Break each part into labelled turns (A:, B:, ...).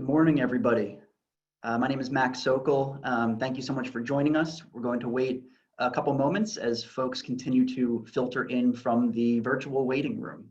A: morning, everybody. My name is Max Sokol. Thank you so much for joining us. We're going to wait a couple moments as folks continue to filter in from the virtual waiting room.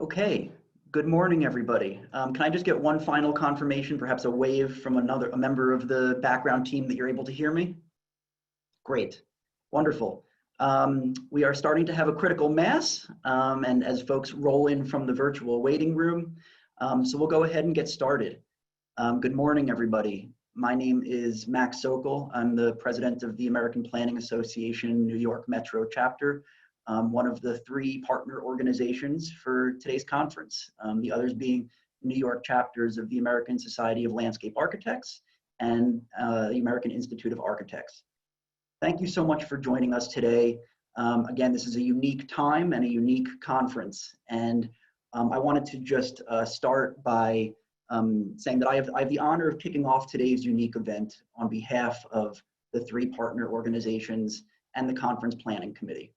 A: Okay, good morning, everybody. Can I just get one final confirmation, perhaps a wave from a member of the background team that you're able to hear me? Great, wonderful. We are starting to have a critical mass, and as folks roll in from the virtual waiting room, so we'll go ahead and get started. Good morning, everybody. My name is Max Sokol. I'm the president of the American Planning Association New York Metro chapter, one of the three partner organizations for today's conference, the others being New York chapters of the American Society of Landscape Architects and the American Institute of Architects. Thank you so much for joining us today. Again, this is a unique time and a unique conference, and I wanted to just start by saying that I have the honor of kicking off today's unique event on behalf of the three partner organizations and the Conference Planning Committee.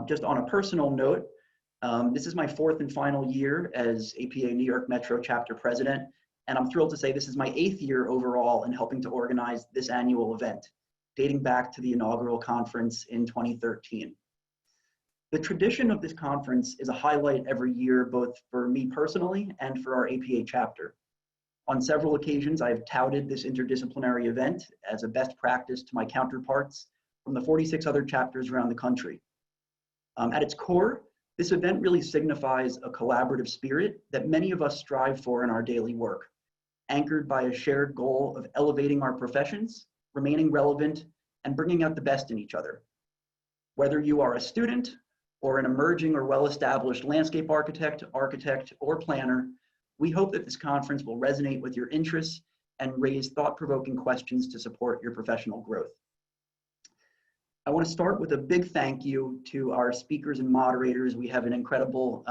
A: Just on a personal note, this is my fourth and final year as APA New York Metro Chapter President, and I'm thrilled to say this is my 8th year overall in helping to organize this annual event, dating back to the inaugural conference in 2013. The tradition of this conference is a highlight every year, both for me personally and for our APA chapter. On several occasions, I have touted this interdisciplinary event as a best practice to my counterparts from the 46 other chapters around the country. At its core, this event really signifies a collaborative spirit that many of us strive for in our daily work, anchored by a shared goal of elevating our professions, remaining relevant, and bringing out the best in each other. Whether you are a student or an emerging or well-established landscape architect, or planner, we hope that this conference will resonate with your interests and raise thought-provoking questions to support your professional growth. I want to start with a big thank you to our speakers and moderators. We have an incredible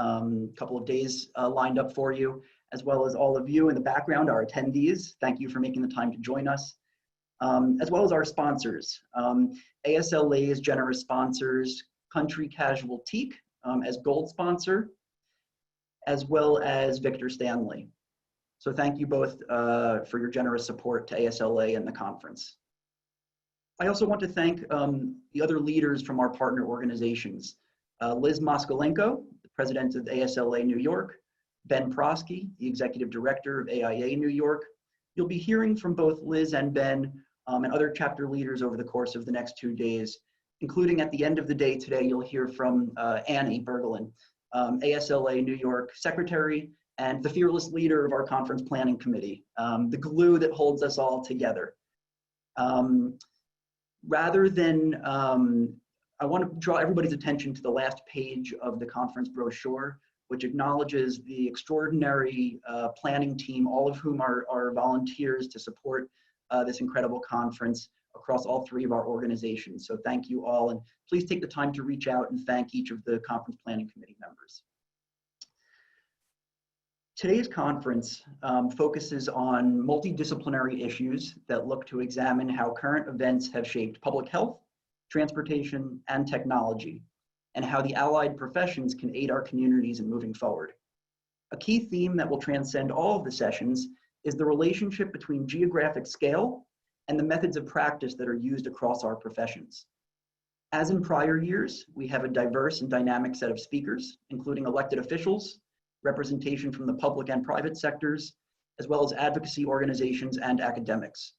A: couple of days lined up for you, as well as all of you in the background, our attendees. Thank you for making the time to join us, as well as our sponsors. ASLA's generous sponsors, Country Casual Teak as gold sponsor, as well as Victor Stanley. So thank you both for your generous support to ASLA and the conference. I also want to thank the other leaders from our partner organizations. Liz Moskalenko, the president of ASLA New York, Ben Prosky, the executive director of AIA New York. You'll be hearing from both Liz and Ben and other chapter leaders over the course of the next 2 days, including at the end of the day today, you'll hear from Annie Bergelin, ASLA New York secretary and the fearless leader of our conference planning committee, the glue that holds us all together. Rather than, I want to draw everybody's attention to the last page of the conference brochure, which acknowledges the extraordinary planning team, all of whom are volunteers to support this incredible conference across all three of our organizations. So thank you all, and please take the time to reach out and thank each of the conference planning committee members. Today's conference focuses on multidisciplinary issues that look to examine how current events have shaped public health, transportation, and technology, and how the allied professions can aid our communities in moving forward. A key theme that will transcend all of the sessions is the relationship between geographic scale and the methods of practice that are used across our professions. As in prior years, we have a diverse and dynamic set of speakers, including elected officials, representation from the public and private sectors, as well as advocacy organizations and academics.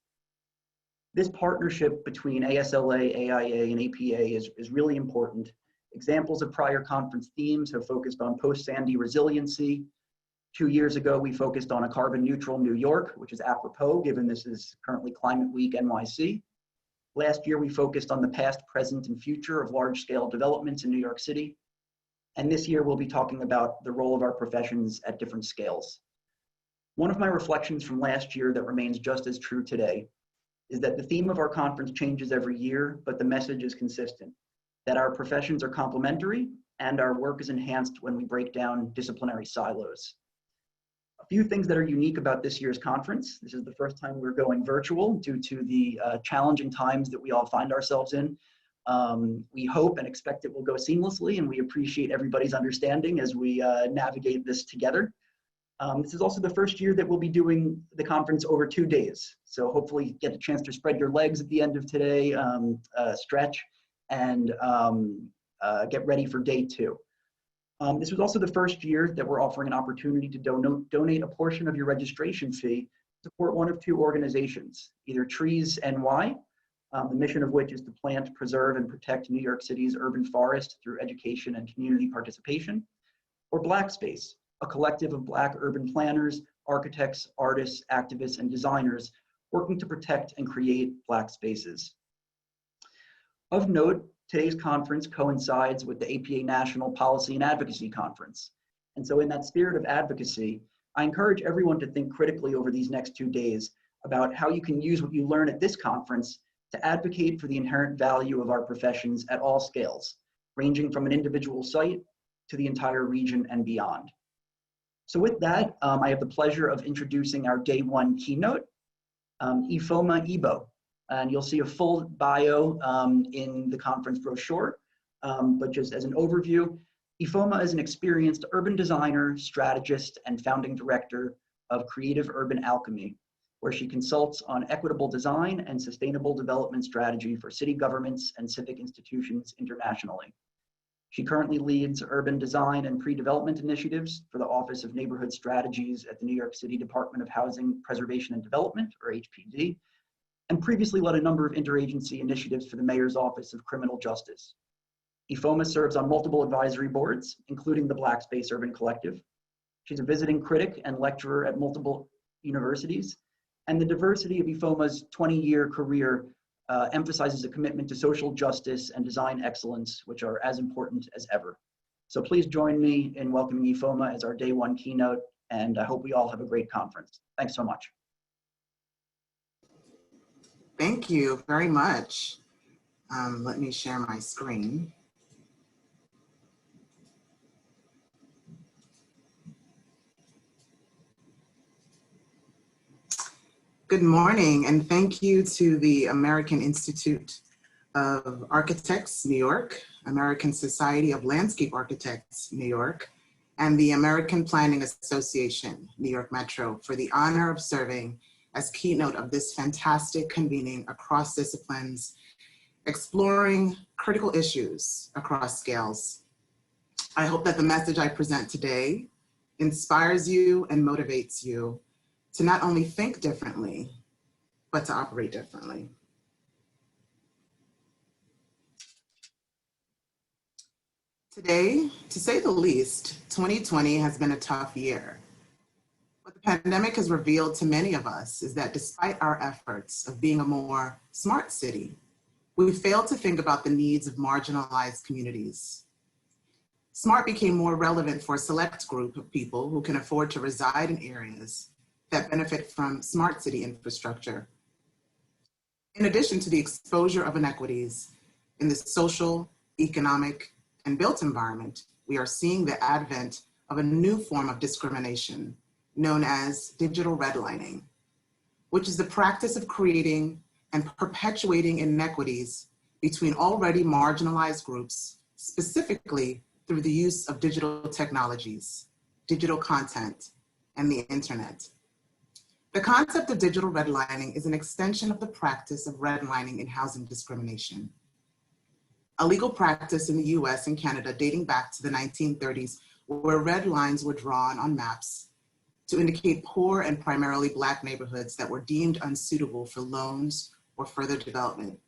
A: This partnership between ASLA, AIA, and APA is really important. Examples of prior conference themes have focused on post-Sandy resiliency. 2 years ago, we focused on a carbon neutral New York, which is apropos given this is currently Climate Week NYC. Last year, we focused on the past, present, and future of large-scale developments in New York City. And this year, we'll be talking about the role of our professions at different scales. One of my reflections from last year that remains just as true today is that the theme of our conference changes every year, but the message is consistent, that our professions are complementary and our work is enhanced when we break down disciplinary silos. A few things that are unique about this year's conference. This is the first time we're going virtual due to the challenging times that we all find ourselves in. We hope and expect it will go seamlessly, and we appreciate everybody's understanding as we navigate this together. This is also the first year that we'll be doing the conference over 2 days. So hopefully get a chance to spread your legs at the end of today, stretch, and get ready for day 2. This was also the first year that we're offering an opportunity to donate a portion of your registration fee to support one of 2 organizations, either Trees.NY, the mission of which is to plant, preserve, and protect New York City's urban forest through education and community participation, or Black Space, a collective of Black urban planners, architects, artists, activists, and designers working to protect and create Black spaces. Of note, today's conference coincides with the APA National Policy and Advocacy Conference. And so in that spirit of advocacy, I encourage everyone to think critically over these next 2 days about how you can use what you learn at this conference to advocate for the inherent value of our professions at all scales, ranging from an individual site to the entire region and beyond. So with that, I have the pleasure of introducing our day 1 keynote, Efoma Ebo. And you'll see a full bio in the conference brochure, but just as an overview, Efoma is an experienced urban designer, strategist, and founding director of Creative Urban Alchemy, where she consults on equitable design and sustainable development strategy for city governments and civic institutions internationally. She currently leads urban design and pre-development initiatives for the Office of Neighborhood Strategies at the New York City Department of Housing, Preservation, and Development, or HPD, and previously led a number of interagency initiatives for the Mayor's Office of Criminal Justice. Efoma serves on multiple advisory boards, including the Black Space Urban Collective. She's a visiting critic and lecturer at multiple universities, and the diversity of Efoma's 20-year career emphasizes a commitment to social justice and design excellence, which are as important as ever. So please join me in welcoming Efoma as our day 1 keynote, and I hope we all have a great conference. Thanks so much.
B: Thank you very much. Let me share my screen. Good morning, and thank you to the American Institute of Architects, New York, American Society of Landscape Architects, New York, and the American Planning Association, New York Metro, for the honor of serving as keynote of this fantastic convening across disciplines, exploring critical issues across scales. I hope that the message I present today inspires you and motivates you to not only think differently, but to operate differently. Today, to say the least, 2020 has been a tough year. What the pandemic has revealed to many of us is that despite our efforts of being a more smart city, we failed to think about the needs of marginalized communities. Smart became more relevant for a select group of people who can afford to reside in areas that benefit from smart city infrastructure. In addition to the exposure of inequities in the social, economic, and built environment, we are seeing the advent of a new form of discrimination known as digital redlining, which is the practice of creating and perpetuating inequities between already marginalized groups, specifically through the use of digital technologies, digital content, and the internet. The concept of digital redlining is an extension of the practice of redlining in housing discrimination, a legal practice in the US and Canada dating back to the 1930s, where red lines were drawn on maps to indicate poor and primarily Black neighborhoods that were deemed unsuitable for loans or further development.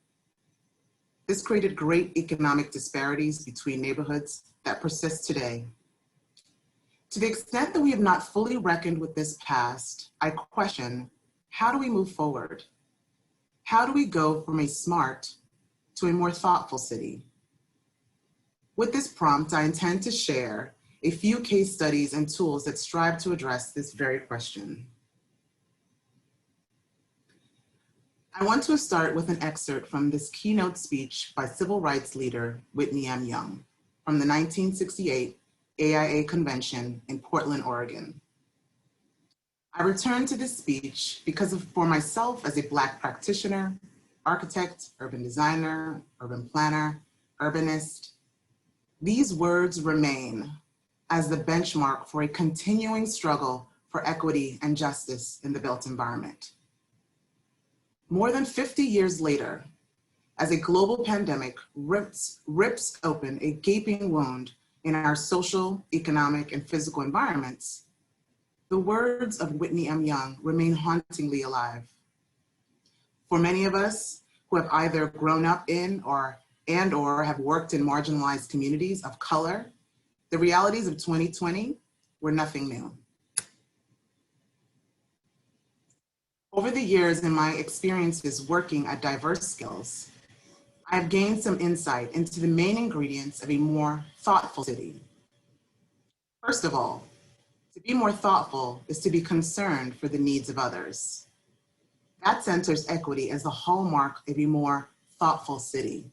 B: This created great economic disparities between neighborhoods that persist today. To the extent that we have not fully reckoned with this past, I question, how do we move forward? How do we go from a smart to a more thoughtful city? With this prompt, I intend to share a few case studies and tools that strive to address this very question. I want to start with an excerpt from this keynote speech by civil rights leader Whitney M. Young from the 1968 AIA Convention in Portland, Oregon. I return to this speech because for myself as a Black practitioner, architect, urban designer, urban planner, urbanist, these words remain as the benchmark for a continuing struggle for equity and justice in the built environment. More than 50 years later, as a global pandemic rips open a gaping wound in our social, economic, and physical environments, the words of Whitney M. Young remain hauntingly alive. For many of us who have either grown up in or have worked in marginalized communities of color, the realities of 2020 were nothing new. Over the years in my experiences working at diverse skills, I have gained some insight into the main ingredients of a more thoughtful city. First of all, to be more thoughtful is to be concerned for the needs of others. That centers equity as the hallmark of a more thoughtful city.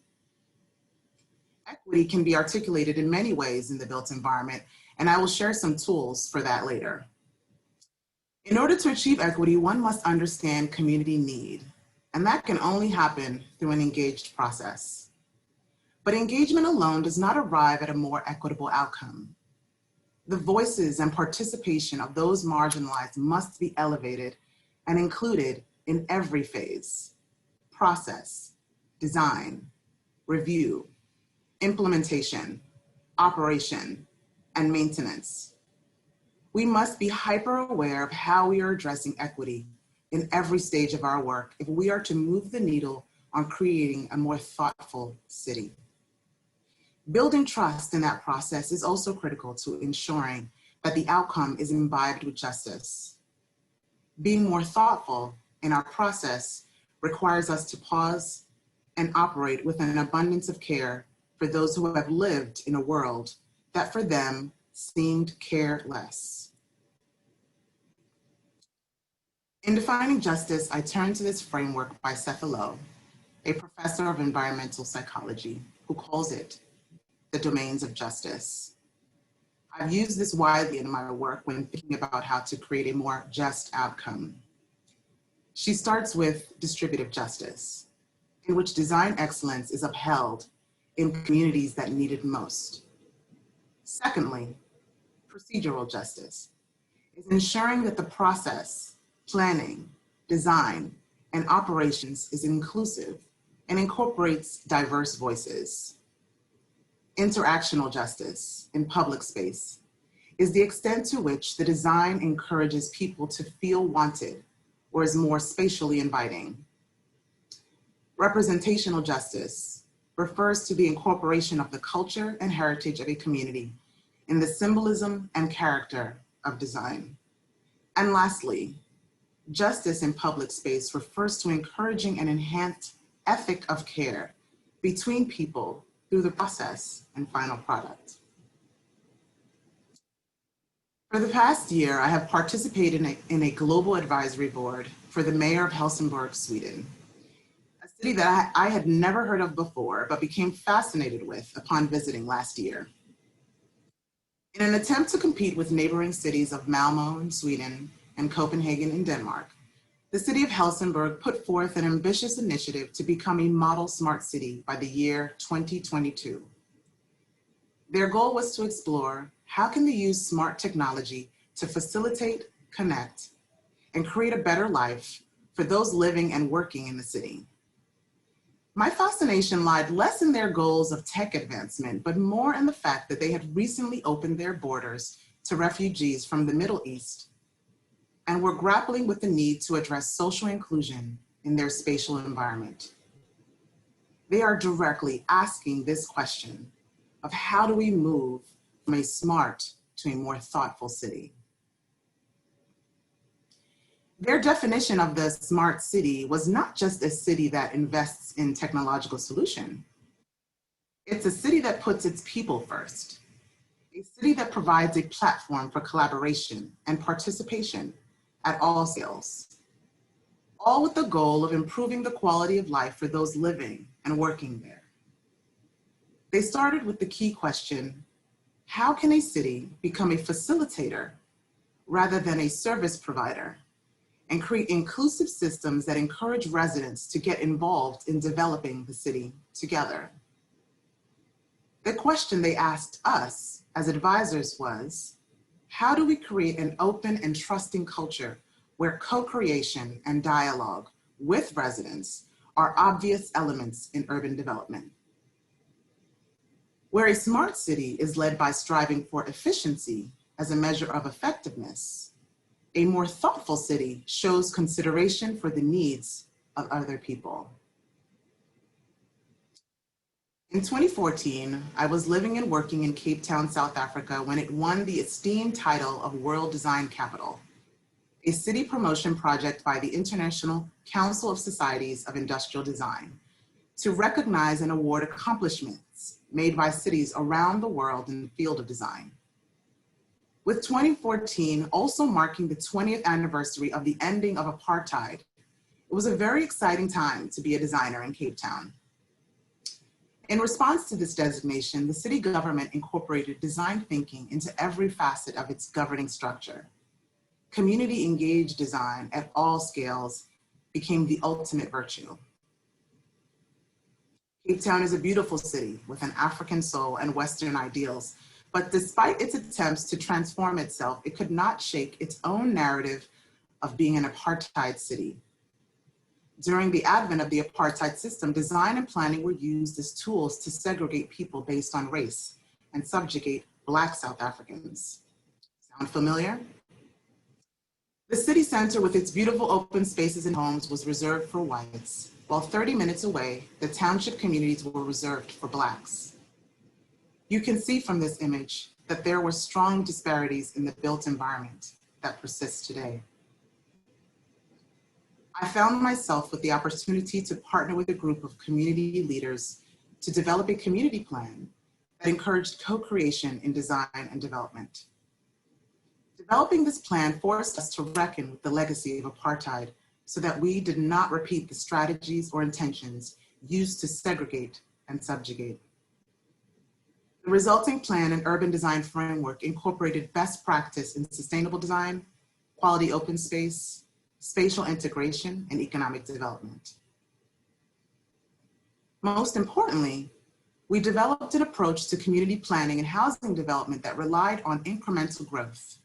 B: Equity can be articulated in many ways in the built environment, and I will share some tools for that later. In order to achieve equity, one must understand community need, and that can only happen through an engaged process. But engagement alone does not arrive at a more equitable outcome. The voices and participation of those marginalized must be elevated and included in every phase: process, design, review, implementation, operation, and maintenance. We must be hyper aware of how we are addressing equity in every stage of our work if we are to move the needle on creating a more thoughtful city. Building trust in that process is also critical to ensuring that the outcome is imbibed with justice. Being more thoughtful in our process requires us to pause and operate with an abundance of care for those who have lived in a world that for them seemed careless. In defining justice, I turn to this framework by Seth Lowe, a professor of environmental psychology, who calls it the domains of justice. I've used this widely in my work when thinking about how to create a more just outcome. She starts with distributive justice, in which design excellence is upheld in communities that need it most. Secondly, procedural justice is ensuring that the process, planning, design, and operations is inclusive and incorporates diverse voices. Interactional justice in public space is the extent to which the design encourages people to feel wanted or is more spatially inviting. Representational justice refers to the incorporation of the culture and heritage of a community in the symbolism and character of design. And lastly, justice in public space refers to encouraging an enhanced ethic of care between people through the process and final product. For the past year, I have participated in a global advisory board for the mayor of Helsingborg, Sweden, a city that I had never heard of before, but became fascinated with upon visiting last year. In an attempt to compete with neighboring cities of Malmö in Sweden and Copenhagen in Denmark, the city of Helsingborg put forth an ambitious initiative to become a model smart city by the year 2022. Their goal was to explore how can they use smart technology to facilitate, connect, and create a better life for those living and working in the city. My fascination lied less in their goals of tech advancement, but more in the fact that they had recently opened their borders to refugees from the Middle East and were grappling with the need to address social inclusion in their spatial environment. They are directly asking this question of how do we move from a smart to a more thoughtful city? Their definition of the smart city was not just a city that invests in technological solution. It's a city that puts its people first, a city that provides a platform for collaboration and participation at all scales, all with the goal of improving the quality of life for those living and working there. They started with the key question, how can a city become a facilitator rather than a service provider, and create inclusive systems that encourage residents to get involved in developing the city together? The question they asked us as advisors was, how do we create an open and trusting culture where co-creation and dialogue with residents are obvious elements in urban development? Where a smart city is led by striving for efficiency as a measure of effectiveness, a more thoughtful city shows consideration for the needs of other people. In 2014, I was living and working in Cape Town, South Africa when it won the esteemed title of World Design Capital, a city promotion project by the International Council of Societies of Industrial Design to recognize and award accomplishments made by cities around the world in the field of design. With 2014 also marking the 20th anniversary of the ending of apartheid, it was a very exciting time to be a designer in Cape Town. In response to this designation, the city government incorporated design thinking into every facet of its governing structure. Community engaged design at all scales became the ultimate virtue. Cape Town is a beautiful city with an African soul and Western ideals, but despite its attempts to transform itself, it could not shake its own narrative of being an apartheid city. During the advent of the apartheid system, design and planning were used as tools to segregate people based on race and subjugate Black South Africans. Sound familiar? The city center with its beautiful open spaces and homes was reserved for whites, while 30 minutes away, the township communities were reserved for Blacks. You can see from this image that there were strong disparities in the built environment that persists today. I found myself with the opportunity to partner with a group of community leaders to develop a community plan that encouraged co-creation in design and development. Developing this plan forced us to reckon with the legacy of apartheid so that we did not repeat the strategies or intentions used to segregate and subjugate. The resulting plan and urban design framework incorporated best practice in sustainable design, quality open space, spatial integration, and economic development. Most importantly, we developed an approach to community planning and housing development that relied on incremental growth.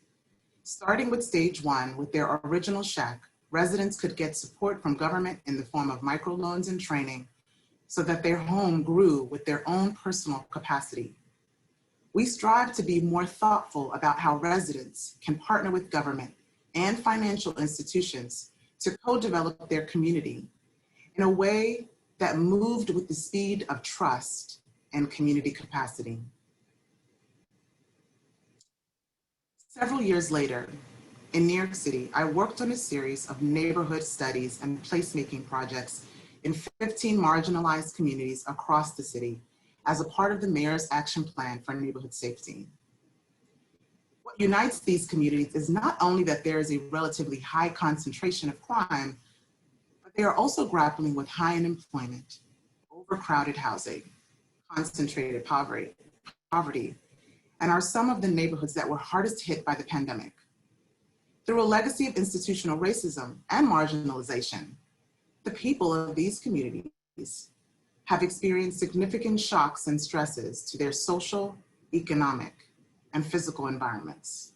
B: Starting with stage 1 with their original shack, residents could get support from government in the form of microloans and training so that their home grew with their own personal capacity. We strive to be more thoughtful about how residents can partner with government and financial institutions to co-develop their community in a way that moved with the speed of trust and community capacity. Several years later, in New York City, I worked on a series of neighborhood studies and placemaking projects in 15 marginalized communities across the city as a part of the Mayor's Action Plan for Neighborhood Safety. What unites these communities is not only that there is a relatively high concentration of crime, but they are also grappling with high unemployment, overcrowded housing, concentrated poverty, and are some of the neighborhoods that were hardest hit by the pandemic. Through a legacy of institutional racism and marginalization, the people of these communities have experienced significant shocks and stresses to their social, economic, and physical environments.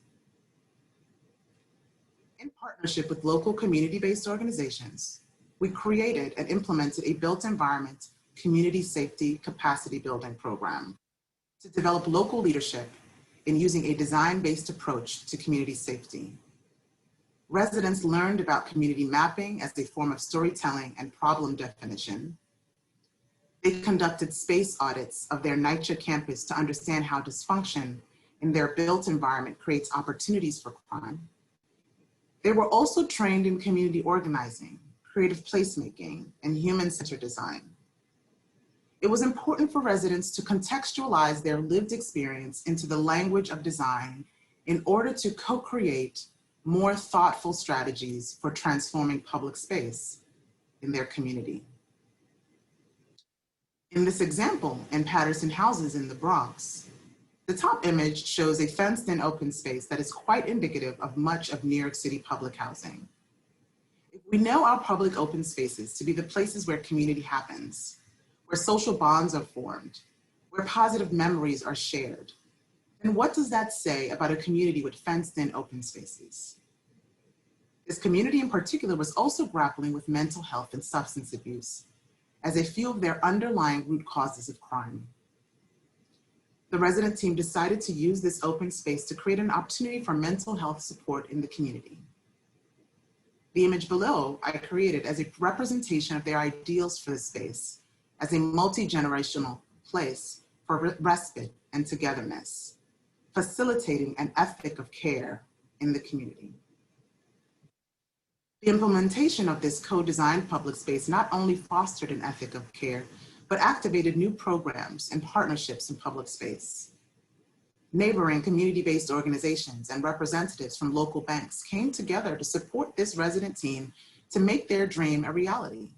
B: In partnership with local community-based organizations, we created and implemented a built environment community safety capacity building program to develop local leadership in using a design-based approach to community safety. Residents learned about community mapping as a form of storytelling and problem definition. They conducted space audits of their NYCHA campus to understand how dysfunction in their built environment creates opportunities for crime. They were also trained in community organizing, creative placemaking, and human-centered design. It was important for residents to contextualize their lived experience into the language of design in order to co-create more thoughtful strategies for transforming public space in their community. In this example, in Patterson Houses in the Bronx, the top image shows a fenced-in open space that is quite indicative of much of New York City public housing. If we know our public open spaces to be the places where community happens, where social bonds are formed, where positive memories are shared, then what does that say about a community with fenced-in open spaces? This community in particular was also grappling with mental health and substance abuse as a few of their underlying root causes of crime. The resident team decided to use this open space to create an opportunity for mental health support in the community. The image below I created as a representation of their ideals for the space as a multi-generational place for respite and togetherness, facilitating an ethic of care in the community. The implementation of this co-designed public space not only fostered an ethic of care, but activated new programs and partnerships in public space. Neighboring community-based organizations and representatives from local banks came together to support this resident team to make their dream a reality.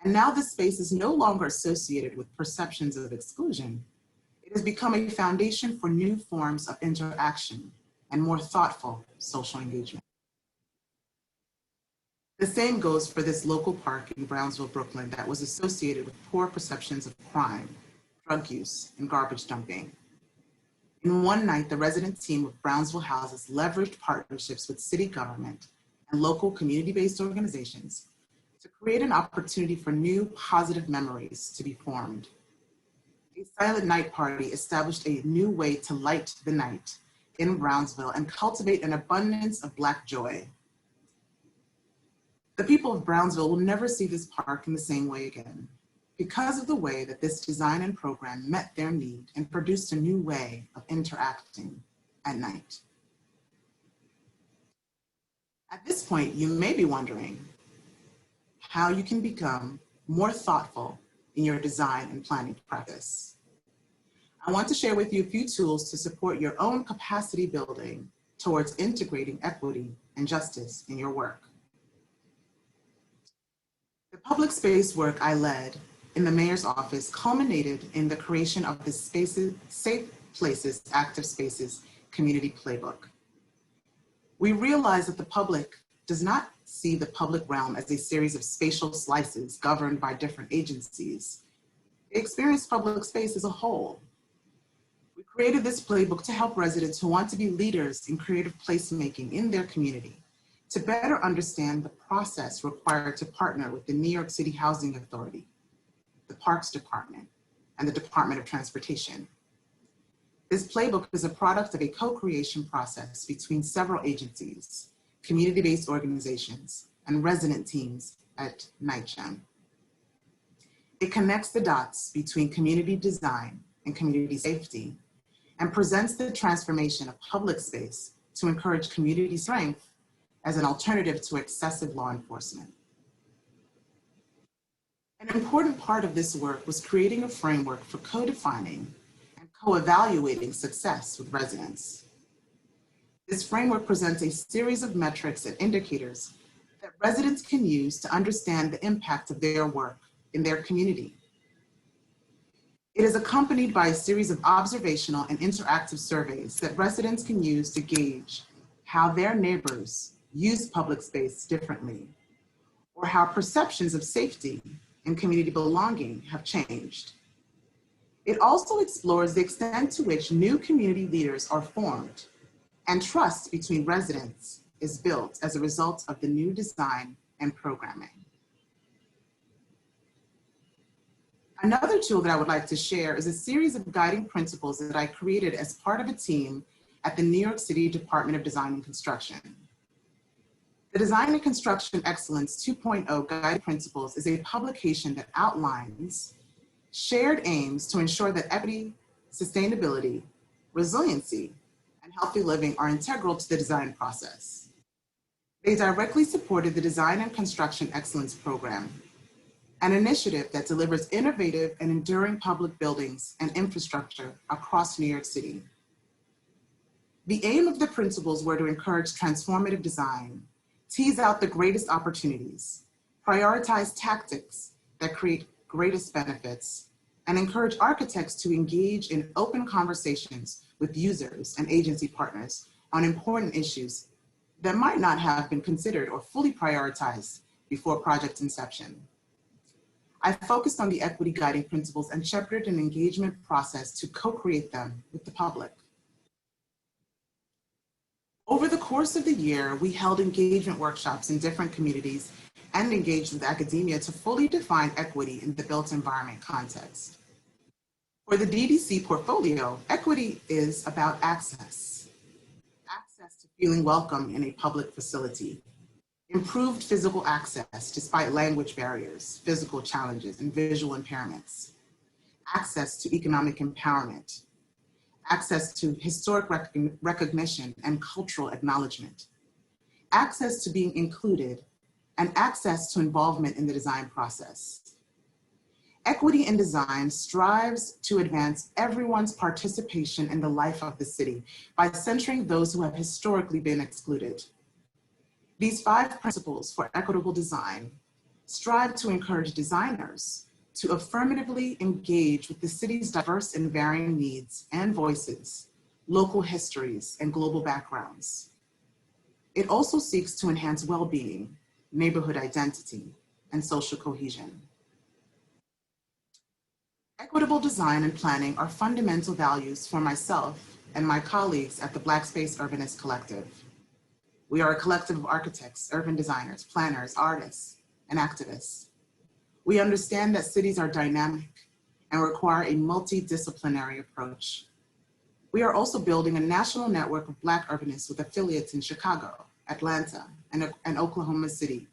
B: And now this space is no longer associated with perceptions of exclusion. It has become a foundation for new forms of interaction and more thoughtful social engagement. The same goes for this local park in Brownsville, Brooklyn that was associated with poor perceptions of crime, drug use, and garbage dumping. In one night, the resident team of Brownsville Houses leveraged partnerships with city government and local community-based organizations to create an opportunity for new positive memories to be formed. A silent night party established a new way to light the night in Brownsville and cultivate an abundance of Black joy. The people of Brownsville will never see this park in the same way again because of the way that this design and program met their need and produced a new way of interacting at night. At this point, you may be wondering how you can become more thoughtful in your design and planning practice. I want to share with you a few tools to support your own capacity building towards integrating equity and justice in your work. The public space work I led in the mayor's office culminated in the creation of the Safe Places, Active Spaces community playbook. We realized that the public does not see the public realm as a series of spatial slices governed by different agencies. They experience public space as a whole. We created this playbook to help residents who want to be leaders in creative placemaking in their community to better understand the process required to partner with the New York City Housing Authority, the Parks Department, and the Department of Transportation. This playbook is a product of a co-creation process between several agencies, community-based organizations, and resident teams at NYCHA. It connects the dots between community design and community safety and presents the transformation of public space to encourage community strength as an alternative to excessive law enforcement. An important part of this work was creating a framework for co-defining and co-evaluating success with residents. This framework presents a series of metrics and indicators that residents can use to understand the impact of their work in their community. It is accompanied by a series of observational and interactive surveys that residents can use to gauge how their neighbors use public space differently, or how perceptions of safety and community belonging have changed. It also explores the extent to which new community leaders are formed and trust between residents is built as a result of the new design and programming. Another tool that I would like to share is a series of guiding principles that I created as part of a team at the New York City Department of Design and Construction. The Design and Construction Excellence 2.0 Guiding Principles is a publication that outlines shared aims to ensure that equity, sustainability, resiliency, and healthy living are integral to the design process. They directly supported the Design and Construction Excellence Program, an initiative that delivers innovative and enduring public buildings and infrastructure across New York City. The aim of the principles were to encourage transformative design, tease out the greatest opportunities, prioritize tactics that create greatest benefits, and encourage architects to engage in open conversations with users and agency partners on important issues that might not have been considered or fully prioritized before project inception. I focused on the equity guiding principles and shepherded an engagement process to co-create them with the public. Over the course of the year, we held engagement workshops in different communities and engaged with academia to fully define equity in the built environment context. For the DDC portfolio, equity is about access. Access to feeling welcome in a public facility. Improved physical access despite language barriers, physical challenges, and visual impairments. Access to economic empowerment. Access to historic recognition and cultural acknowledgement. Access to being included, and access to involvement in the design process. Equity in design strives to advance everyone's participation in the life of the city by centering those who have historically been excluded. These 5 principles for equitable design strive to encourage designers to affirmatively engage with the city's diverse and varying needs and voices, local histories, and global backgrounds. It also seeks to enhance well-being, neighborhood identity, and social cohesion. Equitable design and planning are fundamental values for myself and my colleagues at the Black Space Urbanist Collective. We are a collective of architects, urban designers, planners, artists, and activists. We understand that cities are dynamic and require a multidisciplinary approach. We are also building a national network of Black urbanists with affiliates in Chicago, Atlanta, and Oklahoma City,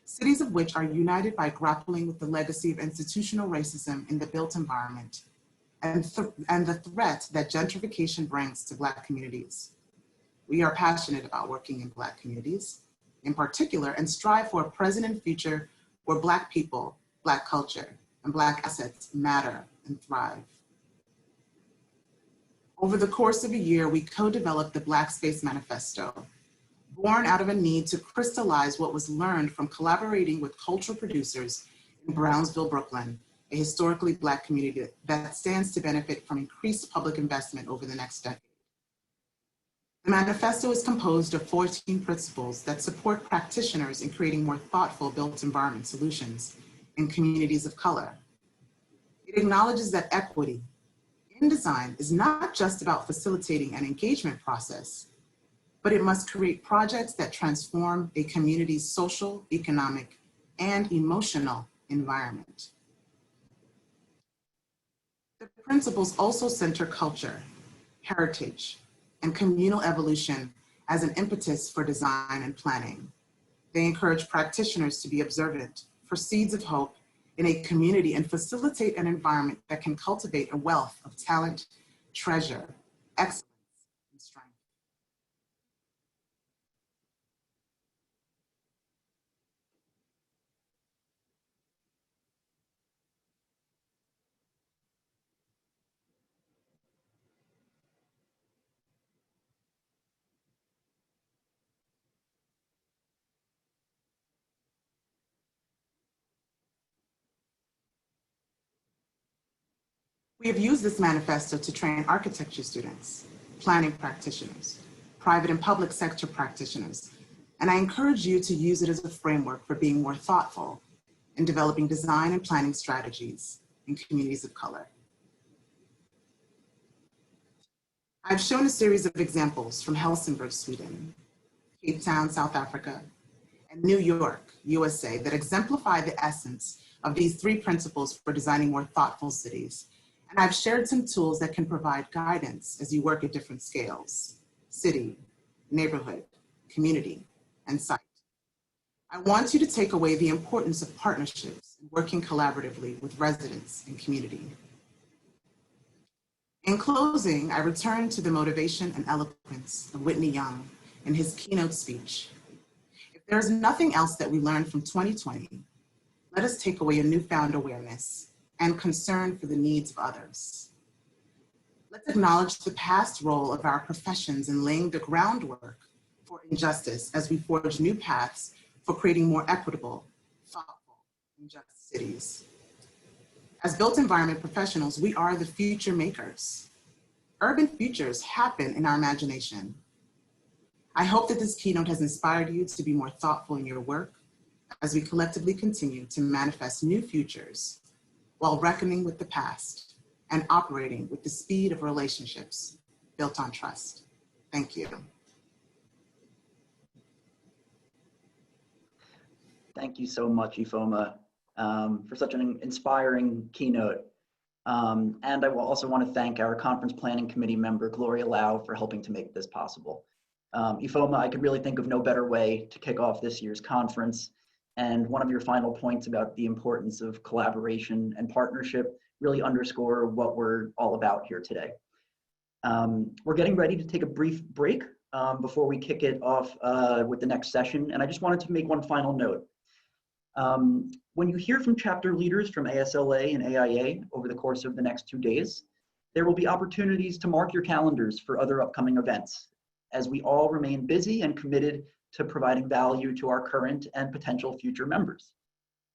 B: cities of which are united by grappling with the legacy of institutional racism in the built environment and the threat that gentrification brings to Black communities. We are passionate about working in Black communities, in particular, and strive for a present and future where Black people, Black culture, and Black assets matter and thrive. Over the course of a year, we co-developed the Black Space Manifesto, born out of a need to crystallize what was learned from collaborating with cultural producers in Brownsville, Brooklyn, a historically Black community that stands to benefit from increased public investment over the next decade. The manifesto is composed of 14 principles that support practitioners in creating more thoughtful built environment solutions in communities of color. It acknowledges that equity in design is not just about facilitating an engagement process, but it must create projects that transform a community's social, economic, and emotional environment. The principles also center culture, heritage, and communal evolution as an impetus for design and planning. They encourage practitioners to be observant for seeds of hope in a community and facilitate an environment that can cultivate a wealth of talent, treasure, excellence, and strength. We have used this manifesto to train architecture students, planning practitioners, private and public sector practitioners, and I encourage you to use it as a framework for being more thoughtful in developing design and planning strategies in communities of color. I've shown a series of examples from Helsingborg, Sweden, Cape Town, South Africa, and New York, USA, that exemplify the essence of these three principles for designing more thoughtful cities. And I've shared some tools that can provide guidance as you work at different scales: city, neighborhood, community, and site. I want you to take away the importance of partnerships and working collaboratively with residents and community. In closing, I return to the motivation and eloquence of Whitney Young in his keynote speech. If there is nothing else that we learned from 2020, let us take away a newfound awareness and concern for the needs of others. Let's acknowledge the past role of our professions in laying the groundwork for injustice as we forge new paths for creating more equitable, thoughtful, and just cities. As built environment professionals, we are the future makers. Urban futures happen in our imagination. I hope that this keynote has inspired you to be more thoughtful in your work as we collectively continue to manifest new futures while reckoning with the past and operating with the speed of relationships built on trust. Thank you.
A: Thank you so much, Efoma, for such an inspiring keynote. And I will also want to thank our conference planning committee member, Gloria Lau, for helping to make this possible. Efoma, I could really think of no better way to kick off this year's conference. And one of your final points about the importance of collaboration and partnership really underscore what we're all about here today. We're getting ready to take a brief break before we kick it off with the next session. And I just wanted to make one final note. When you hear from chapter leaders from ASLA and AIA over the course of the next 2 days, there will be opportunities to mark your calendars for other upcoming events, as we all remain busy and committed to providing value to our current and potential future members.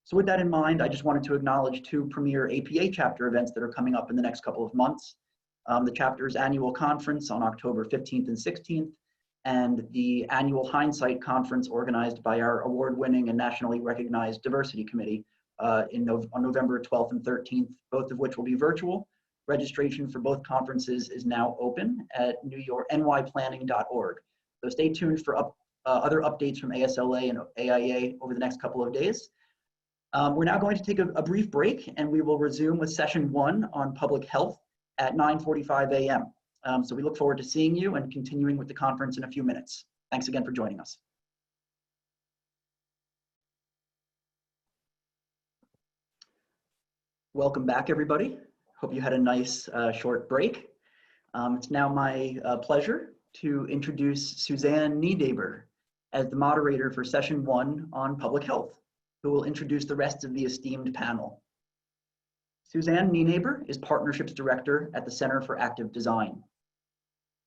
A: So with that in mind, I just wanted to acknowledge 2 premier APA chapter events that are coming up in the next couple of months. The chapter's annual conference on October 15th and 16th, and the annual Hindsight Conference organized by our award-winning and nationally recognized diversity committee on November 12th and 13th, both of which will be virtual. Registration for both conferences is now open at nyplanning.org. So stay tuned for other updates from ASLA and AIA over the next couple of days. We're now going to take a brief break, and we will resume with session 1 on public health at 9:45 a.m. So we look forward to seeing you and continuing with the conference in a few minutes. Thanks again for joining us. Welcome back, everybody. Hope you had a nice short break. It's now my pleasure to introduce Suzanne Niedeber as the moderator for session 1 on public health, who will introduce the rest of the esteemed panel. Suzanne Niedeber is Partnerships Director at the Center for Active Design.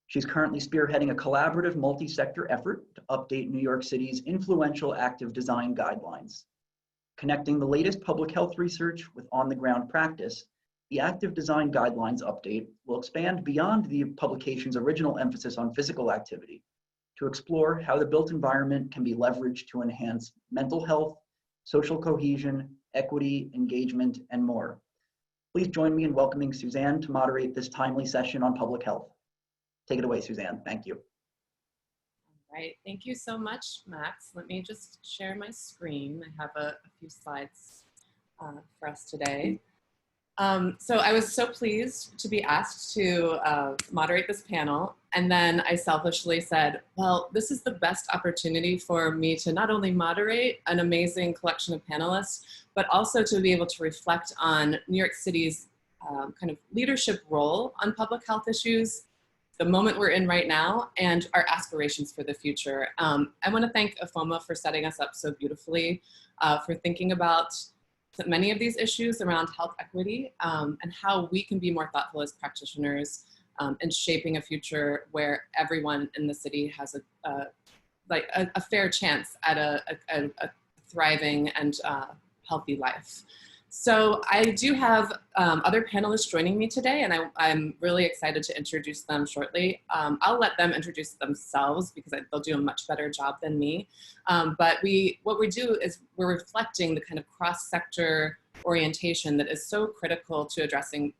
A: She's currently spearheading a collaborative multi-sector effort to update New York City's influential active design guidelines. Connecting the latest public health research with on-the-ground practice, the Active Design Guidelines update will expand beyond the publication's original emphasis on physical activity to explore how the built environment can be leveraged to enhance mental health, social cohesion, equity, engagement, and more. Please join me in welcoming Suzanne to moderate this timely session on public health. Take it away, Suzanne. Thank you.
C: All right, thank you so much, Max. Let me just share my screen. I have a few slides for us today. So I was so pleased to be asked to moderate this panel. And then I selfishly said, well, this is the best opportunity for me to not only moderate an amazing collection of panelists, but also to be able to reflect on New York City's kind of leadership role on public health issues, the moment we're in right now, and our aspirations for the future. I want to thank Efoma for setting us up so beautifully, for thinking about many of these issues around health equity and how we can be more thoughtful as practitioners in shaping a future where everyone in the city has a fair chance at a thriving and healthy life. So I do have other panelists joining me today, and I'm really excited to introduce them shortly. I'll let them introduce themselves because they'll do a much better job than me. But what we do is we're reflecting the kind of cross-sector orientation that is so critical to addressing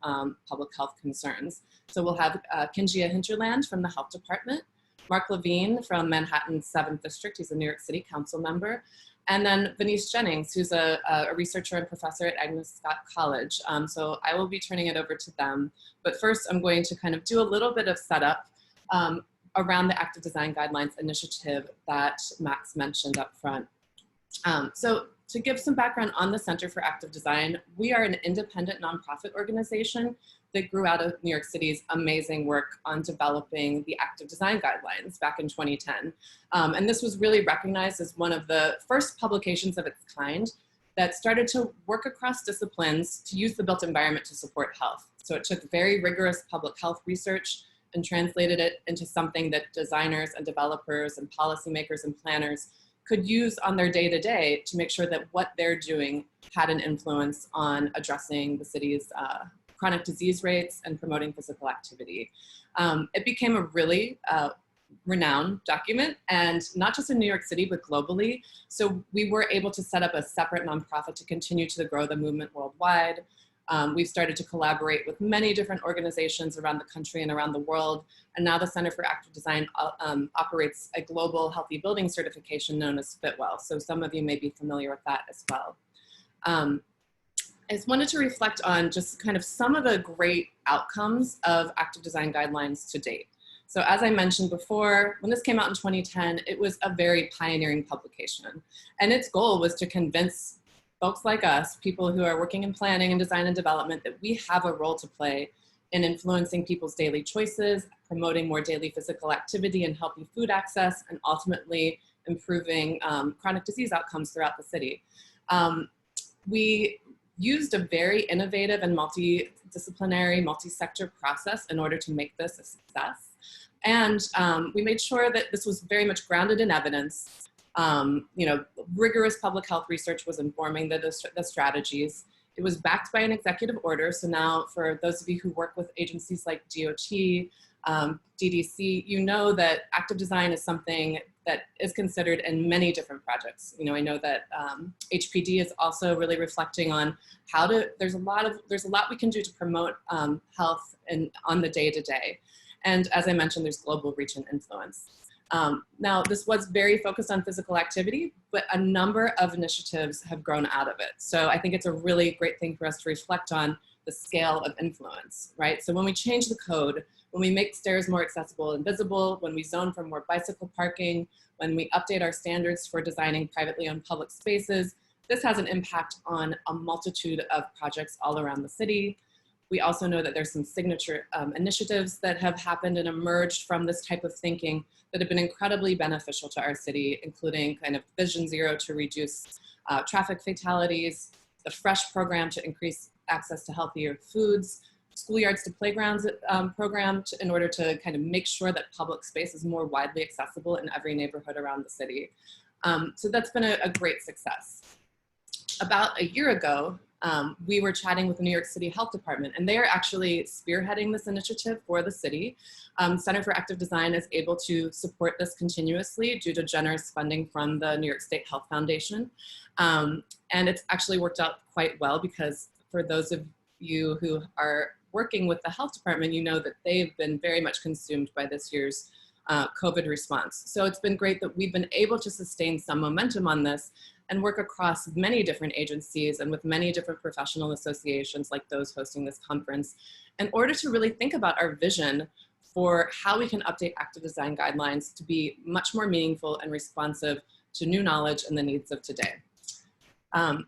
C: public health concerns. So we'll have Kinjia Hinterland from the Health Department, Mark Levine from Manhattan's 7th District, he's a New York City Council member, and then Venice Jennings, who's a researcher and professor at Agnes Scott College. So I will be turning it over to them. But first, I'm going to kind of do a little bit of setup around the Active Design Guidelines initiative that Max mentioned up front. So to give some background on the Center for Active Design, we are an independent nonprofit organization that grew out of New York City's amazing work on developing the Active Design Guidelines back in 2010. And this was really recognized as one of the first publications of its kind that started to work across disciplines to use the built environment to support health. So it took very rigorous public health research and translated it into something that designers and developers and policymakers and planners could use on their day-to-day to make sure that what they're doing had an influence on addressing the city's chronic disease rates and promoting physical activity. It became a really renowned document, and not just in New York City, but globally. So we were able to set up a separate nonprofit to continue to grow the movement worldwide. We've started to collaborate with many different organizations around the country and around the world. And now the Center for Active Design operates a global healthy building certification known as Fitwell. So some of you may be familiar with that as well. I just wanted to reflect on just kind of some of the great outcomes of Active Design Guidelines to date. So as I mentioned before, when this came out in 2010, it was a very pioneering publication. And its goal was to convince folks like us, people who are working in planning and design and development, that we have a role to play in influencing people's daily choices, promoting more daily physical activity and healthy food access, and ultimately improving chronic disease outcomes throughout the city. We used a very innovative and multidisciplinary, multi-sector process in order to make this a success. And we made sure that this was very much grounded in evidence. Rigorous public health research was informing the strategies. It was backed by an executive order. So now for those of you who work with agencies like DOT, DDC, you know that active design is something that is considered in many different projects. I know that HPD is also really reflecting on how to, there's a lot we can do to promote health on the day-to-day. And as I mentioned, there's global reach and influence. Now, this was very focused on physical activity, but a number of initiatives have grown out of it. So I think it's a really great thing for us to reflect on the scale of influence, right? So when we change the code, when we make stairs more accessible and visible, when we zone for more bicycle parking, when we update our standards for designing privately owned public spaces, this has an impact on a multitude of projects all around the city. We also know that there's some signature initiatives that have happened and emerged from this type of thinking that have been incredibly beneficial to our city, including kind of Vision Zero to reduce traffic fatalities, the FRESH program to increase access to healthier foods, schoolyards to playgrounds program in order to kind of make sure that public space is more widely accessible in every neighborhood around the city. So that's been a great success. About a year ago, we were chatting with the New York City Health Department, and they are actually spearheading this initiative for the city. Center for Active Design is able to support this continuously due to generous funding from the New York State Health Foundation. And it's actually worked out quite well because for those of you who are working with the health department, you know that they've been very much consumed by this year's COVID response. So it's been great that we've been able to sustain some momentum on this and work across many different agencies and with many different professional associations like those hosting this conference in order to really think about our vision for how we can update active design guidelines to be much more meaningful and responsive to new knowledge and the needs of today.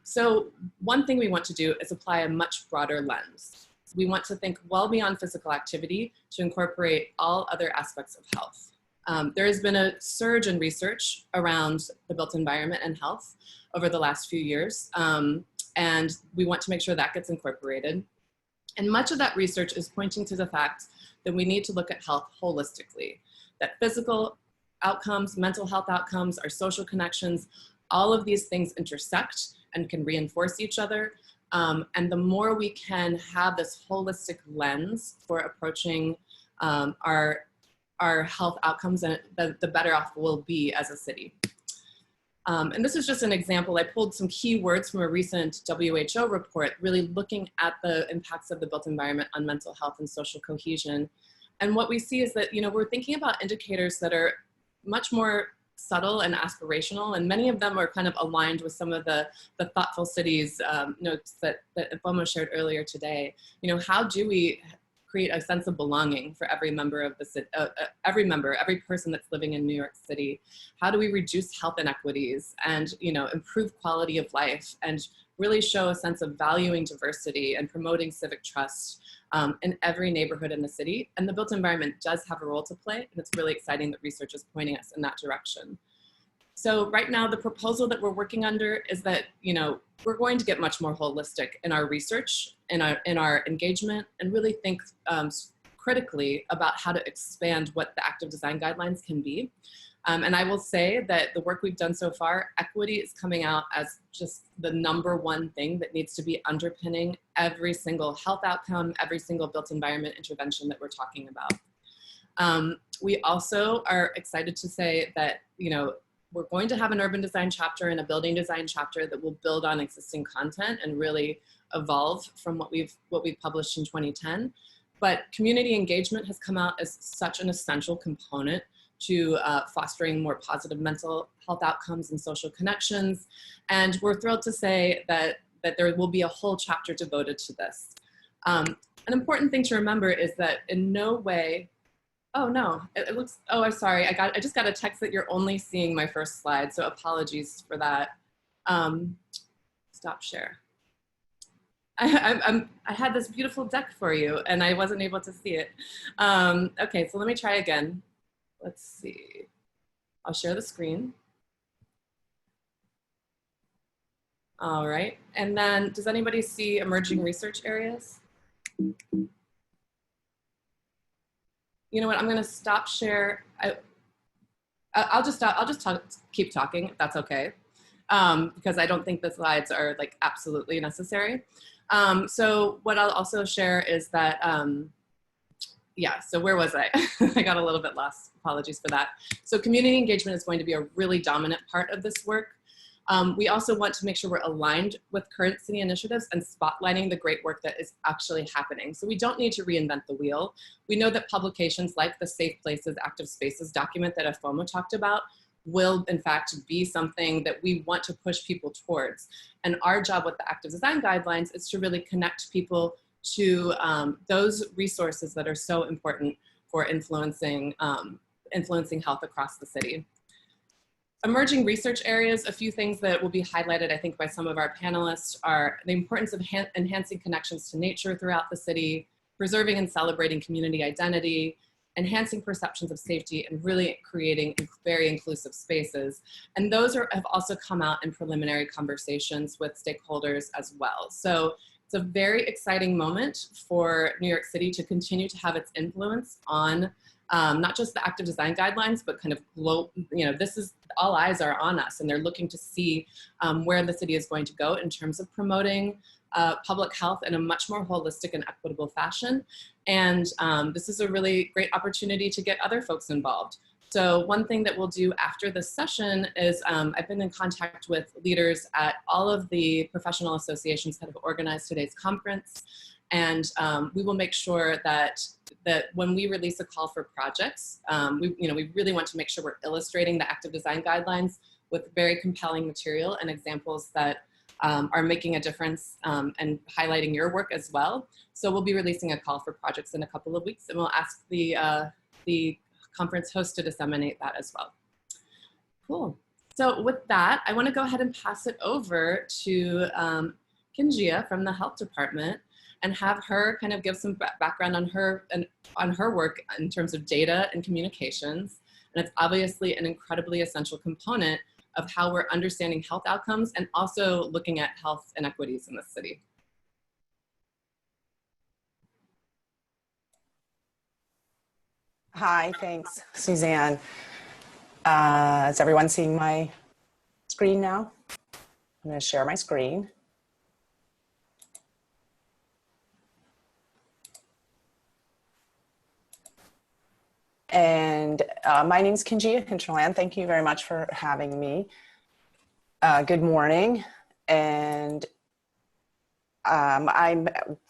C: So one thing we want to do is apply a much broader lens. We want to think well beyond physical activity to incorporate all other aspects of health. There has been a surge in research around the built environment and health over the last few years, and we want to make sure that gets incorporated. And much of that research is pointing to the fact that we need to look at health holistically, that physical outcomes, mental health outcomes, our social connections, all of these things intersect and can reinforce each other. And the more we can have this holistic lens for approaching our health outcomes, the better off we'll be as a city. And this is just an example. I pulled some key words from a recent WHO report, really looking at the impacts of the built environment on mental health and social cohesion. And what we see is that, we're thinking about indicators that are much more subtle and aspirational, and many of them are kind of aligned with some of the thoughtful cities notes that Efoma shared earlier today. How do we create a sense of belonging for every member of the city, every person that's living in New York City? How do we reduce health inequities and, improve quality of life and really show a sense of valuing diversity and promoting civic trust in every neighborhood in the city? And the built environment does have a role to play, and it's really exciting that research is pointing us in that direction. So right now, the proposal that we're working under is that, we're going to get much more holistic in our research, in our engagement, and really think critically about how to expand what the active design guidelines can be. And I will say that the work we've done so far, equity is coming out as just the #1 thing that needs to be underpinning every single health outcome, every single built environment intervention that we're talking about. We also are excited to say that, we're going to have an urban design chapter and a building design chapter that will build on existing content and really evolve from what we've published in 2010. But community engagement has come out as such an essential component to fostering more positive mental health outcomes and social connections. And we're thrilled to say that there will be a whole chapter devoted to this. An important thing to remember is that in no way, oh no, it looks, oh, I'm sorry. I just got a text that you're only seeing my first slide. So apologies for that. Stop share. I had this beautiful deck for you and I wasn't able to see it. Okay, so let me try again. Let's see. I'll share the screen. All right, and then does anybody see emerging research areas? You know what, I'm gonna stop share. I'll just keep talking if that's okay. Because I don't think the slides are like absolutely necessary. So what I'll also share is that, yeah, so where was I? I got a little bit lost, apologies for that. So community engagement is going to be a really dominant part of this work. We also want to make sure we're aligned with current city initiatives and spotlighting the great work that is actually happening. So we don't need to reinvent the wheel. We know that publications like the Safe Places, Active Spaces document that Efoma talked about will in fact be something that we want to push people towards. And our job with the active design guidelines is to really connect people to those resources that are so important for influencing health across the city. Emerging research areas, a few things that will be highlighted, I think, by some of our panelists are the importance of enhancing connections to nature throughout the city, preserving and celebrating community identity, enhancing perceptions of safety, and really creating very inclusive spaces. And those have also come out in preliminary conversations with stakeholders as well. So it's a very exciting moment for New York City to continue to have its influence on not just the active design guidelines, but kind of global, this is, all eyes are on us and they're looking to see where the city is going to go in terms of promoting public health in a much more holistic and equitable fashion. And this is a really great opportunity to get other folks involved. So one thing that we'll do after this session is I've been in contact with leaders at all of the professional associations that have organized today's conference. And we will make sure that when we release a call for projects, we really want to make sure we're illustrating the active design guidelines with very compelling material and examples that are making a difference and highlighting your work as well. So we'll be releasing a call for projects in a couple of weeks, and we'll ask the conference host to disseminate that as well. Cool. So with that, I want to go ahead and pass it over to Kinjia from the health department and have her kind of give some background on her work in terms of data and communications. And it's obviously an incredibly essential component of how we're understanding health outcomes and also looking at health inequities in the city.
D: Hi, thanks, Suzanne. Is everyone seeing my screen now? I'm going to share my screen. And my name is Kingia Hinterland. Thank you very much for having me. Good morning. And I'm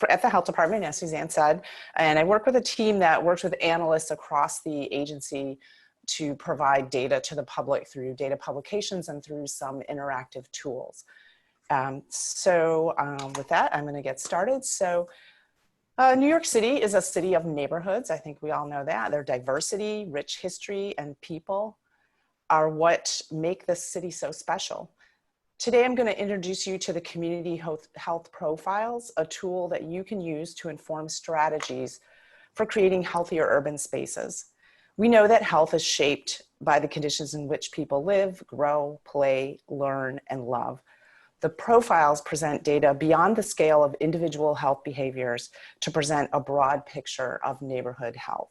D: at the health department, as Suzanne said, and I work with a team that works with analysts across the agency to provide data to the public through data publications and through some interactive tools. With that, I'm going to get started. New York City is a city of neighborhoods. I think we all know that. Their diversity, rich history, and people are what make this city so special. Today, I'm going to introduce you to the Community Health Profiles, a tool that you can use to inform strategies for creating healthier urban spaces. We know that health is shaped by the conditions in which people live, grow, play, learn, and love. The profiles present data beyond the scale of individual health behaviors to present a broad picture of neighborhood health.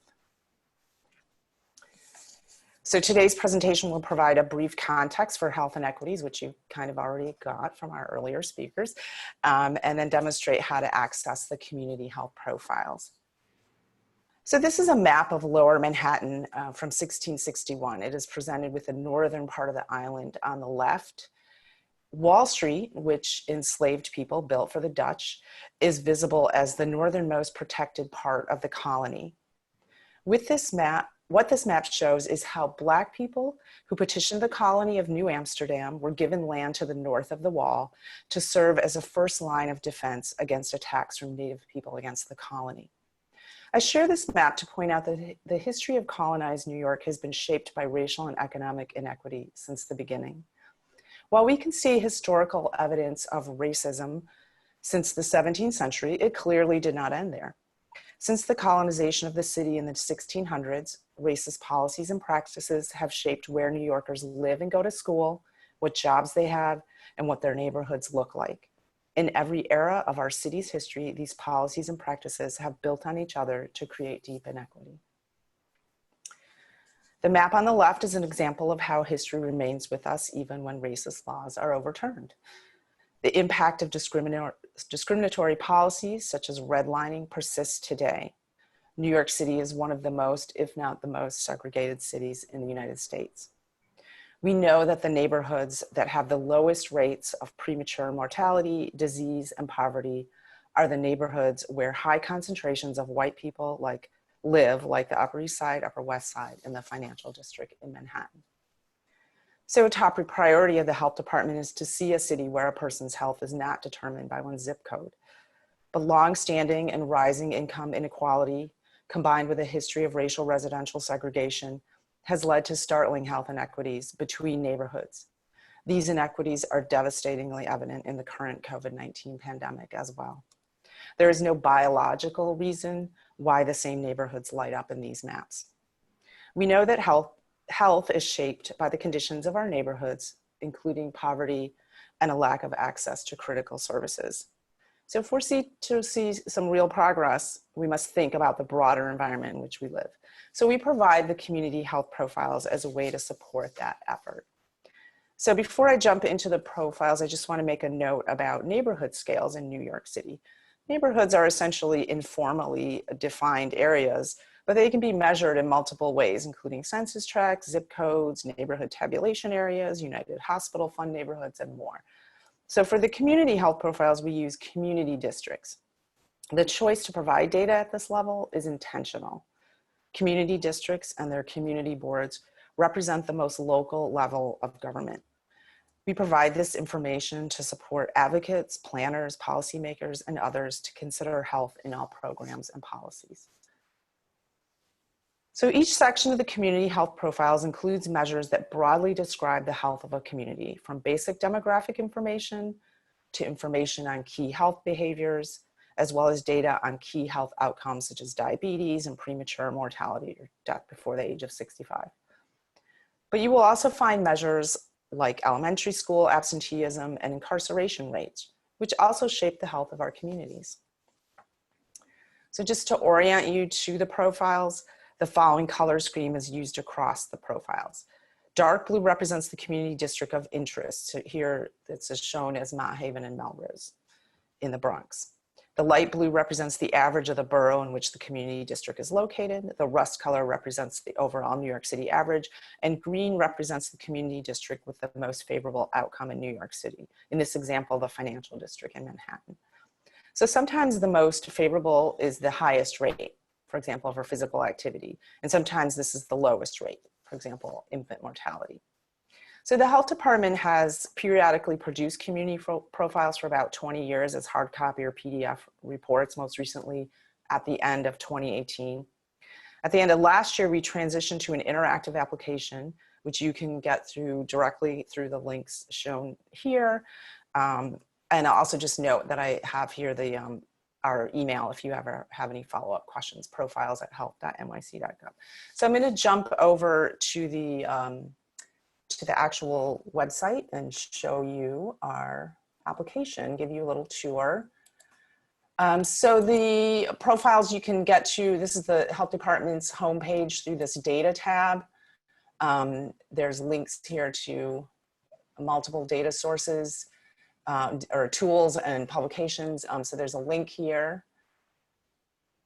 D: So today's presentation will provide a brief context for health inequities, which you kind of already got from our earlier speakers, and then demonstrate how to access the community health profiles. So this is a map of Lower Manhattan from 1661. It is presented with the northern part of the island on the left. Wall Street, which enslaved people built for the Dutch, is visible as the northernmost protected part of the colony. With this map, what this map shows is how Black people who petitioned the colony of New Amsterdam were given land to the north of the wall to serve as a first line of defense against attacks from Native people against the colony. I share this map to point out that the history of colonized New York has been shaped by racial and economic inequity since the beginning. While we can see historical evidence of racism since the 17th century, it clearly did not end there. Since the colonization of the city in the 1600s, racist policies and practices have shaped where New Yorkers live and go to school, what jobs they have, and what their neighborhoods look like. In every era of our city's history, these policies and practices have built on each other to create deep inequity. The map on the left is an example of how history remains with us even when racist laws are overturned. The impact of discriminatory policies such as redlining persists today. New York City is one of the most, if not the most, segregated cities in the United States. We know that the neighborhoods that have the lowest rates of premature mortality, disease, and poverty are the neighborhoods where high concentrations of white people live, like the Upper East Side, Upper West Side, and the financial district in Manhattan. So a top priority of the health department is to see a city where a person's health is not determined by one's zip code. But long-standing and rising income inequality, combined with a history of racial residential segregation, has led to startling health inequities between neighborhoods. These inequities are devastatingly evident in the current COVID-19 pandemic as well. There is no biological reason why the same neighborhoods light up in these maps. We know that health is shaped by the conditions of our neighborhoods, including poverty and a lack of access to critical services. So if we're to see some real progress, we must think about the broader environment in which we live. So we provide the community health profiles as a way to support that effort. So before I jump into the profiles, I just want to make a note about neighborhood scales in New York City. Neighborhoods are essentially informally defined areas, but they can be measured in multiple ways, including census tracts, zip codes, neighborhood tabulation areas, United Hospital Fund neighborhoods, and more. So for the community health profiles, we use community districts. The choice to provide data at this level is intentional. Community districts and their community boards represent the most local level of government. We provide this information to support advocates, planners, policymakers, and others to consider health in all programs and policies. So each section of the community health profiles includes measures that broadly describe the health of a community, from basic demographic information to information on key health behaviors, as well as data on key health outcomes such as diabetes and premature mortality or death before the age of 65. But you will also find measures like elementary school absenteeism and incarceration rates, which also shape the health of our communities. So just to orient you to the profiles, the following color scheme is used across the profiles. Dark blue represents the community district of interest. So here it's shown as Mott Haven and Melrose in the Bronx. The light blue represents the average of the borough in which the community district is located. The rust color represents the overall New York City average, and green represents the community district with the most favorable outcome in New York City. In this example, the financial district in Manhattan. So sometimes the most favorable is the highest rate, for example, for physical activity. And sometimes this is the lowest rate, for example, infant mortality. So the health department has periodically produced community profiles for about 20 years as hard copy or PDF reports, most recently at the end of 2018. At the end of last year, we transitioned to an interactive application, which you can get through directly through the links shown here. And I'll also just note that I have here the our email if you ever have any follow-up questions, profiles@health.nyc.gov. So I'm going to jump over to the actual website and show you our application, give you a little tour. So the profiles you can get to, this is the health department's homepage through this data tab. There's links here to multiple data sources or tools and publications. So there's a link here.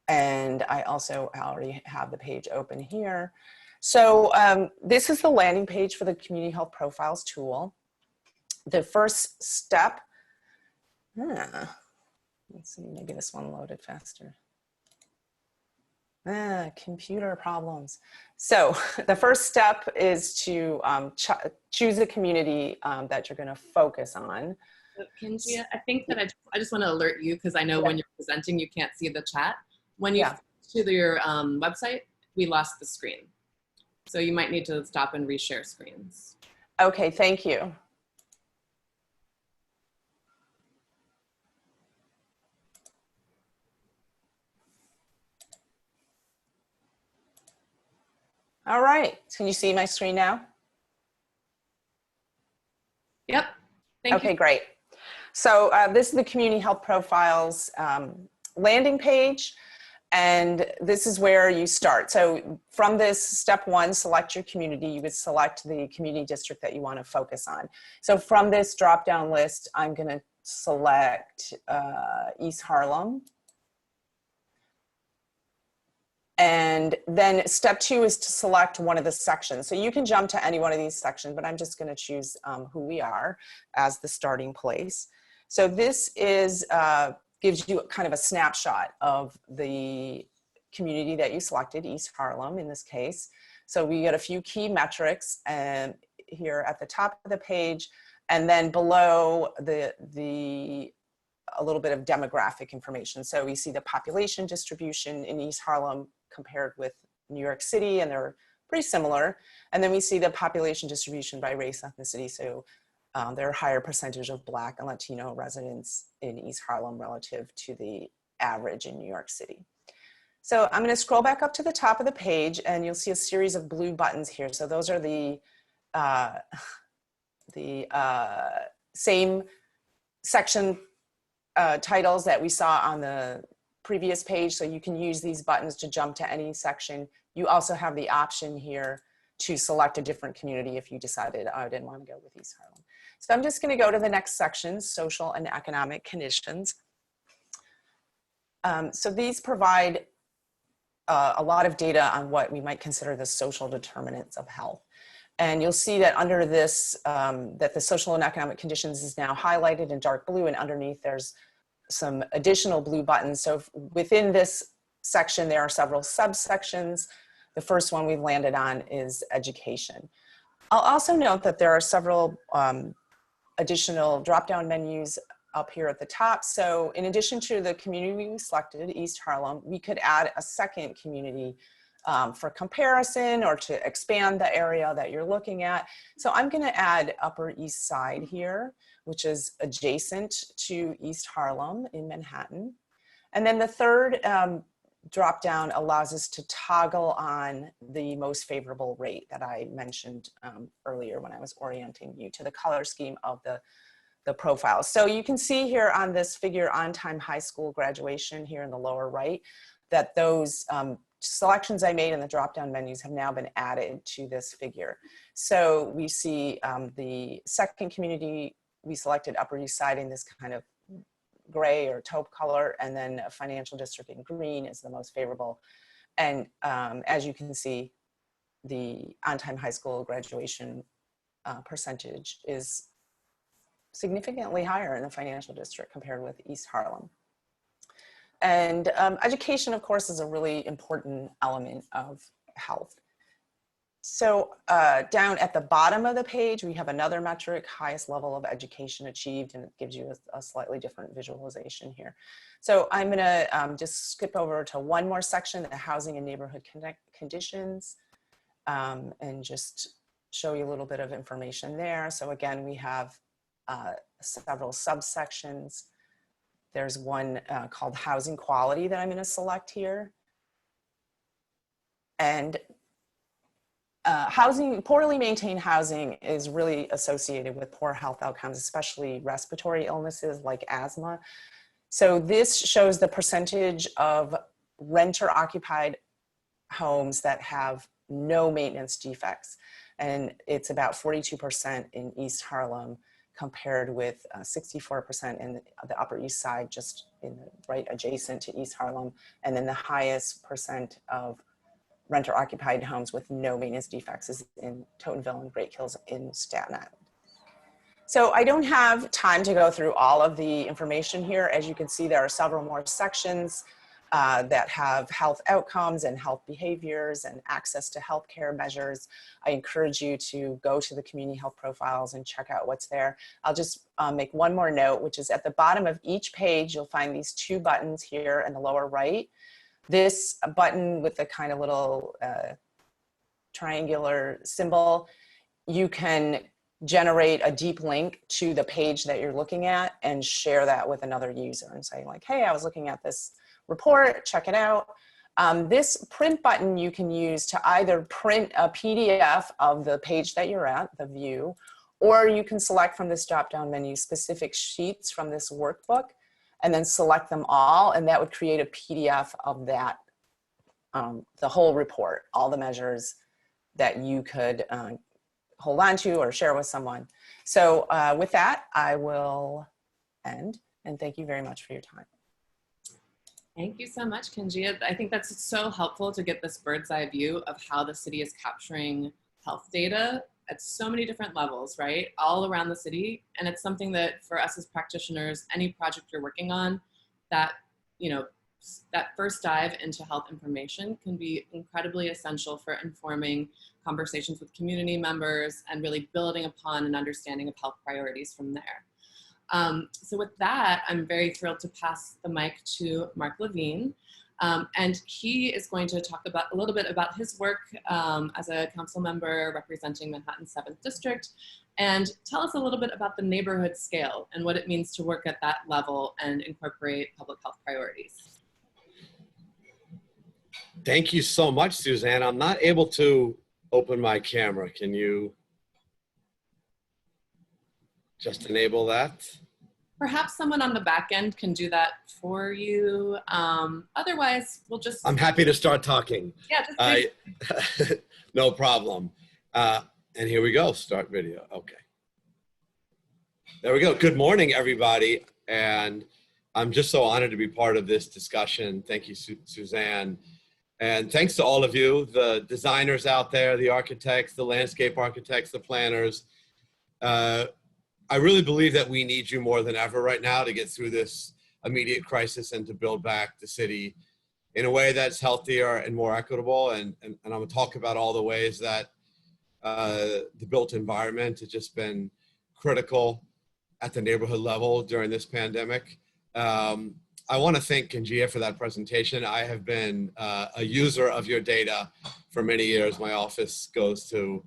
D: And I also already have the page open here. So this is the landing page for the Community Health Profiles tool. The first step, let's see, maybe this one loaded faster. Computer problems. So the first step is to choose a community that you're going to focus on.
C: Kenji, I think that I just want to alert you because I know when you're presenting, you can't see the chat. When you to your website, we lost the screen. So you might need to stop and reshare screens.
D: Okay, thank you. All right, can you see my screen now?
C: Yep, thank you.
D: Okay, great. So this is the Community Health Profiles landing page. And this is where you start. So from this step one, select your community, you would select the community district that you want to focus on. So from this drop-down list, I'm going to select East Harlem. And then step two is to select one of the sections. So you can jump to any one of these sections, but I'm just going to choose who we are as the starting place. So this is gives you kind of a snapshot of the community that you selected, East Harlem in this case. So we get a few key metrics and here at the top of the page, and then below a little bit of demographic information. So we see the population distribution in East Harlem compared with New York City, and they're pretty similar. And then we see the population distribution by race, ethnicity. So there are higher percentage of Black and Latino residents in East Harlem relative to the average in New York City. So I'm going to scroll back up to the top of the page and you'll see a series of blue buttons here. So those are the same section titles that we saw on the previous page. So you can use these buttons to jump to any section. You also have the option here to select a different community if you decided, oh, I didn't want to go with East Harlem. So I'm just going to go to the next section, social and economic conditions. So these provide a lot of data on what we might consider the social determinants of health. And you'll see that under this, that the social and economic conditions is now highlighted in dark blue, and underneath there's some additional blue buttons. So within this section, there are several subsections. The first one we've landed on is education. I'll also note that there are several additional drop-down menus up here at the top. So in addition to the community we selected, East Harlem, we could add a second community for comparison or to expand the area that you're looking at. So I'm going to add Upper East Side here, which is adjacent to East Harlem in Manhattan. And then the third drop down allows us to toggle on the most favorable rate that I mentioned earlier when I was orienting you to the color scheme of the profile. So you can see here on this figure on-time high school graduation here in the lower right, that those selections I made in the drop-down menus have now been added to this figure. So we see the second community we selected, Upper East Side, in this kind of gray or taupe color, and then a financial district in green is the most favorable. And as you can see, the on-time high school graduation percentage is significantly higher in the financial district compared with East Harlem. And education, of course, is a really important element of health. So down at the bottom of the page, we have another metric, highest level of education achieved, and it gives you a slightly different visualization here. So I'm gonna just skip over to one more section, the housing and neighborhood conditions, and just show you a little bit of information there. So again, we have several subsections. There's one called housing quality that I'm gonna select here. And poorly maintained housing is really associated with poor health outcomes, especially respiratory illnesses like asthma. So this shows the percentage of renter-occupied homes that have no maintenance defects. And it's about 42% in East Harlem compared with 64% in the Upper East Side, just right adjacent to East Harlem. And then the highest percent of renter-occupied homes with no maintenance defects is in Totenville and Great Hills in Staten Island. So I don't have time to go through all of the information here. As you can see, there are several more sections that have health outcomes and health behaviors and access to healthcare measures. I encourage you to go to the community health profiles and check out what's there. I'll just make one more note, which is at the bottom of each page, you'll find these two buttons here in the lower right. This button with the kind of little triangular symbol, you can generate a deep link to the page that you're looking at and share that with another user and say like, hey, I was looking at this report, check it out. This print button you can use to either print a PDF of the page that you're at, the view, or you can select from this drop-down menu specific sheets from this workbook and then select them all, and that would create a PDF of that, the whole report, all the measures that you could hold on to or share with someone. So with that, I will end, and thank you very much for your time.
C: Thank you so much, Kenjia. I think that's so helpful to get this bird's eye view of how the city is capturing health data at so many different levels, right? All around the city. And it's something that for us as practitioners, any project you're working on, that, you know, that first dive into health information can be incredibly essential for informing conversations with community members and really building upon an understanding of health priorities from there. So with that, I'm very thrilled to pass the mic to Mark Levine. And he is going to talk about a little bit about his work as a council member representing Manhattan 7th District, and tell us a little bit about the neighborhood scale and what it means to work at that level and incorporate public health priorities.
E: Thank you so much, Suzanne. I'm not able to open my camera. Can you just enable that?
C: Perhaps someone on the back end can do that for you. Otherwise, we'll just...
E: I'm happy to start talking.
C: Yeah, just
E: no problem. And here we go, start video. Okay. There we go. Good morning, everybody. And I'm just so honored to be part of this discussion. Thank you, Suzanne. And thanks to all of you, the designers out there, the architects, the landscape architects, the planners. I really believe that we need you more than ever right now to get through this immediate crisis and to build back the city in a way that's healthier and more equitable. And I'm gonna talk about all the ways that the built environment has just been critical at the neighborhood level during this pandemic. I want to thank Kenjia for that presentation. I have been a user of your data for many years. My office goes to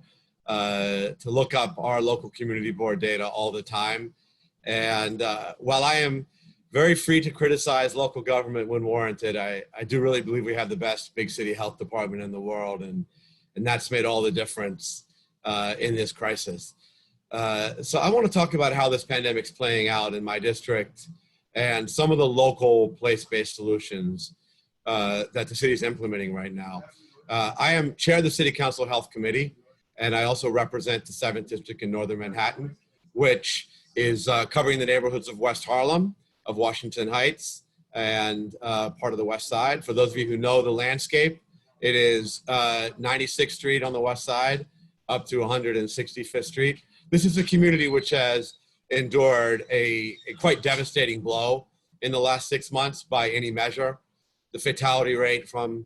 E: look up our local community board data all the time. And while I am very free to criticize local government when warranted, I do really believe we have the best big city health department in the world. And that's made all the difference in this crisis. So I want to talk about how this pandemic's playing out in my district and some of the local place-based solutions that the city is implementing right now. I am chair of the City Council Health Committee, and I also represent the 7th District in Northern Manhattan, which is covering the neighborhoods of West Harlem, of Washington Heights and part of the West Side. For those of you who know the landscape, it is 96th Street on the West Side up to 165th Street. This is a community which has endured a quite devastating blow in the last 6 months by any measure. The fatality rate from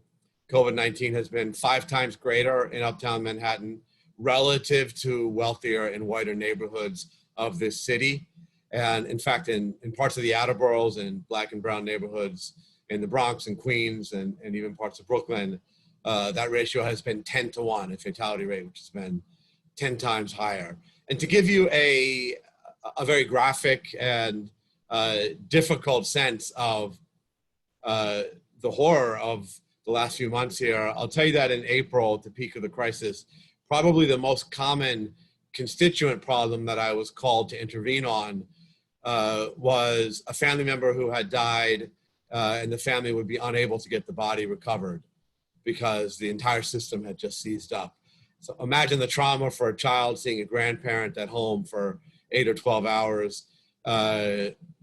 E: COVID-19 has been 5 times greater in Uptown Manhattan relative to wealthier and whiter neighborhoods of this city. And in fact, in parts of the outer boroughs and Black and brown neighborhoods in the Bronx and Queens and even parts of Brooklyn, that ratio has been 10 to 1, a fatality rate, which has been 10 times higher. And to give you a very graphic and difficult sense of the horror of the last few months here, I'll tell you that in April, at the peak of the crisis, probably the most common constituent problem that I was called to intervene on was a family member who had died and the family would be unable to get the body recovered because the entire system had just seized up. So imagine the trauma for a child seeing a grandparent at home for 8 or 12 hours.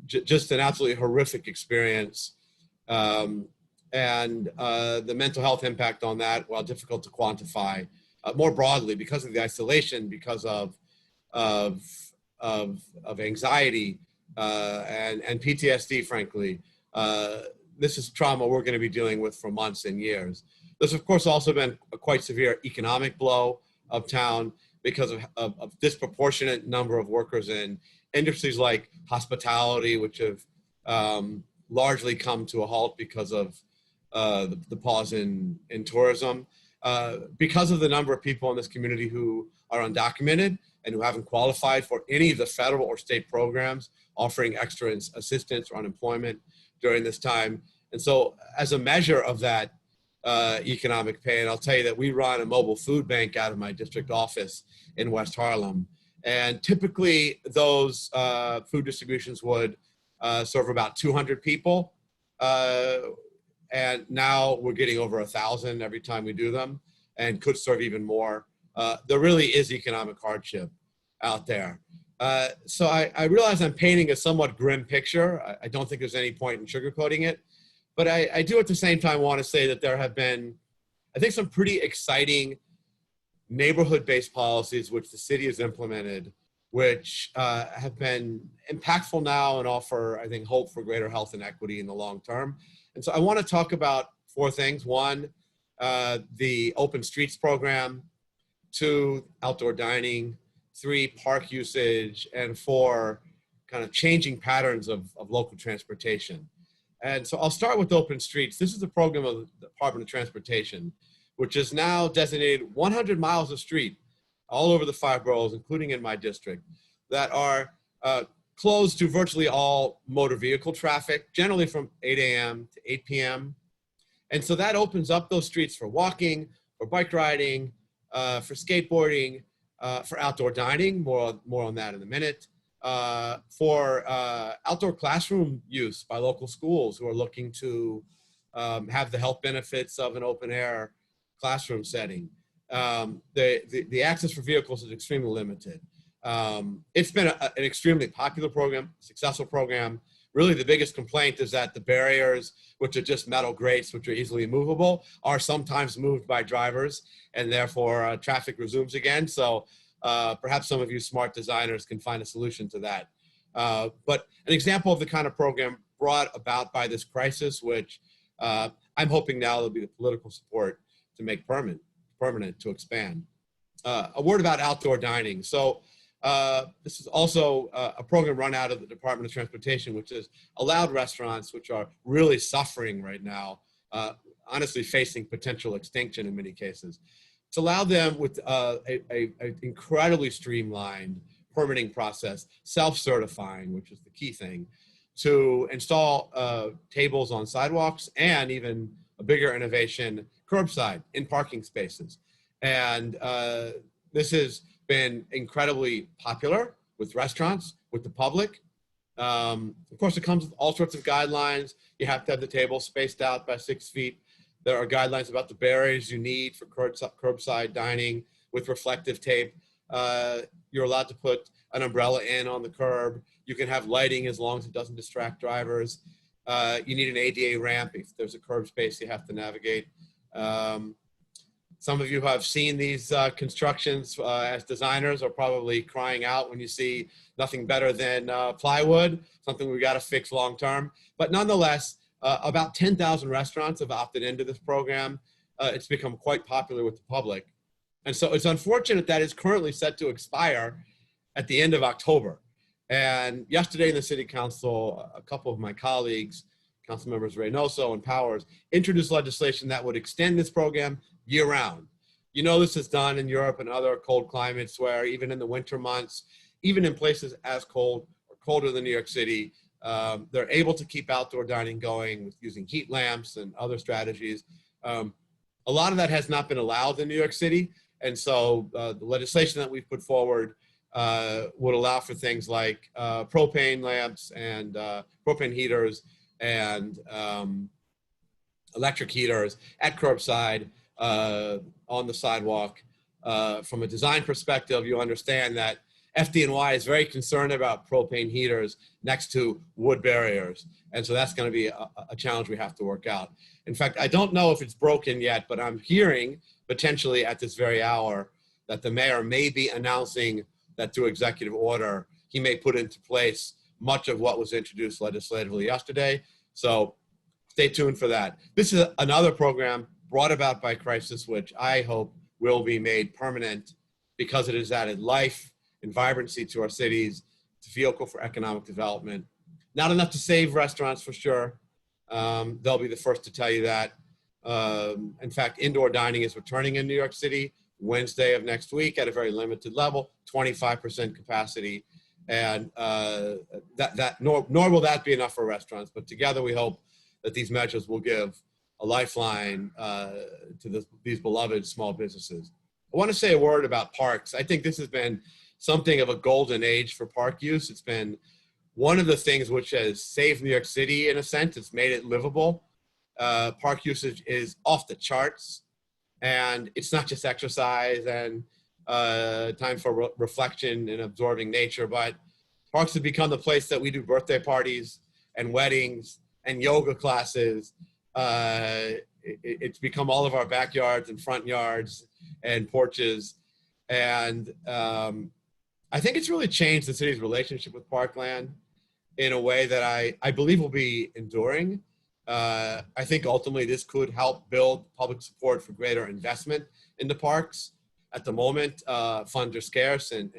E: Just an absolutely horrific experience. And the mental health impact on that, while difficult to quantify, more broadly because of the isolation, because of anxiety and PTSD, frankly. This is trauma we're going to be dealing with for months and years. There's, of course, also been a quite severe economic blow uptown because of disproportionate number of workers in industries like hospitality, which have largely come to a halt because of the pause in tourism. Because of the number of people in this community who are undocumented and who haven't qualified for any of the federal or state programs offering extra assistance or unemployment during this time. And so as a measure of that economic pain, I'll tell you that we run a mobile food bank out of my district office in West Harlem. And typically those food distributions would serve about 200 people. And now we're getting over 1,000 every time we do them and could serve even more. There really is economic hardship out there. So I realize I'm painting a somewhat grim picture. I don't think there's any point in sugarcoating it, but I do at the same time want to say that there have been, I think, some pretty exciting neighborhood-based policies which the city has implemented, which have been impactful now and offer, I think, hope for greater health and equity in the long term. And so I want to talk about 4 things. 1, the Open Streets program. 2, outdoor dining. 3, park usage. And 4, kind of changing patterns of local transportation. And so I'll start with Open Streets. This is a program of the Department of Transportation, which is now designated 100 miles of street all over the 5 boroughs, including in my district, that are closed to virtually all motor vehicle traffic, generally from 8 a.m. to 8 p.m. And so that opens up those streets for walking, for bike riding, for skateboarding, for outdoor dining, more on that in a minute, for outdoor classroom use by local schools who are looking to have the health benefits of an open air classroom setting. The access for vehicles is extremely limited. It's been an extremely popular program, successful program. Really the biggest complaint is that the barriers, which are just metal grates, which are easily movable, are sometimes moved by drivers, and therefore traffic resumes again. So perhaps some of you smart designers can find a solution to that. But an example of the kind of program brought about by this crisis, which I'm hoping now there'll be the political support to make permanent, to expand. A word about outdoor dining. So this is also a program run out of the Department of Transportation, which has allowed restaurants, which are really suffering right now, honestly facing potential extinction in many cases. It's allowed them with an incredibly streamlined permitting process, self-certifying, which is the key thing, to install tables on sidewalks and even a bigger innovation, curbside in parking spaces. And this has been incredibly popular with restaurants, with the public. Of course, it comes with all sorts of guidelines. You have to have the table spaced out by 6 feet. There are guidelines about the barriers you need for curbside dining with reflective tape. You're allowed to put an umbrella in on the curb. You can have lighting as long as it doesn't distract drivers. You need an ADA ramp if there's a curb space you have to navigate. Some of you who have seen these constructions as designers are probably crying out when you see nothing better than plywood, something we got to fix long term. But nonetheless, about 10,000 restaurants have opted into this program. It's become quite popular with the public. And so it's unfortunate that it's currently set to expire at the end of October. And yesterday in the City Council, a couple of my colleagues, Council members Reynoso and Powers, introduced legislation that would extend this program year-round. You know, this is done in Europe and other cold climates where even in the winter months, even in places as cold or colder than New York City, they're able to keep outdoor dining going using heat lamps and other strategies. A lot of that has not been allowed in New York City. And so the legislation that we've put forward would allow for things like propane lamps and propane heaters and electric heaters at curbside, on the sidewalk. From a design perspective, you understand that FD&Y is very concerned about propane heaters next to wood barriers. And so that's going to be a challenge we have to work out. In fact, I don't know if it's broken yet, but I'm hearing potentially at this very hour that the mayor may be announcing that through executive order, he may put into place much of what was introduced legislatively yesterday. So stay tuned for that. This is another program brought about by crisis, which I hope will be made permanent because it has added life and vibrancy to our cities. It's a vehicle for economic development. Not enough to save restaurants for sure. They'll be the first to tell you that. In fact, indoor dining is returning in New York City Wednesday of next week at a very limited level, 25% capacity. And nor will that be enough for restaurants, but together we hope that these measures will give a lifeline to these beloved small businesses. I want to say a word about parks. I think this has been something of a golden age for park use. It's been one of the things which has saved New York City in a sense. It's made it livable. Park usage is off the charts, and it's not just exercise and time for reflection and absorbing nature, but parks have become the place that we do birthday parties and weddings and yoga classes. It's become all of our backyards and front yards and porches. And I think it's really changed the city's relationship with parkland in a way that I believe will be enduring. I think ultimately this could help build public support for greater investment into parks. At the moment, funds are scarce, and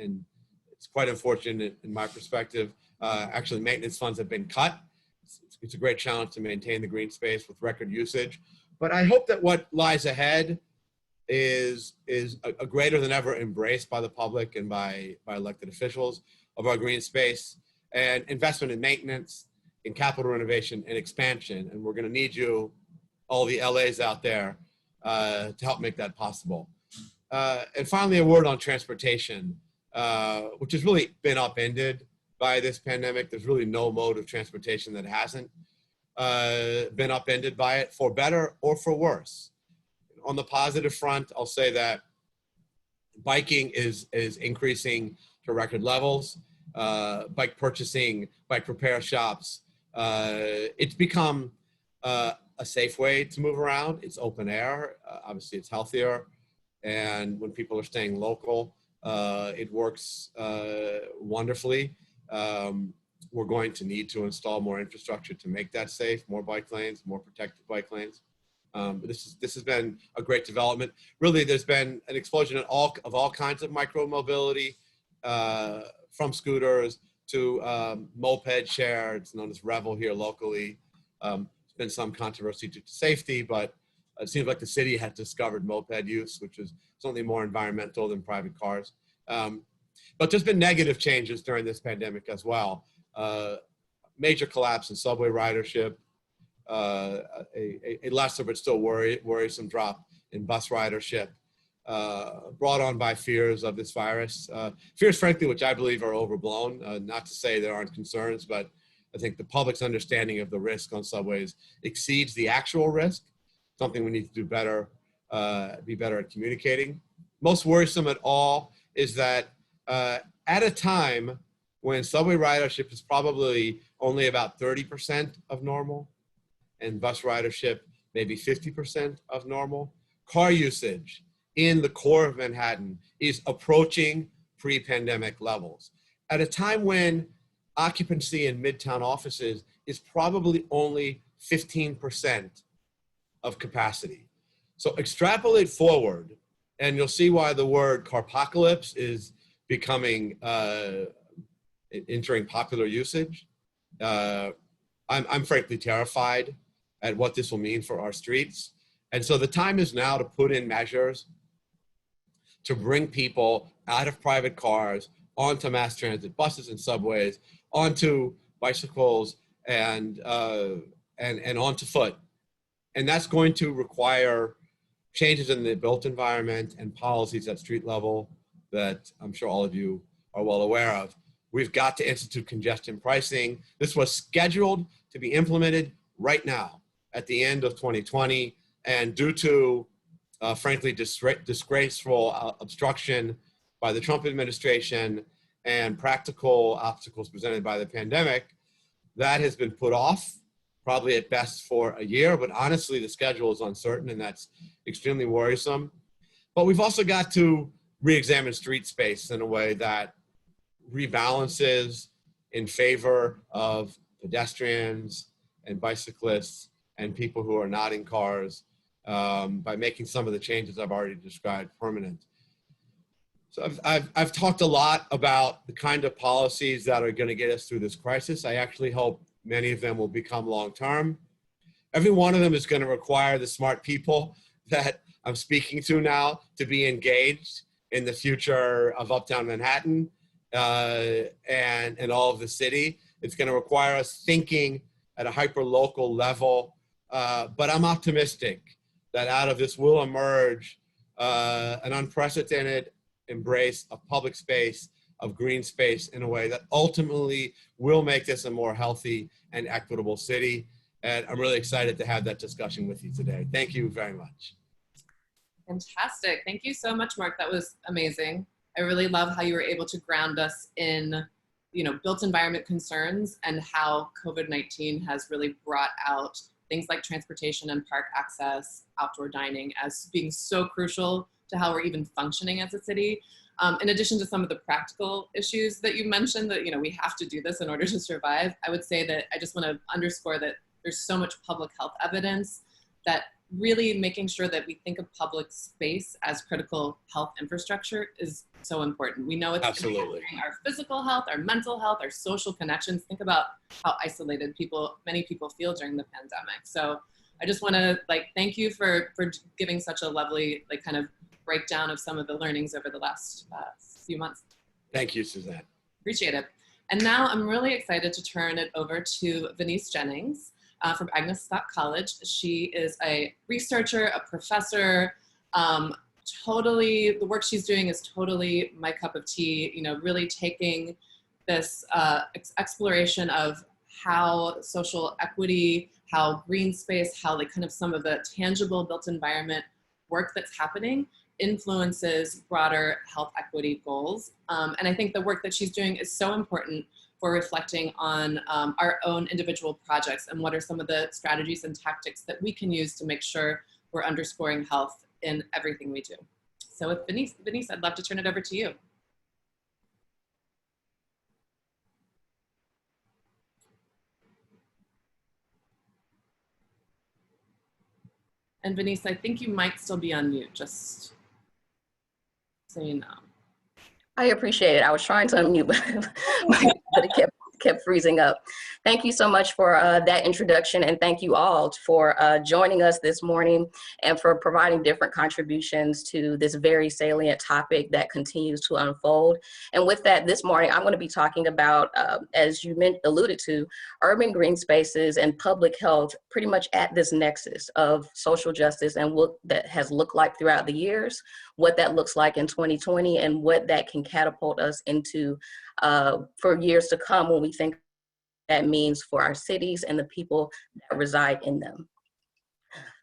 E: it's quite unfortunate in my perspective. Actually, maintenance funds have been cut. It's a great challenge to maintain the green space with record usage. But I hope that what lies ahead is a greater than ever embrace by the public and by elected officials of our green space, and investment in maintenance, in capital renovation and expansion. And we're going to need you, all the LAs out there, to help make that possible. And finally, a word on transportation, which has really been upended by this pandemic. There's really no mode of transportation that hasn't been upended by it, for better or for worse. On the positive front, I'll say that biking is increasing to record levels. Bike purchasing, bike repair shops, it's become a safe way to move around. It's open air. Obviously, it's healthier. And when people are staying local, it works wonderfully. We're going to need to install more infrastructure to make that safe, more bike lanes, more protected bike lanes. But this has been a great development. Really, there's been an explosion of all kinds of micro mobility, from scooters to moped share. It's known as Revel here locally. There's been some controversy due to safety, but it seems like the city has discovered moped use, which is certainly more environmental than private cars. But there's been negative changes during this pandemic as well. Major collapse in subway ridership, a lesser but still worrisome drop in bus ridership, brought on by fears of this virus. Fears, frankly, which I believe are overblown. Not to say there aren't concerns, but I think the public's understanding of the risk on subways exceeds the actual risk, something we need to do better, be better at communicating. Most worrisome at all is that at a time when subway ridership is probably only about 30% of normal, and bus ridership maybe 50% of normal, car usage in the core of Manhattan is approaching pre-pandemic levels. At a time when occupancy in Midtown offices is probably only 15% of capacity. So extrapolate forward, and you'll see why the word carpocalypse is becoming, entering popular usage. I'm frankly terrified at what this will mean for our streets. And so the time is now to put in measures to bring people out of private cars onto mass transit, buses and subways, onto bicycles and onto foot. And that's going to require changes in the built environment and policies at street level that I'm sure all of you are well aware of. We've got to institute congestion pricing. This was scheduled to be implemented right now at the end of 2020. And due to, frankly, disgraceful obstruction by the Trump administration and practical obstacles presented by the pandemic, that has been put off, probably at best for a year, but honestly, the schedule is uncertain and that's extremely worrisome. But we've also got to re-examine street space in a way that rebalances in favor of pedestrians and bicyclists and people who are not in cars by making some of the changes I've already described permanent. So I've talked a lot about the kind of policies that are going to get us through this crisis. I actually hope many of them will become long-term. Every one of them is going to require the smart people that I'm speaking to now to be engaged in the future of Uptown Manhattan and all of the city. It's going to require us thinking at a hyper-local level, but I'm optimistic that out of this will emerge an unprecedented embrace of public space, of green space in a way that ultimately will make this a more healthy and equitable city. And I'm really excited to have that discussion with you today. Thank you very much.
C: Fantastic. Thank you so much, Mark. That was amazing. I really love how you were able to ground us in, built environment concerns and how COVID-19 has really brought out things like transportation and park access, outdoor dining as being so crucial to how we're even functioning as a city. In addition to some of the practical issues that you mentioned that, we have to do this in order to survive, I would say that I just want to underscore that there's so much public health evidence that really making sure that we think of public space as critical health infrastructure is so important. We know it's
E: absolutely
C: impacting our physical health, our mental health, our social connections. Think about how isolated many people feel during the pandemic. So I just want to thank you for giving such a lovely kind of breakdown of some of the learnings over the last few months.
E: Thank you, Suzanne. Appreciate
C: it. And now I'm really excited to turn it over to Venice Jennings from Agnes Scott College. She is a researcher, a professor. The work she's doing is totally my cup of tea, really taking this exploration of how social equity, how green space, how kind of some of the tangible built environment work that's happening influences broader health equity goals. And I think the work that she's doing is so important for reflecting on our own individual projects and what are some of the strategies and tactics that we can use to make sure we're underscoring health in everything we do. So with Venice, I'd love to turn it over to you. And Venice, I think you might still be on mute, just so you know.
F: I appreciate it. I was trying to unmute, but it kept freezing up. Thank you so much for that introduction, and thank you all for joining us this morning and for providing different contributions to this very salient topic that continues to unfold. And with that, this morning, I'm going to be talking about, as you alluded to, urban green spaces and public health pretty much at this nexus of social justice and what that has looked like throughout the years, what that looks like in 2020, and what that can catapult us into for years to come when we think that means for our cities and the people that reside in them.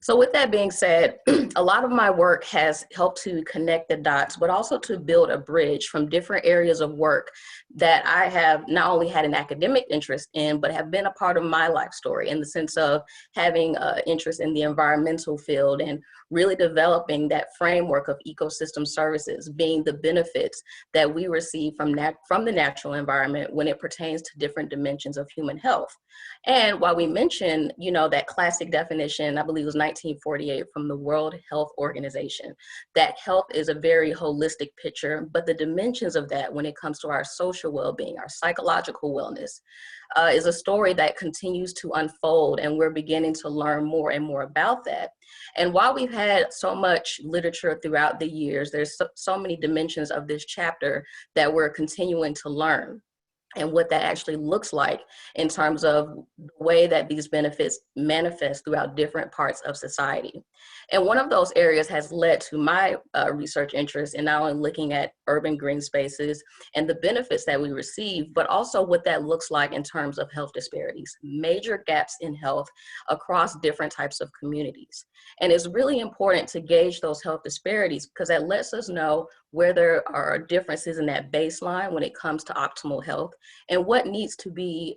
F: So with that being said, a lot of my work has helped to connect the dots, but also to build a bridge from different areas of work that I have not only had an academic interest in, but have been a part of my life story in the sense of having interest in the environmental field and really developing that framework of ecosystem services being the benefits that we receive from the natural environment when it pertains to different dimensions of human health. And while we mentioned, you know, that classic definition, I believe it was 1948 from the World Health Organization, that health is a very holistic picture, but the dimensions of that when it comes to our social well-being, our psychological wellness, is a story that continues to unfold, and we're beginning to learn more and more about that. And while we've had so much literature throughout the years, there's so many dimensions of this chapter that we're continuing to learn, and what that actually looks like in terms of the way that these benefits manifest throughout different parts of society. And one of those areas has led to my research interest in not only looking at urban green spaces and the benefits that we receive, but also what that looks like in terms of health disparities, major gaps in health across different types of communities. And it's really important to gauge those health disparities because that lets us know where there are differences in that baseline when it comes to optimal health and what needs to be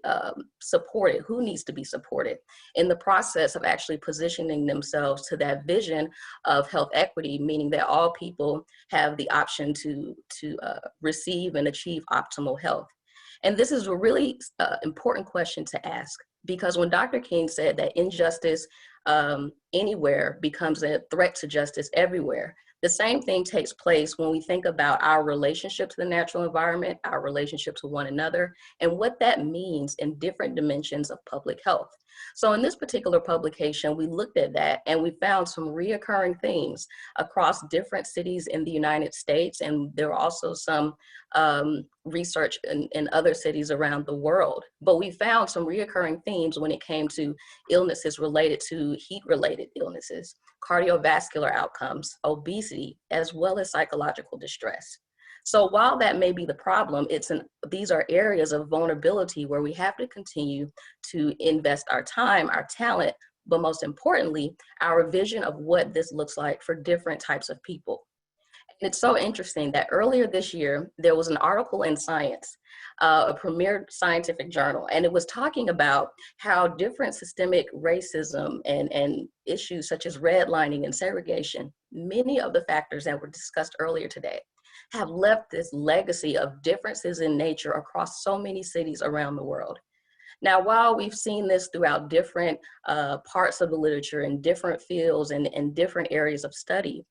F: supported, who needs to be supported in the process of actually positioning themselves to that vision of health equity, meaning that all people have the option to receive and achieve optimal health. And this is a really important question to ask, because when Dr. King said that injustice anywhere becomes a threat to justice everywhere, the same thing takes place when we think about our relationship to the natural environment, our relationship to one another, and what that means in different dimensions of public health. So in this particular publication, we looked at that and we found some reoccurring themes across different cities in the United States. And there were also some research in other cities around the world. But we found some reoccurring themes when it came to illnesses related to heat-related illnesses, cardiovascular outcomes, obesity, as well as psychological distress. So while that may be the problem, these are areas of vulnerability where we have to continue to invest our time, our talent, but most importantly, our vision of what this looks like for different types of people. And it's so interesting that earlier this year, there was an article in Science, a premier scientific journal, and it was talking about how different systemic racism and issues such as redlining and segregation, many of the factors that were discussed earlier today, have left this legacy of differences in nature across so many cities around the world. Now, while we've seen this throughout different parts of the literature in different fields and different areas of study,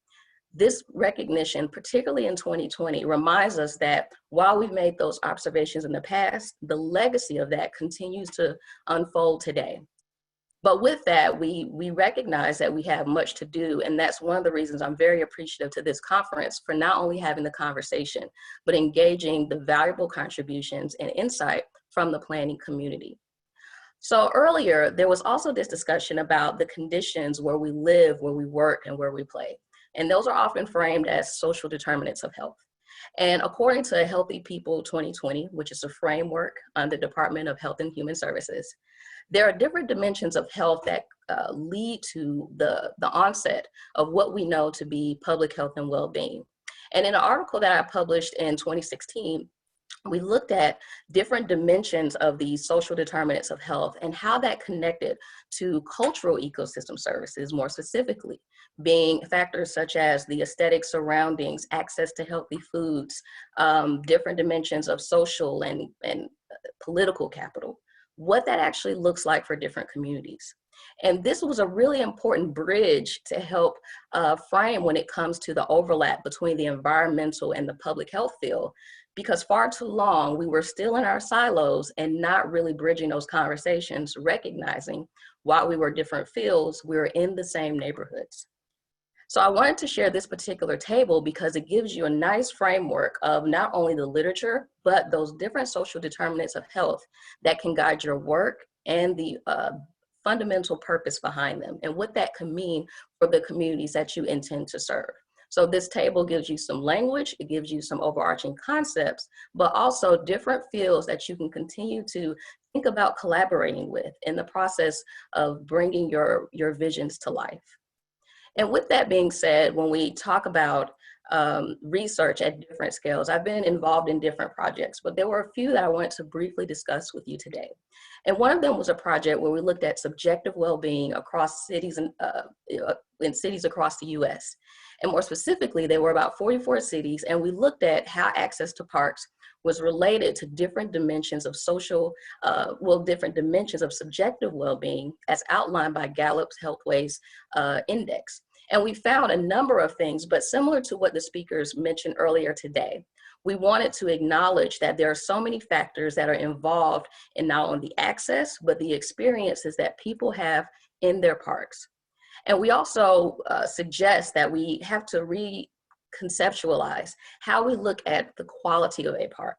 F: this recognition, particularly in 2020, reminds us that while we've made those observations in the past, the legacy of that continues to unfold today. But with that, we recognize that we have much to do, and that's one of the reasons I'm very appreciative to this conference for not only having the conversation, but engaging the valuable contributions and insight from the planning community. So earlier, there was also this discussion about the conditions where we live, where we work, and where we play. And those are often framed as social determinants of health. And according to Healthy People 2020, which is a framework on the Department of Health and Human Services, there are different dimensions of health that lead to the onset of what we know to be public health and well-being. And in an article that I published in 2016, we looked at different dimensions of these social determinants of health and how that connected to cultural ecosystem services, more specifically, being factors such as the aesthetic surroundings, access to healthy foods, different dimensions of social and political capital, what that actually looks like for different communities. And this was a really important bridge to help frame when it comes to the overlap between the environmental and the public health field, because far too long we were still in our silos and not really bridging those conversations, recognizing while we were different fields, we were in the same neighborhoods. So I wanted to share this particular table because it gives you a nice framework of not only the literature, but those different social determinants of health that can guide your work and the fundamental purpose behind them and what that can mean for the communities that you intend to serve. So this table gives you some language, it gives you some overarching concepts, but also different fields that you can continue to think about collaborating with in the process of bringing your visions to life. And with that being said, when we talk about research at different scales, I've been involved in different projects, but there were a few that I wanted to briefly discuss with you today. And one of them was a project where we looked at subjective well-being across cities and in cities across the US. And more specifically, there were about 44 cities, and we looked at how access to parks was related to different dimensions of social, different dimensions of subjective well-being as outlined by Gallup's Healthways Index. And we found a number of things, but similar to what the speakers mentioned earlier today, we wanted to acknowledge that there are so many factors that are involved in not only the access, but the experiences that people have in their parks. And we also suggest that we have to reconceptualize how we look at the quality of a park.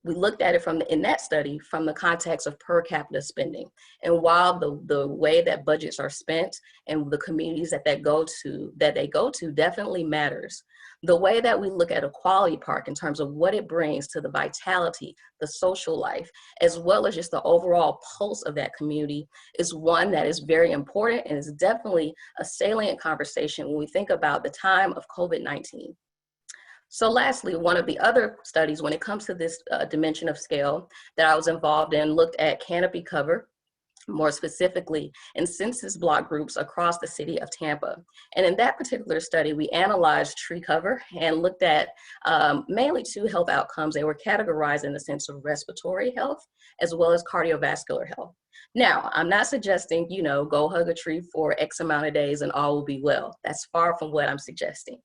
F: We looked at it in that study from the context of per capita spending. And while the way that budgets are spent and the communities that they go to definitely matters, the way that we look at a quality park in terms of what it brings to the vitality, the social life, as well as just the overall pulse of that community is one that is very important and is definitely a salient conversation when we think about the time of COVID-19. So lastly, one of the other studies when it comes to this dimension of scale that I was involved in looked at canopy cover, more specifically in census block groups across the city of Tampa. And in that particular study, we analyzed tree cover and looked at mainly two health outcomes. They were categorized in the sense of respiratory health as well as cardiovascular health. Now, I'm not suggesting, go hug a tree for X amount of days and all will be well. That's far from what I'm suggesting.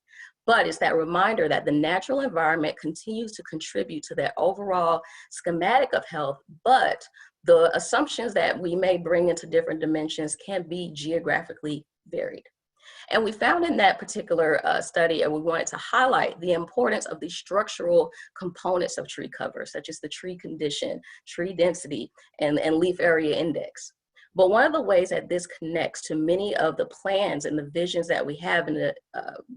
F: But it's that reminder that the natural environment continues to contribute to that overall schematic of health, but the assumptions that we may bring into different dimensions can be geographically varied. And we found in that particular study, and we wanted to highlight the importance of the structural components of tree cover, such as the tree condition, tree density, and leaf area index. But one of the ways that this connects to many of the plans and the visions that we have in the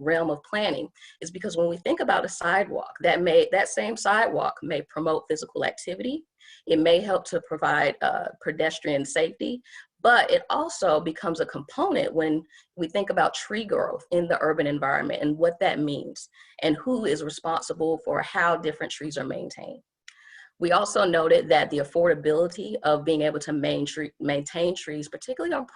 F: realm of planning is because when we think about a sidewalk, that same sidewalk may promote physical activity. It may help to provide pedestrian safety, but it also becomes a component when we think about tree growth in the urban environment and what that means and who is responsible for how different trees are maintained. We also noted that the affordability of being able to maintain trees, particularly on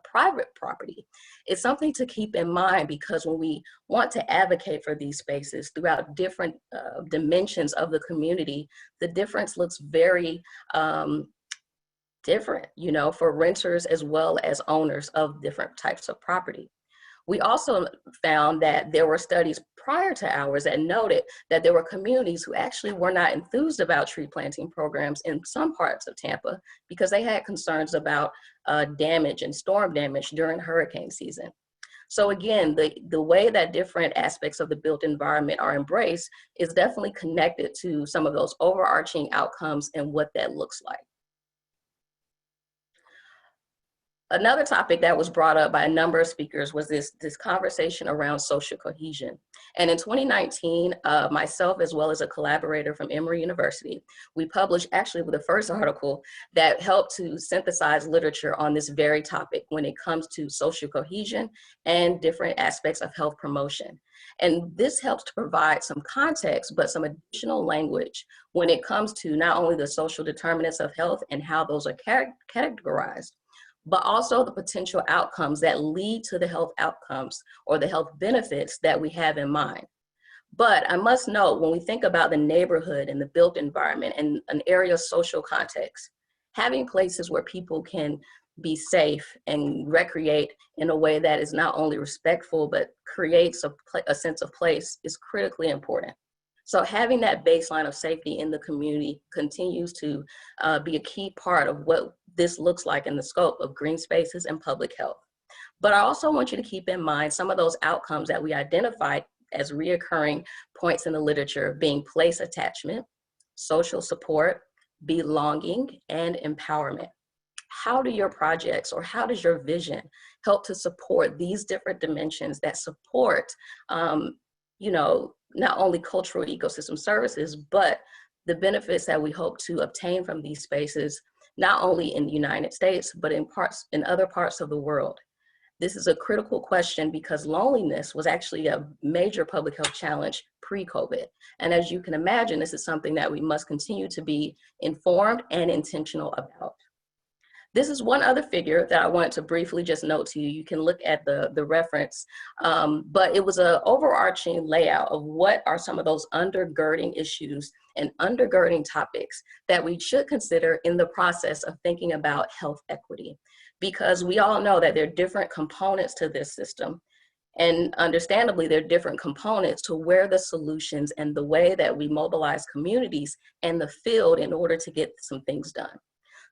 F: private property, is something to keep in mind because when we want to advocate for these spaces throughout different dimensions of the community, the difference looks very different, for renters as well as owners of different types of property. We also found that there were studies prior to ours that noted that there were communities who actually were not enthused about tree planting programs in some parts of Tampa because they had concerns about damage and storm damage during hurricane season. So again, the way that different aspects of the built environment are embraced is definitely connected to some of those overarching outcomes and what that looks like. Another topic that was brought up by a number of speakers was this conversation around social cohesion. And in 2019, myself, as well as a collaborator from Emory University, we published actually the first article that helped to synthesize literature on this very topic when it comes to social cohesion and different aspects of health promotion. And this helps to provide some context, but some additional language when it comes to not only the social determinants of health and how those are categorized, but also the potential outcomes that lead to the health outcomes or the health benefits that we have in mind. But I must note, when we think about the neighborhood and the built environment and an area of social context, having places where people can be safe and recreate in a way that is not only respectful, but creates a sense of place is critically important. So having that baseline of safety in the community continues to be a key part of what this looks like in the scope of green spaces and public health. But I also want you to keep in mind some of those outcomes that we identified as reoccurring points in the literature being place attachment, social support, belonging, and empowerment. How do your projects or how does your vision help to support these different dimensions that support, not only cultural ecosystem services, but the benefits that we hope to obtain from these spaces, not only in the United States, but in other parts of the world. This is a critical question because loneliness was actually a major public health challenge pre-COVID. And as you can imagine, this is something that we must continue to be informed and intentional about. This is one other figure that I wanted to briefly just note to you. You can look at the reference, but it was an overarching layout of what are some of those undergirding issues and undergirding topics that we should consider in the process of thinking about health equity. Because we all know that there are different components to this system. And understandably, there are different components to where the solutions and the way that we mobilize communities and the field in order to get some things done.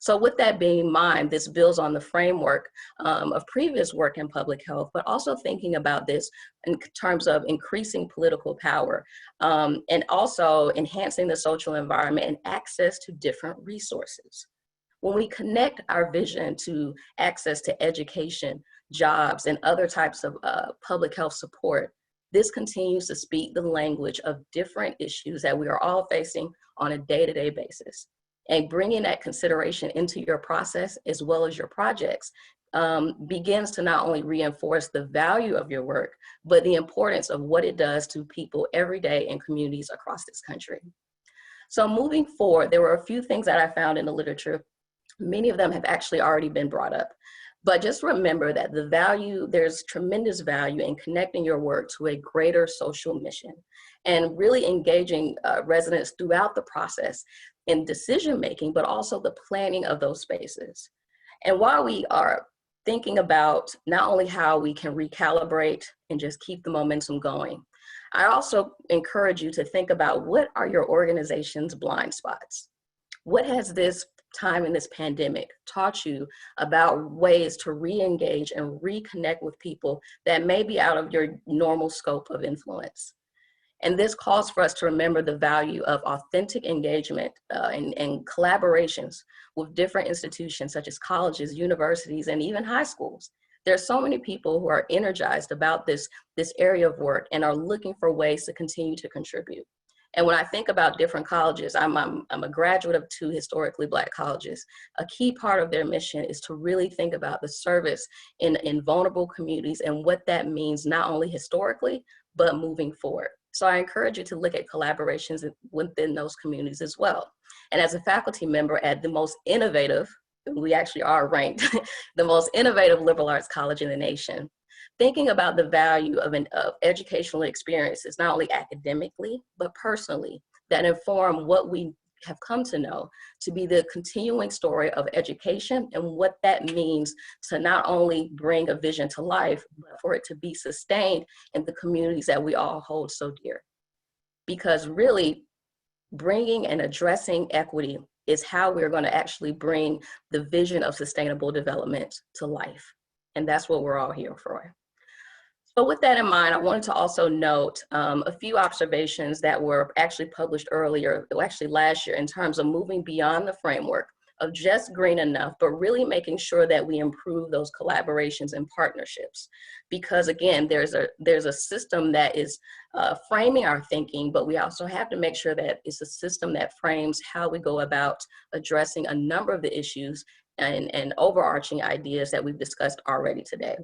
F: So with that being in mind, this builds on the framework of previous work in public health, but also thinking about this in terms of increasing political power and also enhancing the social environment and access to different resources. When we connect our vision to access to education, jobs, and other types of public health support, this continues to speak the language of different issues that we are all facing on a day-to-day basis. And bringing that consideration into your process as well as your projects begins to not only reinforce the value of your work, but the importance of what it does to people every day in communities across this country. So moving forward, there were a few things that I found in the literature. Many of them have actually already been brought up. But just remember that there's tremendous value in connecting your work to a greater social mission and really engaging residents throughout the process in decision-making, but also the planning of those spaces. And while we are thinking about not only how we can recalibrate and just keep the momentum going, I also encourage you to think about what are your organization's blind spots? What has this time in this pandemic taught you about ways to re-engage and reconnect with people that may be out of your normal scope of influence? And this calls for us to remember the value of authentic engagement and collaborations with different institutions such as colleges, universities, and even high schools. There are so many people who are energized about this area of work and are looking for ways to continue to contribute. And when I think about different colleges, I'm a graduate of 2 historically Black colleges. A key part of their mission is to really think about the service in vulnerable communities and what that means, not only historically, but moving forward. So I encourage you to look at collaborations within those communities as well. And as a faculty member at the most innovative, we actually are ranked the most innovative liberal arts college in the nation, thinking about the value of educational experiences, not only academically, but personally, that inform what we have come to know to be the continuing story of education and what that means to not only bring a vision to life, but for it to be sustained in the communities that we all hold so dear. Because really, bringing and addressing equity is how we're going to actually bring the vision of sustainable development to life. And that's what we're all here for. So with that in mind, I wanted to also note a few observations that were actually published earlier, actually last year, in terms of moving beyond the framework of just green enough, but really making sure that we improve those collaborations and partnerships. Because again, there's a system that is framing our thinking, but we also have to make sure that it's a system that frames how we go about addressing a number of the issues and overarching ideas that we've discussed already today.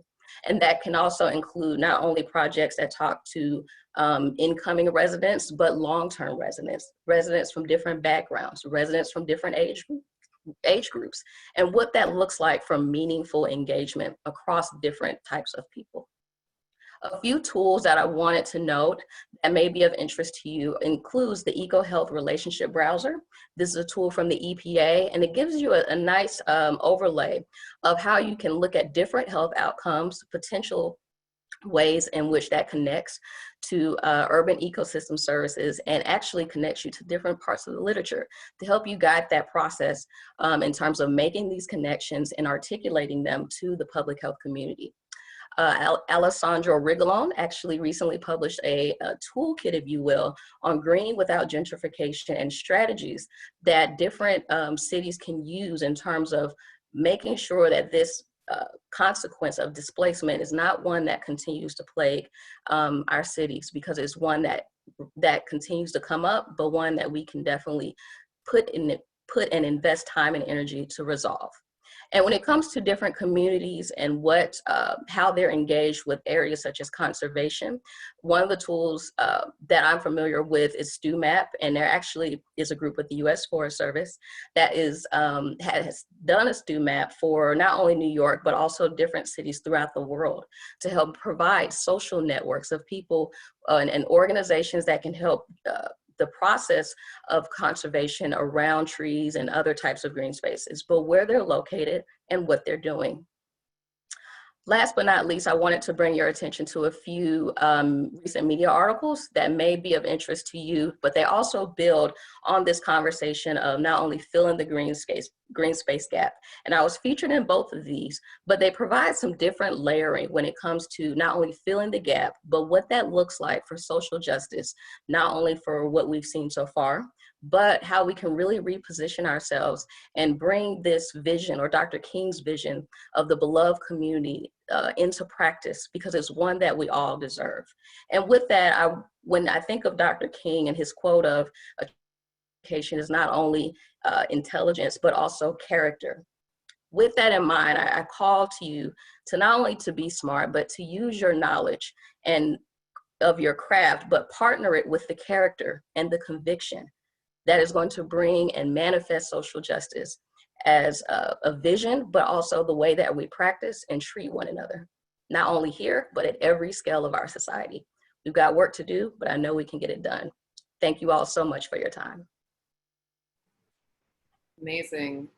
F: And that can also include not only projects that talk to incoming residents, but long-term residents from different backgrounds, residents from different age groups, and what that looks like for meaningful engagement across different types of people. A few tools that I wanted to note that may be of interest to you includes the EcoHealth Relationship Browser. This is a tool from the EPA, and it gives you a nice overlay of how you can look at different health outcomes, potential ways in which that connects to urban ecosystem services, and actually connects you to different parts of the literature to help you guide that process in terms of making these connections and articulating them to the public health community. Alessandro Rigolon actually recently published a toolkit, if you will, on green without gentrification and strategies that different cities can use in terms of making sure that this consequence of displacement is not one that continues to plague our cities, because it's one that continues to come up, but one that we can definitely put and invest time and energy to resolve. And when it comes to different communities and how they're engaged with areas such as conservation, one of the tools that I'm familiar with is StuMap, and there actually is a group with the U.S. Forest Service that has done a StuMap for not only New York, but also different cities throughout the world to help provide social networks of people and organizations that can help the process of conservation around trees and other types of green spaces, but where they're located and what they're doing. Last but not least, I wanted to bring your attention to a few recent media articles that may be of interest to you, but they also build on this conversation of not only filling the green space gap. And I was featured in both of these, but they provide some different layering when it comes to not only filling the gap, but what that looks like for social justice, not only for what we've seen so far, but how we can really reposition ourselves and bring this vision, or Dr. King's vision, of the beloved community into practice, because it's one that we all deserve. And with that, when I think of Dr. King and his quote of education is not only intelligence, but also character. With that in mind, I call to you to not only to be smart, but to use your knowledge and of your craft, but partner it with the character and the conviction that is going to bring and manifest social justice as a vision, but also the way that we practice and treat one another, not only here, but at every scale of our society. We've got work to do, but I know we can get it done. Thank you all so much for your time.
C: Amazing.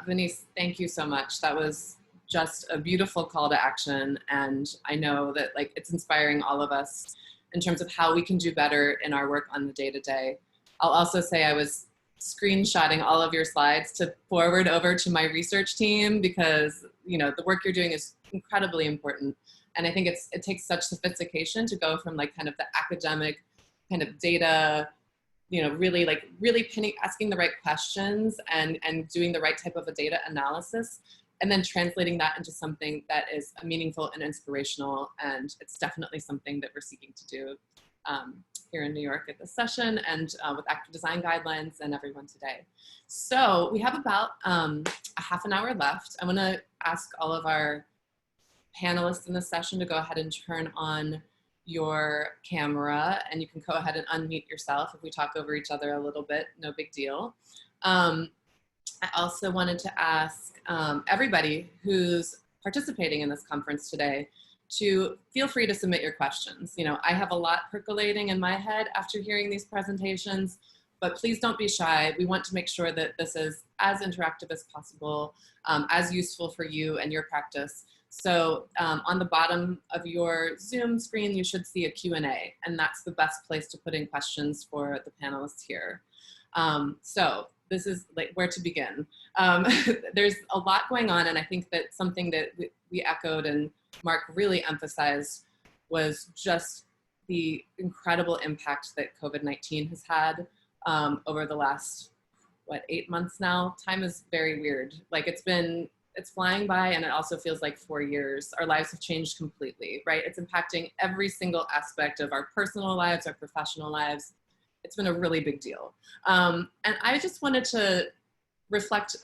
C: Venice, thank you so much. That was just a beautiful call to action. And I know that it's inspiring all of us in terms of how we can do better in our work on the day-to-day. I'll also say I was screenshotting all of your slides to forward over to my research team, because the work you're doing is incredibly important. And I think it takes such sophistication to go from kind of the academic kind of data, really asking the right questions and doing the right type of a data analysis, and then translating that into something that is meaningful and inspirational. And it's definitely something that we're seeking to do here in New York at this session, and with active design guidelines and everyone today. So we have about a half an hour left. I want to ask all of our panelists in this session to go ahead and turn on your camera, and you can go ahead and unmute yourself if we talk over each other a little bit, no big deal. I also wanted to ask everybody who's participating in this conference today to feel free to submit your questions. I have a lot percolating in my head after hearing these presentations, but please don't be shy. We want to make sure that this is as interactive as possible, as useful for you and your practice. So on the bottom of your Zoom screen, you should see a Q&A, and that's the best place to put in questions for the panelists here. So this is where to begin. There's a lot going on, and I think that something that we echoed and Mark really emphasized was just the incredible impact that COVID-19 has had over the last, 8 months now? Time is very weird. It's flying by, and it also feels like 4 years. Our lives have changed completely, right? It's impacting every single aspect of our personal lives, our professional lives. It's been a really big deal. And I just wanted to reflect,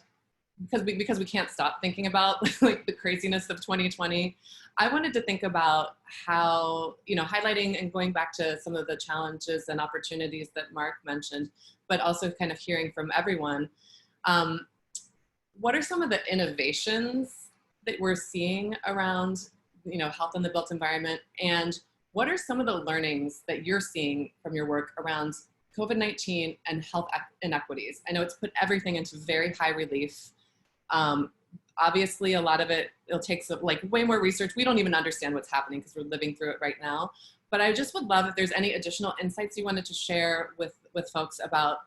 C: because we can't stop thinking about the craziness of 2020. I wanted to think about how, highlighting and going back to some of the challenges and opportunities that Mark mentioned, but also kind of hearing from everyone. What are some of the innovations that we're seeing around, health in the built environment? And what are some of the learnings that you're seeing from your work around COVID-19 and health inequities? I know it's put everything into very high relief. Obviously, a lot of it'll take way more research. We don't even understand what's happening because we're living through it right now. But I just would love if there's any additional insights you wanted to share with folks about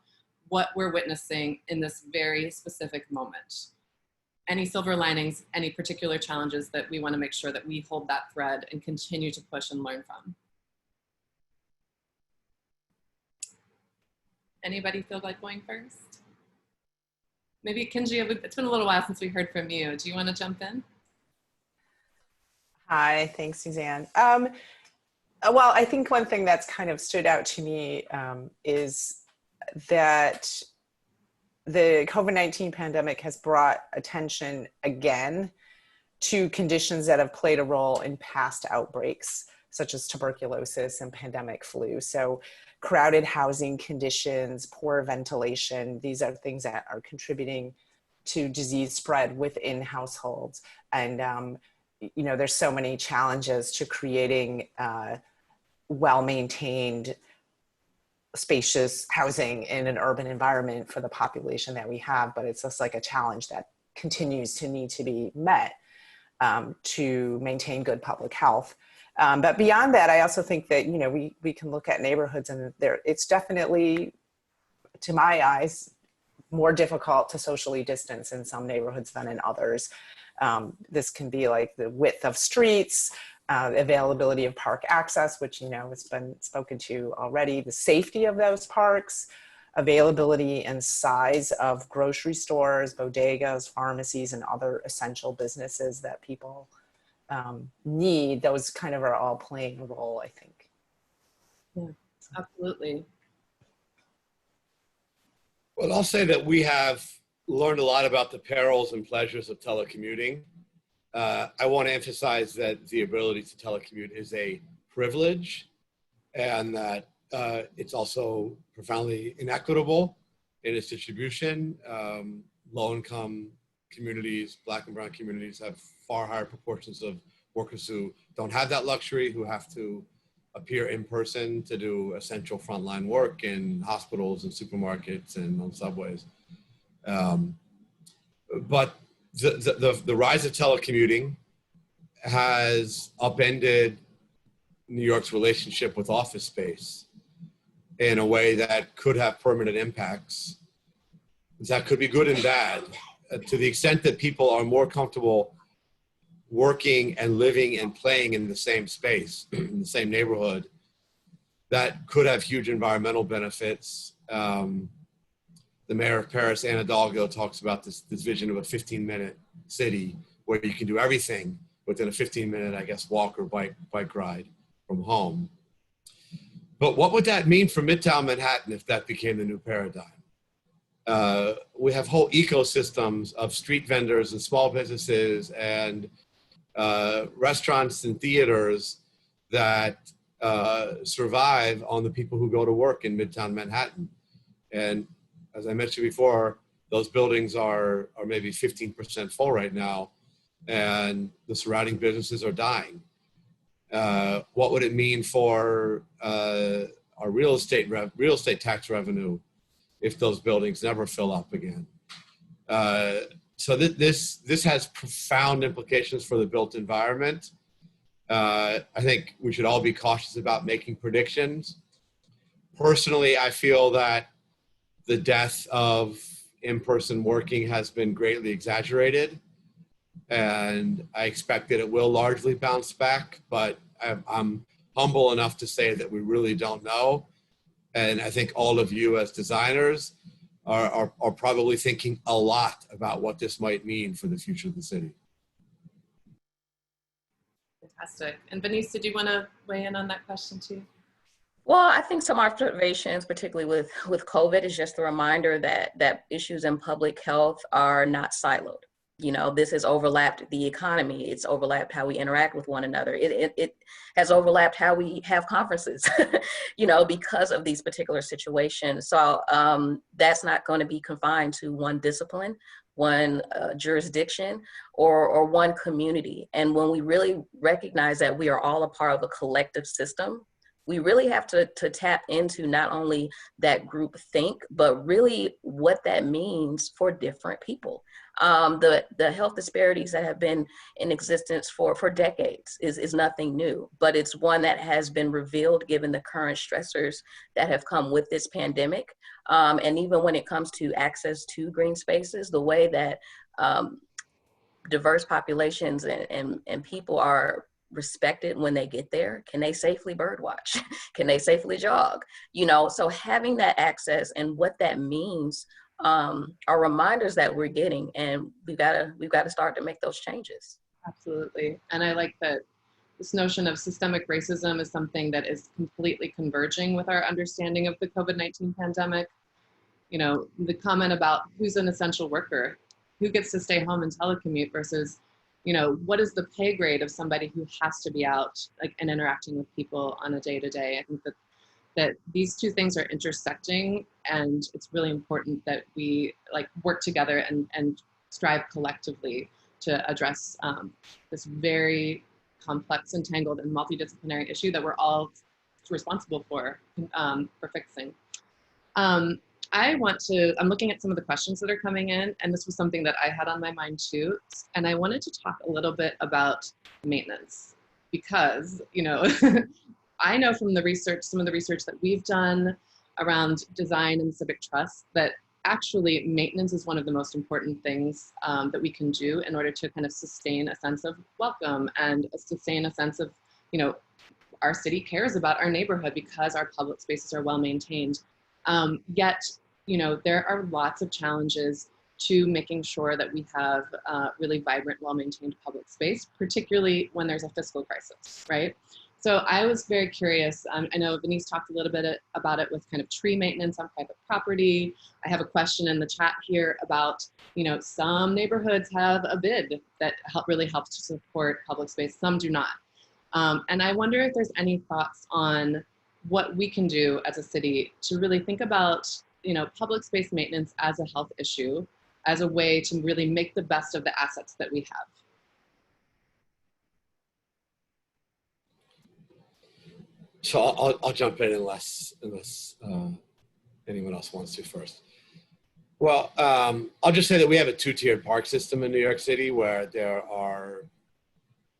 C: what we're witnessing in this very specific moment. Any silver linings, any particular challenges that we want to make sure that we hold that thread and continue to push and learn from. Anybody feel like going first? Maybe Kenji, it's been a little while since we heard from you. Do you want to jump in?
D: Hi, thanks, Suzanne. Well, I think one thing that's kind of stood out to me is that the COVID-19 pandemic has brought attention again to conditions that have played a role in past outbreaks, such as tuberculosis and pandemic flu. So crowded housing conditions, poor ventilation, these are things that are contributing to disease spread within households. And you know, there's so many challenges to creating well-maintained, spacious housing in an urban environment for the population that we have, but it's just like a challenge that continues to need to be met to maintain good public health. But beyond that, I also think that, you know, we can look at neighborhoods, and it's definitely, to my eyes, more difficult to socially distance in some neighborhoods than in others. This can be like the width of streets, availability of park access, which, you know, has been spoken to already, the safety of those parks, availability and size of grocery stores, bodegas, pharmacies, and other essential businesses that people need. Those kind of are all playing a role, I think.
C: Yeah, absolutely.
E: Well, I'll say that we have learned a lot about the perils and pleasures of telecommuting. I want to emphasize that the ability to telecommute is a privilege, and that it's also profoundly inequitable in its distribution. Low-income communities, Black and brown communities, have far higher proportions of workers who don't have that luxury, who have to appear in person to do essential frontline work in hospitals and supermarkets and on subways. But the rise of telecommuting has upended New York's relationship with office space in a way that could have permanent impacts. That could be good and bad. To the extent that people are more comfortable working and living and playing in the same space, in the same neighborhood, that could have huge environmental benefits. The mayor of Paris, Anne Hidalgo, talks about this vision of a 15-minute city where you can do everything within a 15-minute, I guess, walk or bike ride from home. But what would that mean for Midtown Manhattan if that became the new paradigm? We have whole ecosystems of street vendors and small businesses and restaurants and theaters that survive on the people who go to work in Midtown Manhattan. And as I mentioned before, those buildings are maybe 15% full right now, and the surrounding businesses are dying. What would it mean for our real estate tax revenue if those buildings never fill up again? So this has profound implications for the built environment. I think we should all be cautious about making predictions. Personally, I feel that the death of in-person working has been greatly exaggerated, and I expect that it will largely bounce back, but I'm humble enough to say that we really don't know. And I think all of you as designers are probably thinking a lot about what this might mean for the future of the city.
C: Fantastic. And Venice, did you want to weigh in on that question too?
F: Well, I think some observations, particularly with COVID, is just a reminder that issues in public health are not siloed. You know, this has overlapped the economy. It's overlapped how we interact with one another. It has overlapped how we have conferences, you know, because of these particular situations. So that's not going to be confined to one discipline, one jurisdiction, or one community. And when we really recognize that we are all a part of a collective system, we really have to tap into not only that group think, but really what that means for different people. The health disparities that have been in existence for decades is nothing new, but it's one that has been revealed given the current stressors that have come with this pandemic. And even when it comes to access to green spaces, the way that diverse populations and people are respected when they get there. Can they safely birdwatch? Can they safely jog? You know, so having that access and what that means are reminders that we're getting, and we've got to start to make those changes.
C: Absolutely. And I like that this notion of systemic racism is something that is completely converging with our understanding of the COVID-19 pandemic. you know, the comment about who's an essential worker, who gets to stay home and telecommute versus, you know, what is the pay grade of somebody who has to be out like and interacting with people on a day-to-day. I think that these two things are intersecting, and it's really important that we like work together and strive collectively to address this very complex and tangled and multidisciplinary issue that we're all responsible for fixing. I'm looking at some of the questions that are coming in, and this was something that I had on my mind too. And I wanted to talk a little bit about maintenance because, you know, I know from the research, some of the research that we've done around design and civic trust, that actually maintenance is one of the most important things that we can do in order to kind of sustain a sense of welcome and sustain a sense of, you know, our city cares about our neighborhood because our public spaces are well maintained. Yet, you know, there are lots of challenges to making sure that we have really vibrant, well-maintained public space, particularly when there's a fiscal crisis, right? So I was very curious. I know Denise talked a little bit about it with kind of tree maintenance on private property. I have a question in the chat here about, you know, some neighborhoods have a bid that really helps to support public space, some do not. And I wonder if there's any thoughts on what we can do as a city to really think about, you know, public space maintenance as a health issue, as a way to really make the best of the assets that we have.
E: So I'll jump in unless anyone else wants to first. Well, I'll just say that we have a two-tiered park system in New York City where there are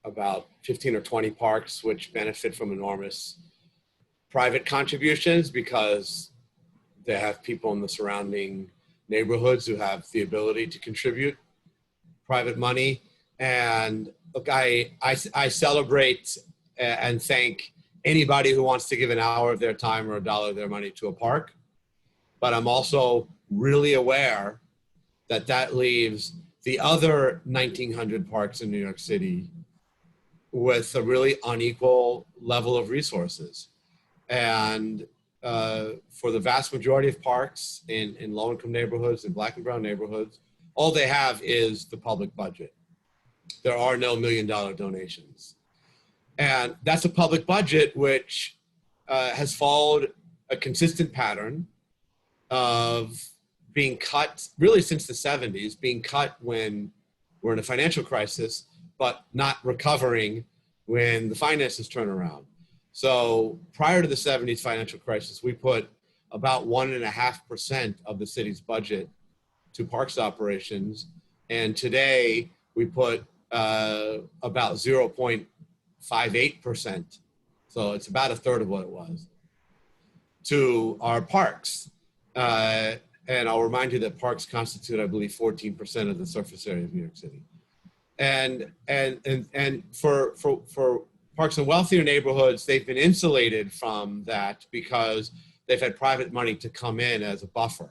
E: about 15 or 20 parks which benefit from enormous private contributions because they have people in the surrounding neighborhoods who have the ability to contribute private money. And look, I celebrate and thank anybody who wants to give an hour of their time or $1 of their money to a park. But I'm also really aware that that leaves the other 1,900 parks in New York City with a really unequal level of resources. And for the vast majority of parks in low-income neighborhoods and Black and brown neighborhoods, all they have is the public budget. There are no $1 million donations. And that's a public budget which has followed a consistent pattern of being cut really since the 70s, being cut when we're in a financial crisis, but not recovering when the finances turn around. So prior to the 70s financial crisis, we put about 1.5% of the city's budget to parks operations. And today we put about 0.58%. So it's about a third of what it was to our parks. And I'll remind you that parks constitute, I believe, 14% of the surface area of New York City. And for parks in wealthier neighborhoods, they've been insulated from that because they've had private money to come in as a buffer.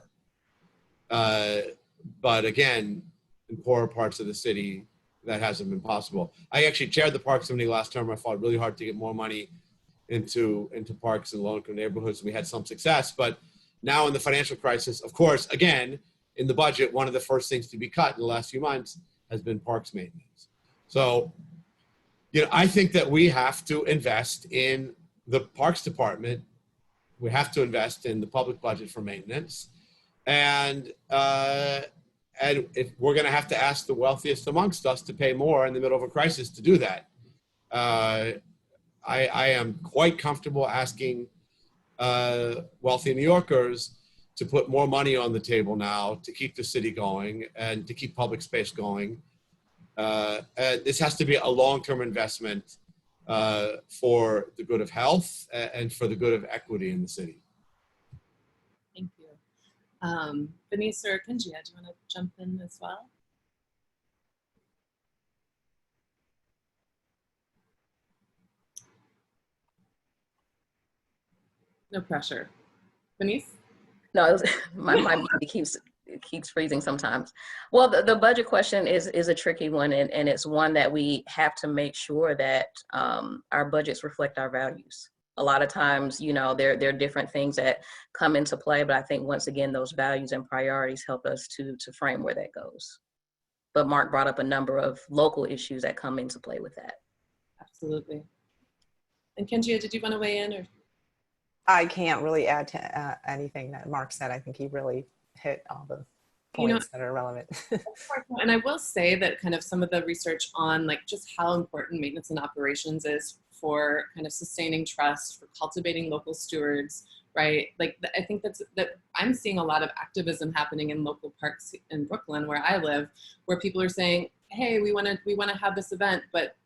E: But again, in poorer parts of the city, that hasn't been possible. I actually chaired the Parks Committee last term. I fought really hard to get more money into parks in low-income neighborhoods. We had some success, but now in the financial crisis, of course, again, in the budget, one of the first things to be cut in the last few months has been parks maintenance. So, you know, I think that we have to invest in the Parks Department. We have to invest in the public budget for maintenance. And if we're going to have to ask the wealthiest amongst us to pay more in the middle of a crisis to do that. I am quite comfortable asking wealthy New Yorkers to put more money on the table now to keep the city going and to keep public space going. This has to be a long-term investment for the good of health and for the good of equity in the city.
C: Thank you. Denise or Kunji, do you want to jump in as well? No pressure. Denise?
F: No, my mind keeps freezing sometimes. Well, the budget question is a tricky one, and it's one that we have to make sure that our budgets reflect our values. a lot of times, you know, there are different things that come into play, but I think once again, those values and priorities help us to frame where that goes. But Mark brought up a number of local issues that come into play with that.
C: Absolutely. And Kenjia, did you want to weigh in? Or?
D: I can't really add to anything that Mark said. I think he really hit all the points that are relevant.
C: And I will say that kind of some of the research on like just how important maintenance and operations is for kind of sustaining trust, for cultivating local stewards, right? Like I think that I'm seeing a lot of activism happening in local parks in Brooklyn, where I live, where people are saying, hey, we want to have this event, but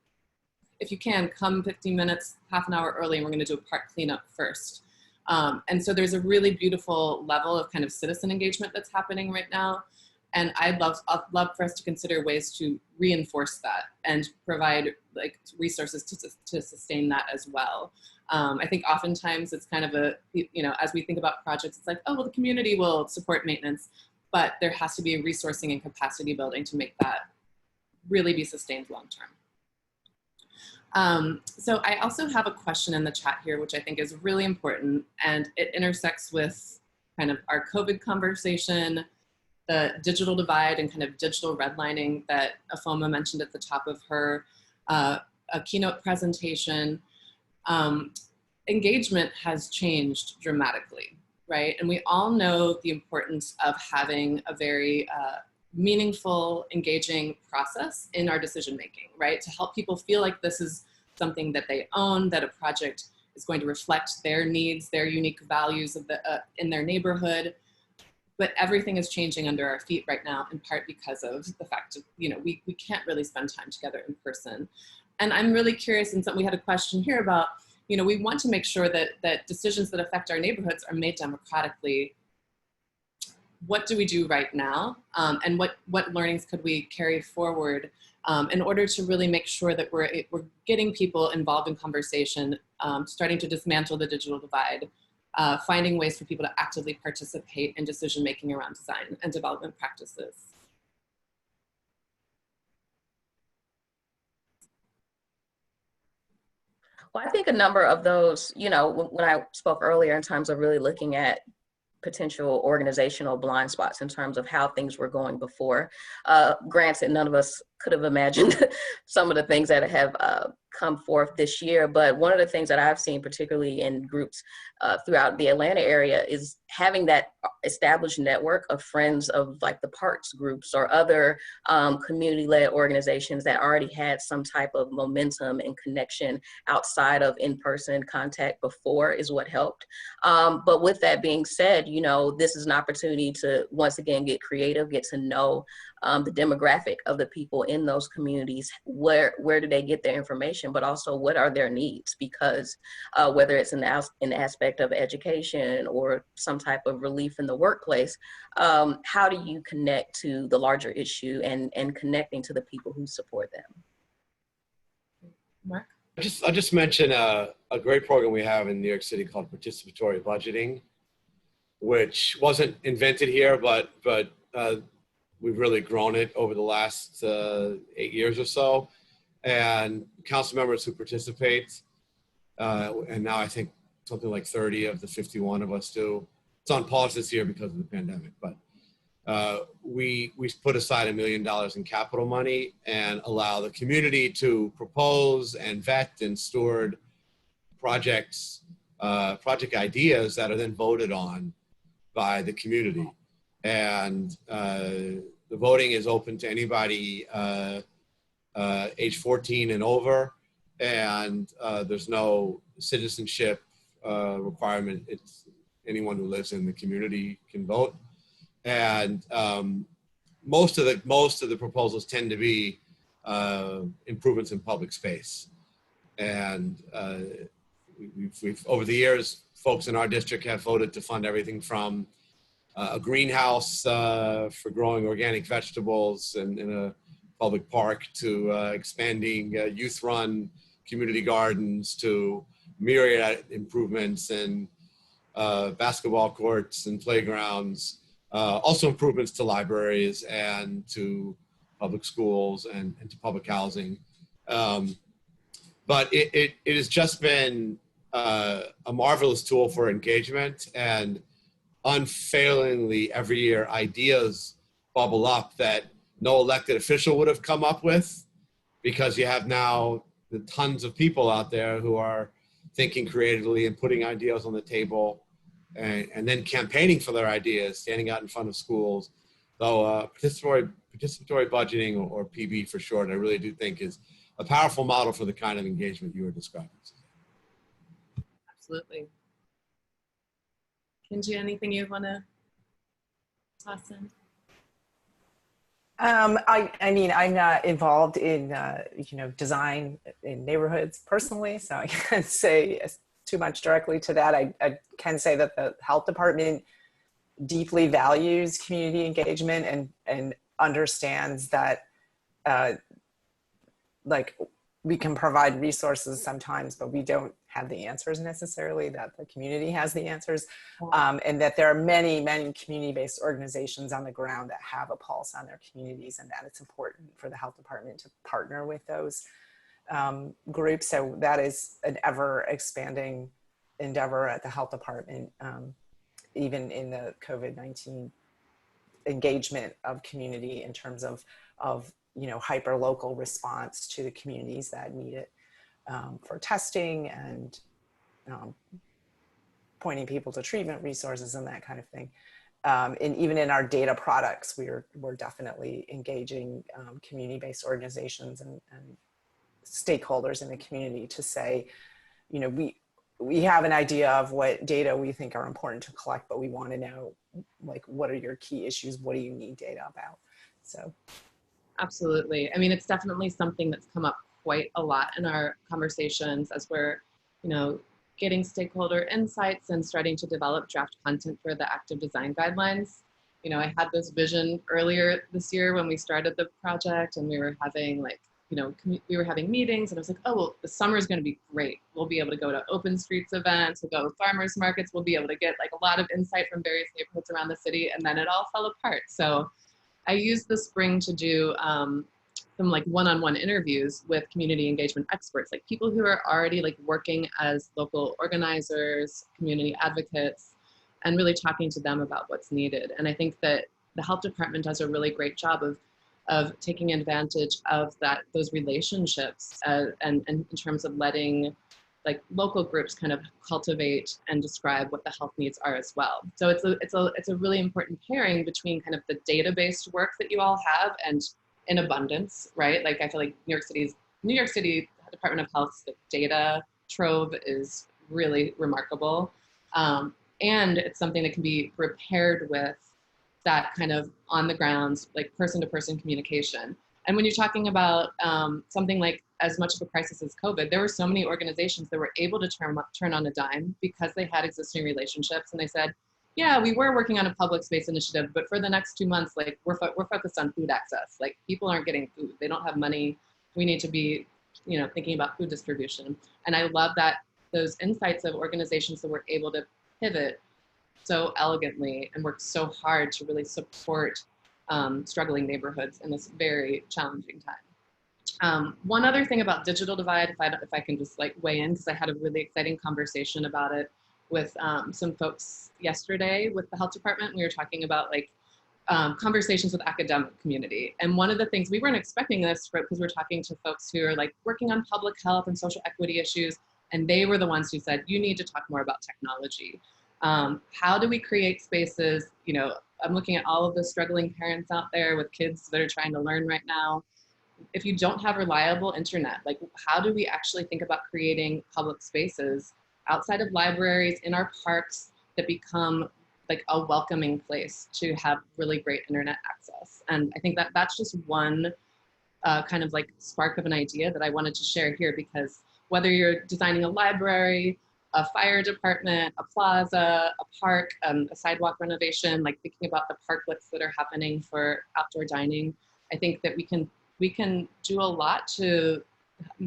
C: if you can, come 15 minutes, half an hour early, and we're going to do a park cleanup first. And so there's a really beautiful level of kind of citizen engagement that's happening right now. And I'd love for us to consider ways to reinforce that and provide like resources to sustain that as well. I think oftentimes it's kind of as we think about projects, it's like, oh, well, the community will support maintenance, but there has to be a resourcing and capacity building to make that really be sustained long-term. So I also have a question in the chat here, which I think is really important, and it intersects with kind of our COVID conversation, the digital divide and kind of digital redlining that Efoma mentioned at the top of her a keynote presentation. Engagement has changed dramatically, right? And we all know the importance of having a very meaningful, engaging process in our decision-making, right? To help people feel like this is something that they own, that a project is going to reflect their needs, their unique values of in their neighborhood. But everything is changing under our feet right now, in part because of the fact that, we can't really spend time together in person. And I'm really curious, and we had a question here about, we want to make sure that decisions that affect our neighborhoods are made democratically. What do we do right now? And what learnings could we carry forward in order to really make sure that we're getting people involved in conversation, starting to dismantle the digital divide, finding ways for people to actively participate in decision-making around design and development practices.
F: Well, I think a number of those, when I spoke earlier in terms of really looking at potential organizational blind spots in terms of how things were going before. Granted, none of us could have imagined some of the things that have come forth this year, but one of the things that I've seen, particularly in groups throughout the Atlanta area, is having that established network of friends of like the parks groups or other community-led organizations that already had some type of momentum and connection outside of in-person contact before is what helped. But with that being said, this is an opportunity to once again get creative, get to know the demographic of the people in those communities. Where do they get their information, but also what are their needs? Because whether it's an aspect of education or some type of relief in the workplace, how do you connect to the larger issue and connecting to the people who support them?
C: Mark?
E: I'll just mention a great program we have in New York City called Participatory Budgeting, which wasn't invented here, but we've really grown it over the last 8 years or so. And council members who participate, and now I think something like 30 of the 51 of us do. It's on pause this year because of the pandemic, but we put aside $1 million in capital money and allow the community to propose and vet and steward project ideas that are then voted on by the community. And the voting is open to anybody age 14 and over, and there's no citizenship requirement. It's anyone who lives in the community can vote. And most of the proposals tend to be improvements in public space. And we've over the years, folks in our district have voted to fund everything from a greenhouse for growing organic vegetables in a public park to expanding youth-run community gardens to myriad improvements in basketball courts and playgrounds, also improvements to libraries and to public schools and to public housing. But it has just been a marvelous tool for engagement, and unfailingly every year ideas bubble up that no elected official would have come up with, because you have now the tons of people out there who are thinking creatively and putting ideas on the table, and then campaigning for their ideas, standing out in front of schools. So participatory budgeting, or PB for short, I really do think is a powerful model for the kind of engagement you were describing.
C: Absolutely. Kenji, anything you want to toss in?
D: I mean, I'm not involved in, design in neighborhoods personally, so I can't say too much directly to that. I can say that the health department deeply values community engagement and understands that, like, we can provide resources sometimes, but we don't have the answers necessarily, that the community has the answers. And that there are many, many community-based organizations on the ground that have a pulse on their communities, and that it's important for the health department to partner with those groups. So that is an ever expanding endeavor at the health department, even in the COVID-19 engagement of community in terms of hyper local response to the communities that need it, for testing and pointing people to treatment resources and that kind of thing. And even in our data products, we're definitely engaging community-based organizations and stakeholders in the community to say, we have an idea of what data we think are important to collect, but we want to know, like, what are your key issues? What do you need data about? So.
C: Absolutely. I mean, it's definitely something that's come up quite a lot in our conversations as we're, getting stakeholder insights and starting to develop draft content for the active design guidelines. I had this vision earlier this year when we started the project, and we were having meetings, and I was like, oh, well, the summer is going to be great. We'll be able to go to open streets events, we'll go to farmers markets, we'll be able to get like a lot of insight from various neighborhoods around the city, and then it all fell apart. So I used the spring to do some like one-on-one interviews with community engagement experts, like people who are already like working as local organizers, community advocates, and really talking to them about what's needed. And I think that the health department does a really great job of taking advantage of those relationships, and in terms of letting like local groups kind of cultivate and describe what the health needs are as well. So it's a really important pairing between kind of the data-based work that you all have and in abundance, right? Like I feel like New York City Department of Health's data trove is really remarkable. And it's something that can be repaired with that kind of on the ground, like person-to-person communication. And when you're talking about something like as much of a crisis as COVID, there were so many organizations that were able to turn on a dime because they had existing relationships, and they said, yeah, we were working on a public space initiative, but for the next 2 months, like we're focused on food access. Like people aren't getting food, they don't have money. We need to be, thinking about food distribution. And I love that those insights of organizations that were able to pivot so elegantly and work so hard to really support struggling neighborhoods in this very challenging time. One other thing about digital divide, if I can just like weigh in, because I had a really exciting conversation about it with some folks yesterday with the health department. We were talking about like conversations with academic community. And one of the things, we weren't expecting this because we're talking to folks who are like working on public health and social equity issues. And they were the ones who said, you need to talk more about technology. How do we create spaces? I'm looking at all of the struggling parents out there with kids that are trying to learn right now. If you don't have reliable internet, like how do we actually think about creating public spaces outside of libraries, in our parks, that become like a welcoming place to have really great internet access? And I think that that's just one kind of like spark of an idea that I wanted to share here, because whether you're designing a library, a fire department, a plaza, a park, a sidewalk renovation, like thinking about the parklets that are happening for outdoor dining, I think that we can do a lot to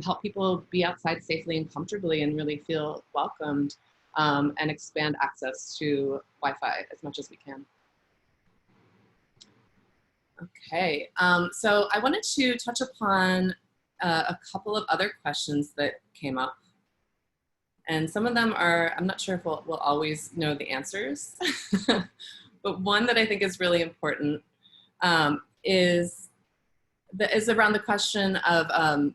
C: help people be outside safely and comfortably and really feel welcomed, and expand access to Wi-Fi as much as we can. Okay, so I wanted to touch upon a couple of other questions that came up. And some of them are, I'm not sure if we'll always know the answers, but one that I think is really important is around the question of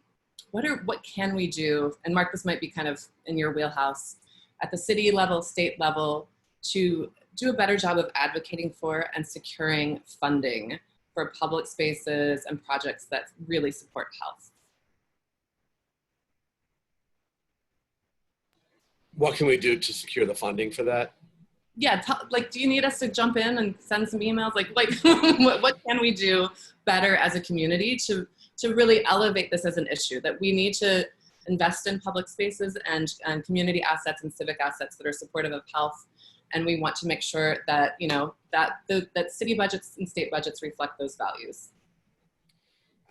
C: what can we do? And Mark, this might be kind of in your wheelhouse, at the city level, state level, to do a better job of advocating for and securing funding for public spaces and projects that really support health.
E: What can we do to secure the funding for that?
C: Yeah, like, do you need us to jump in and send some emails? Like what can we do better as a community to really elevate this as an issue, that we need to invest in public spaces and community assets and civic assets that are supportive of health. And we want to make sure that, you know, that city budgets and state budgets reflect those values.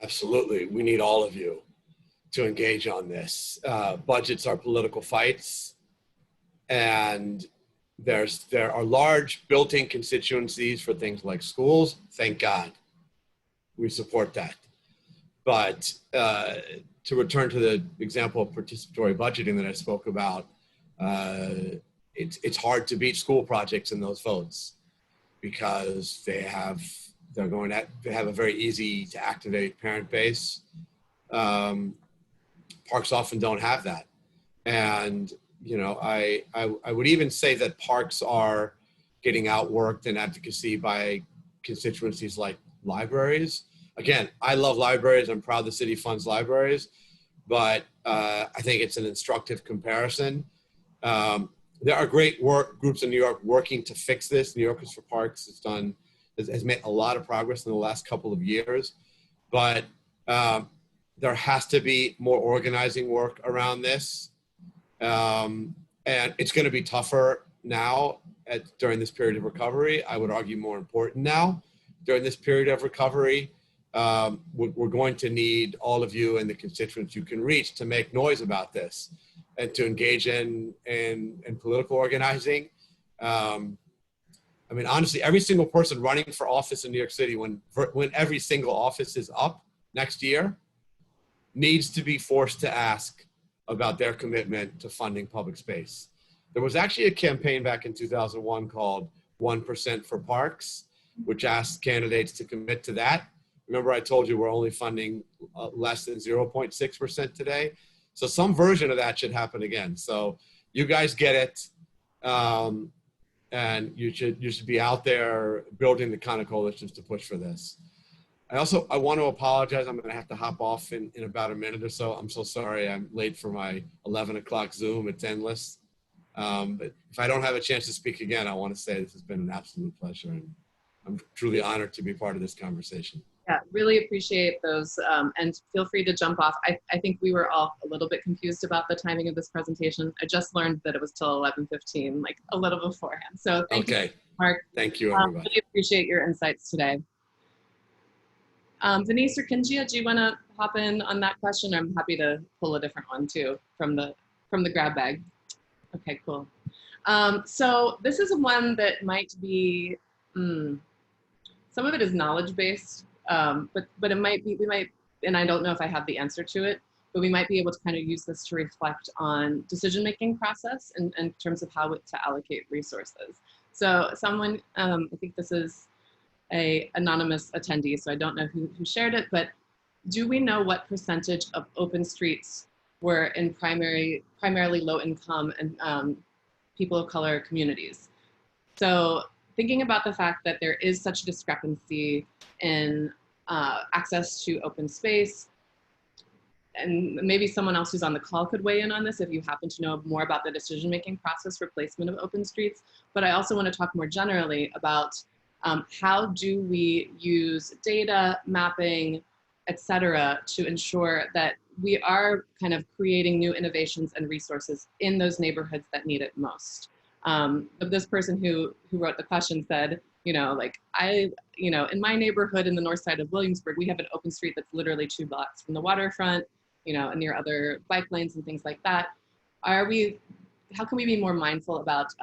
E: Absolutely. We need all of you to engage on this. Budgets are political fights, and there are large built-in constituencies for things like schools. Thank God. We support that. But to return to the example of participatory budgeting that I spoke about, it's hard to beat school projects in those votes because they have a very easy to activate parent base. Parks often don't have that. And, you know, I would even say that parks are getting outworked in advocacy by constituencies like libraries. Again, I love libraries. I'm proud the city funds libraries, but I think it's an instructive comparison. There are great groups in New York working to fix this. New Yorkers for Parks has made a lot of progress in the last couple of years, but there has to be more organizing work around this. And it's going to be tougher now during this period of recovery. I would argue more important now during this period of recovery. We're going to need all of you and the constituents you can reach to make noise about this and to engage in political organizing. I mean, honestly, every single person running for office in New York City, when every single office is up next year, needs to be forced to ask about their commitment to funding public space. There was actually a campaign back in 2001 called 1% for Parks, which asked candidates to commit to that. Remember, I told you we're only funding less than 0.6% today. So some version of that should happen again. So you guys get it. And you should be out there building the kind of coalitions to push for this. I want to apologize. I'm going to have to hop off in about a minute or so. I'm so sorry. I'm late for my 11 o'clock Zoom. It's endless. But if I don't have a chance to speak again, I want to say this has been an absolute pleasure. And I'm truly honored to be part of this conversation.
C: Yeah, really appreciate those. And feel free to jump off. I think we were all a little bit confused about the timing of this presentation. I just learned that it was till 11:15, like a little beforehand. So thank you, Mark.
E: Thank you, everybody.
C: Really appreciate your insights today. Denise or Kinjia, do you want to hop in on that question? I'm happy to pull a different one too from the grab bag. Okay, cool. So this is one that might be, some of it is knowledge-based, but it might be, and I don't know if I have the answer to it, but we might be able to kind of use this to reflect on decision-making process in terms of how to allocate resources. So someone, I think this is a anonymous attendee, so I don't know who shared it, but do we know what percentage of open streets were in primarily low income and people of color communities? So thinking about the fact that there is such a discrepancy in access to open space, and maybe someone else who's on the call could weigh in on this if you happen to know more about the decision-making process for placement of open streets. But I also want to talk more generally about how do we use data, mapping, et cetera, to ensure that we are kind of creating new innovations and resources in those neighborhoods that need it most. This person who wrote the question said, you know, like in my neighborhood in the north side of Williamsburg, we have an open street that's literally 2 blocks from the waterfront, you know, and near other bike lanes and things like that. How can we be more mindful about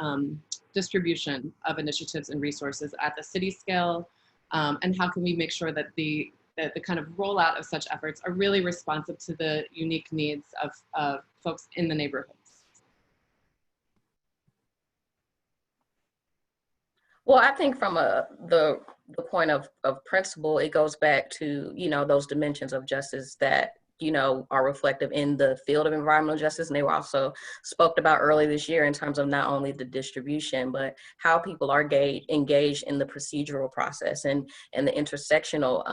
C: distribution of initiatives and resources at the city scale? And how can we make sure that the kind of rollout of such efforts are really responsive to the unique needs of folks in the neighborhoods?
F: Well, I think from the point of principle, it goes back to, those dimensions of justice that, are reflective in the field of environmental justice. And they were also spoke about earlier this year in terms of not only the distribution, but how people are engaged in the procedural process and the intersectional,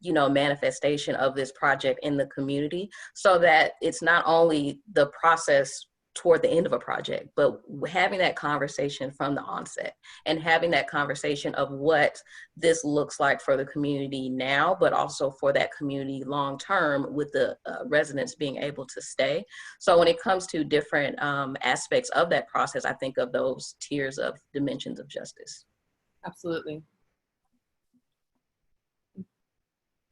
F: manifestation of this project in the community, so that it's not only the process toward the end of a project, but having that conversation from the onset and having that conversation of what this looks like for the community now, but also for that community long term, with the residents being able to stay. So when it comes to different aspects of that process, I think of those tiers of dimensions of justice.
C: Absolutely.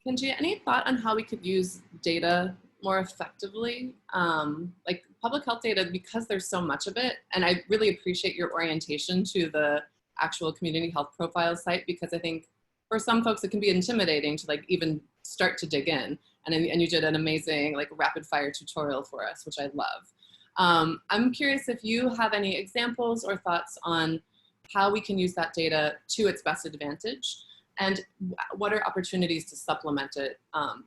C: Kenji, any thought on how we could use data more effectively? Like public health data, because there's so much of it, and I really appreciate your orientation to the actual community health profile site, because I think for some folks it can be intimidating to like even start to dig in, and you did an amazing like rapid fire tutorial for us, which I love. I'm curious if you have any examples or thoughts on how we can use that data to its best advantage, and what are opportunities to supplement it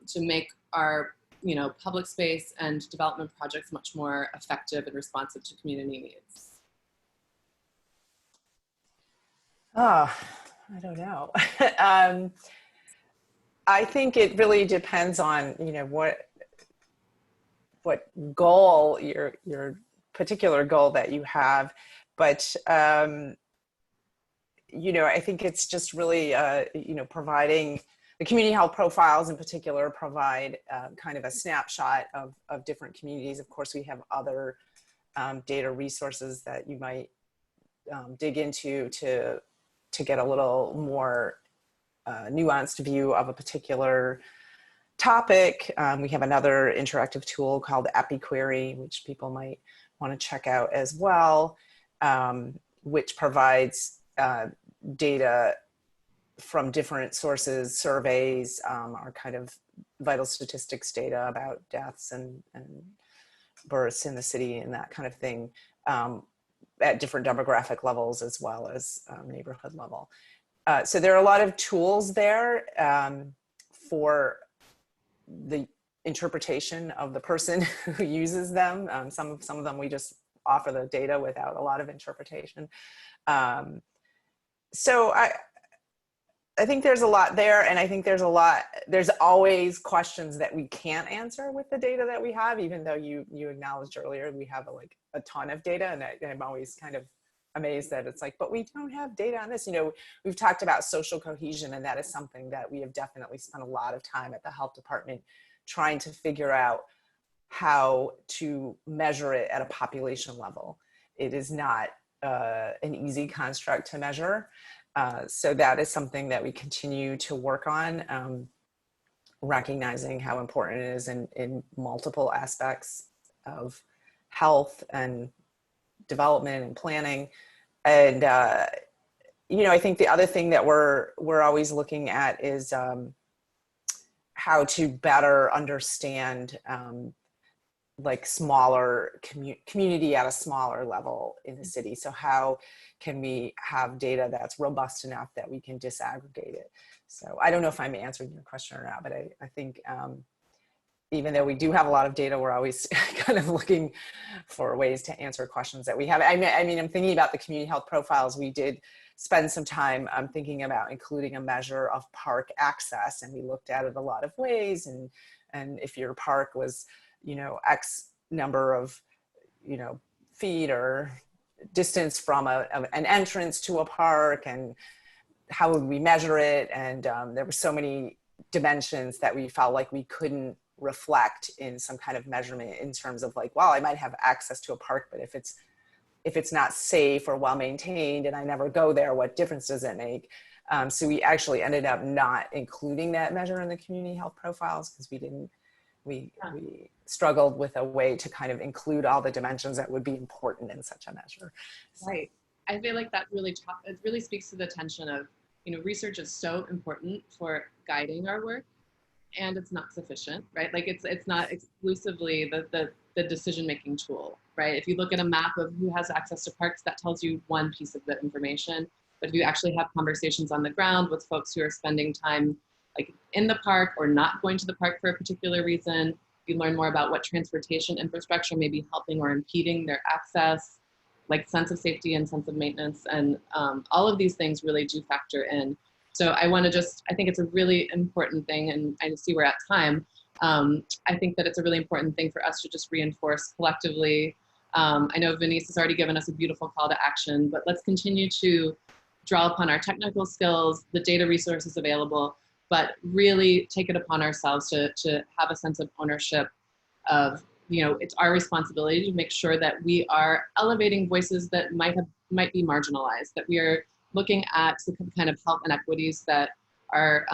C: to make our public space and development projects much more effective and responsive to community needs?
D: Oh, I don't know. I think it really depends on, what goal, your particular goal that you have. But, I think it's just really, providing the community health profiles in particular provide kind of a snapshot of different communities. Of course, we have other data resources that you might dig into to get a little more nuanced view of a particular topic. We have another interactive tool called EpiQuery, which people might want to check out as well, which provides data from different sources, surveys, our kind of vital statistics data about deaths and births in the city and that kind of thing, at different demographic levels as well as neighborhood level. So there are a lot of tools there for the interpretation of the person who uses them. Some of them we just offer the data without a lot of interpretation. So I think there's a lot there, and I think there's always questions that we can't answer with the data that we have, even though you acknowledged earlier we have a ton of data, and I'm always kind of amazed that it's like, but we don't have data on this. We've talked about social cohesion, and that is something that we have definitely spent a lot of time at the health department trying to figure out how to measure it at a population level. It is not an easy construct to measure. So that is something that we continue to work on, recognizing how important it is in multiple aspects of health and development and planning. And, I think the other thing that we're always looking at is how to better understand like smaller community at a smaller level in the city. So how can we have data that's robust enough that we can disaggregate it? So I don't know if I'm answering your question or not, but I think even though we do have a lot of data, we're always kind of looking for ways to answer questions that we have. I mean, I'm thinking about the community health profiles. We did spend some time thinking about including a measure of park access, and we looked at it a lot of ways. And if your park was, X number of, feet or distance from an entrance to a park, and how would we measure it? And there were so many dimensions that we felt like we couldn't reflect in some kind of measurement in terms of like, well, I might have access to a park, but if it's not safe or well maintained and I never go there, what difference does it make? So we actually ended up not including that measure in the community health profiles because we struggled with a way to kind of include all the dimensions that would be important in such a measure. So.
C: Right. I feel like that it really speaks to the tension of, research is so important for guiding our work, and it's not sufficient, right? Like it's not exclusively the decision-making tool, right? If you look at a map of who has access to parks, that tells you one piece of the information. But but if you actually have conversations on the ground with folks who are spending time like in the park or not going to the park for a particular reason, you learn more about what transportation infrastructure may be helping or impeding their access, like sense of safety and sense of maintenance. And all of these things really do factor in. So I want to just, I think it's a really important thing, and I see we're at time. I think that it's a really important thing for us to just reinforce collectively. I know Venice has already given us a beautiful call to action, but let's continue to draw upon our technical skills, the data resources available, but really take it upon ourselves to have a sense of ownership of, you know, it's our responsibility to make sure that we are elevating voices that might be marginalized, that we are looking at the kind of health inequities that are,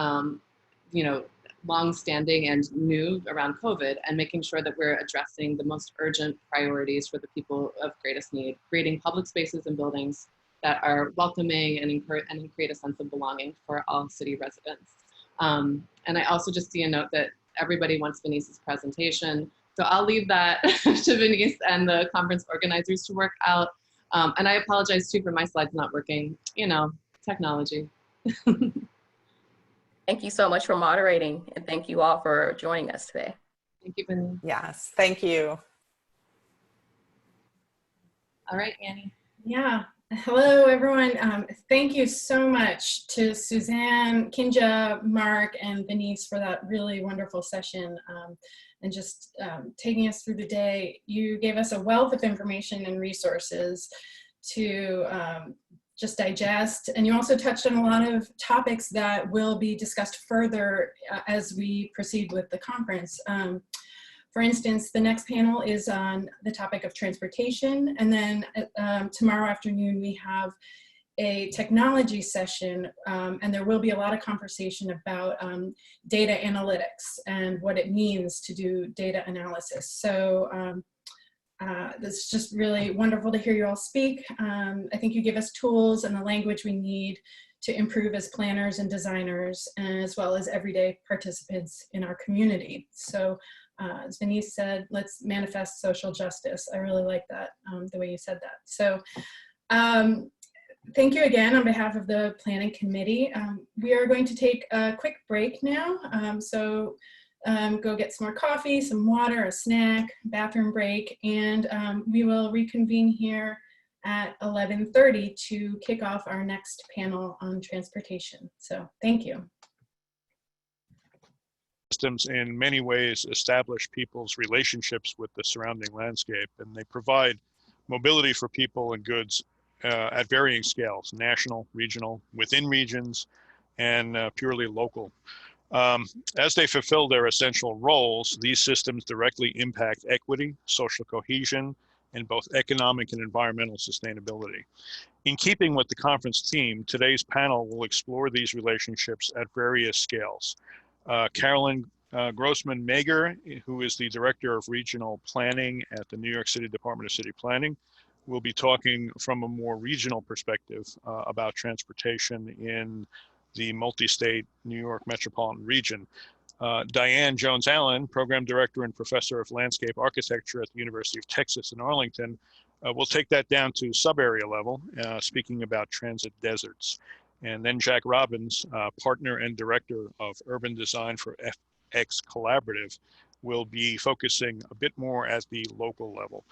C: you know, long-standing and new around COVID, and making sure that we're addressing the most urgent priorities for the people of greatest need, creating public spaces and buildings that are welcoming and create a sense of belonging for all city residents. And I also just see a note that everybody wants Venice's presentation. So I'll leave that to Venice and the conference organizers to work out. And I apologize too for my slides not working, you know, technology.
F: Thank you so much for moderating, and thank you all for joining us today.
C: Thank you, Venice.
D: Yes, thank you.
C: All right, Annie.
G: Yeah, hello everyone. Thank you so much to Suzanne, Kinja, Mark, and Venice for that really wonderful session and just taking us through the day. You gave us a wealth of information and resources to just digest, and you also touched on a lot of topics that will be discussed further as we proceed with the conference. For instance, the next panel is on the topic of transportation, and then tomorrow afternoon we have a technology session, and there will be a lot of conversation about data analytics and what it means to do data analysis. So it's just really wonderful to hear you all speak. I think you give us tools and the language we need to improve as planners and designers, as well as everyday participants in our community. So as Venice said, let's manifest social justice. I really like that, the way you said that. So thank you again on behalf of the Planning Committee. We are going to take a quick break now. Go get some more coffee, some water, a snack, bathroom break, and we will reconvene here at 11:30 to kick off our next panel on transportation. So thank you.
H: Systems in many ways establish people's relationships with the surrounding landscape, and they provide mobility for people and goods at varying scales, national, regional, within regions, and purely local. As they fulfill their essential roles, these systems directly impact equity, social cohesion, and both economic and environmental sustainability. In keeping with the conference theme, today's panel will explore these relationships at various scales. Carolyn Grossman-Mager, who is the Director of Regional Planning at the New York City Department of City Planning, will be talking from a more regional perspective about transportation in the multi-state New York metropolitan region. Diane Jones-Allen, Program Director and Professor of Landscape Architecture at the University of Texas in Arlington, will take that down to sub-area level, speaking about transit deserts. And then Jack Robbins, Partner and Director of Urban Design for FX Collaborative, will be focusing a bit more at the local level.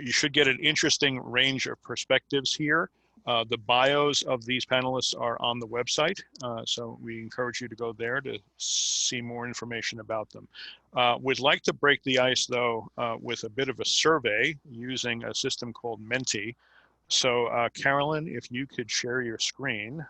H: You should get an interesting range of perspectives here. The bios of these panelists are on the website, so we encourage you to go there to see more information about them. We'd like to break the ice, though, with a bit of a survey using a system called Menti. So, Carolyn, if you could share your screen.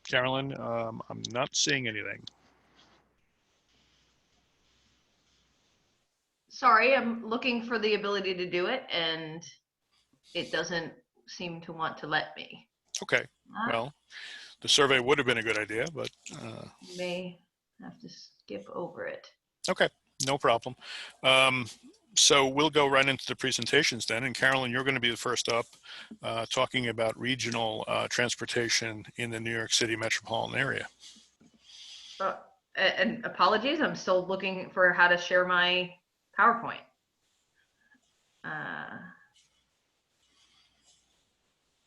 H: Carolyn, I'm not seeing anything.
I: Sorry, I'm looking for the ability to do it, and it doesn't seem to want to let me.
H: Okay, well, the survey would have been a good idea, but
I: you may have to skip over it.
H: Okay, no problem. So we'll go right into the presentations then. And Carolyn, you're going to be the first up, talking about regional transportation in the New York City metropolitan area.
I: And apologies, I'm still looking for how to share my PowerPoint.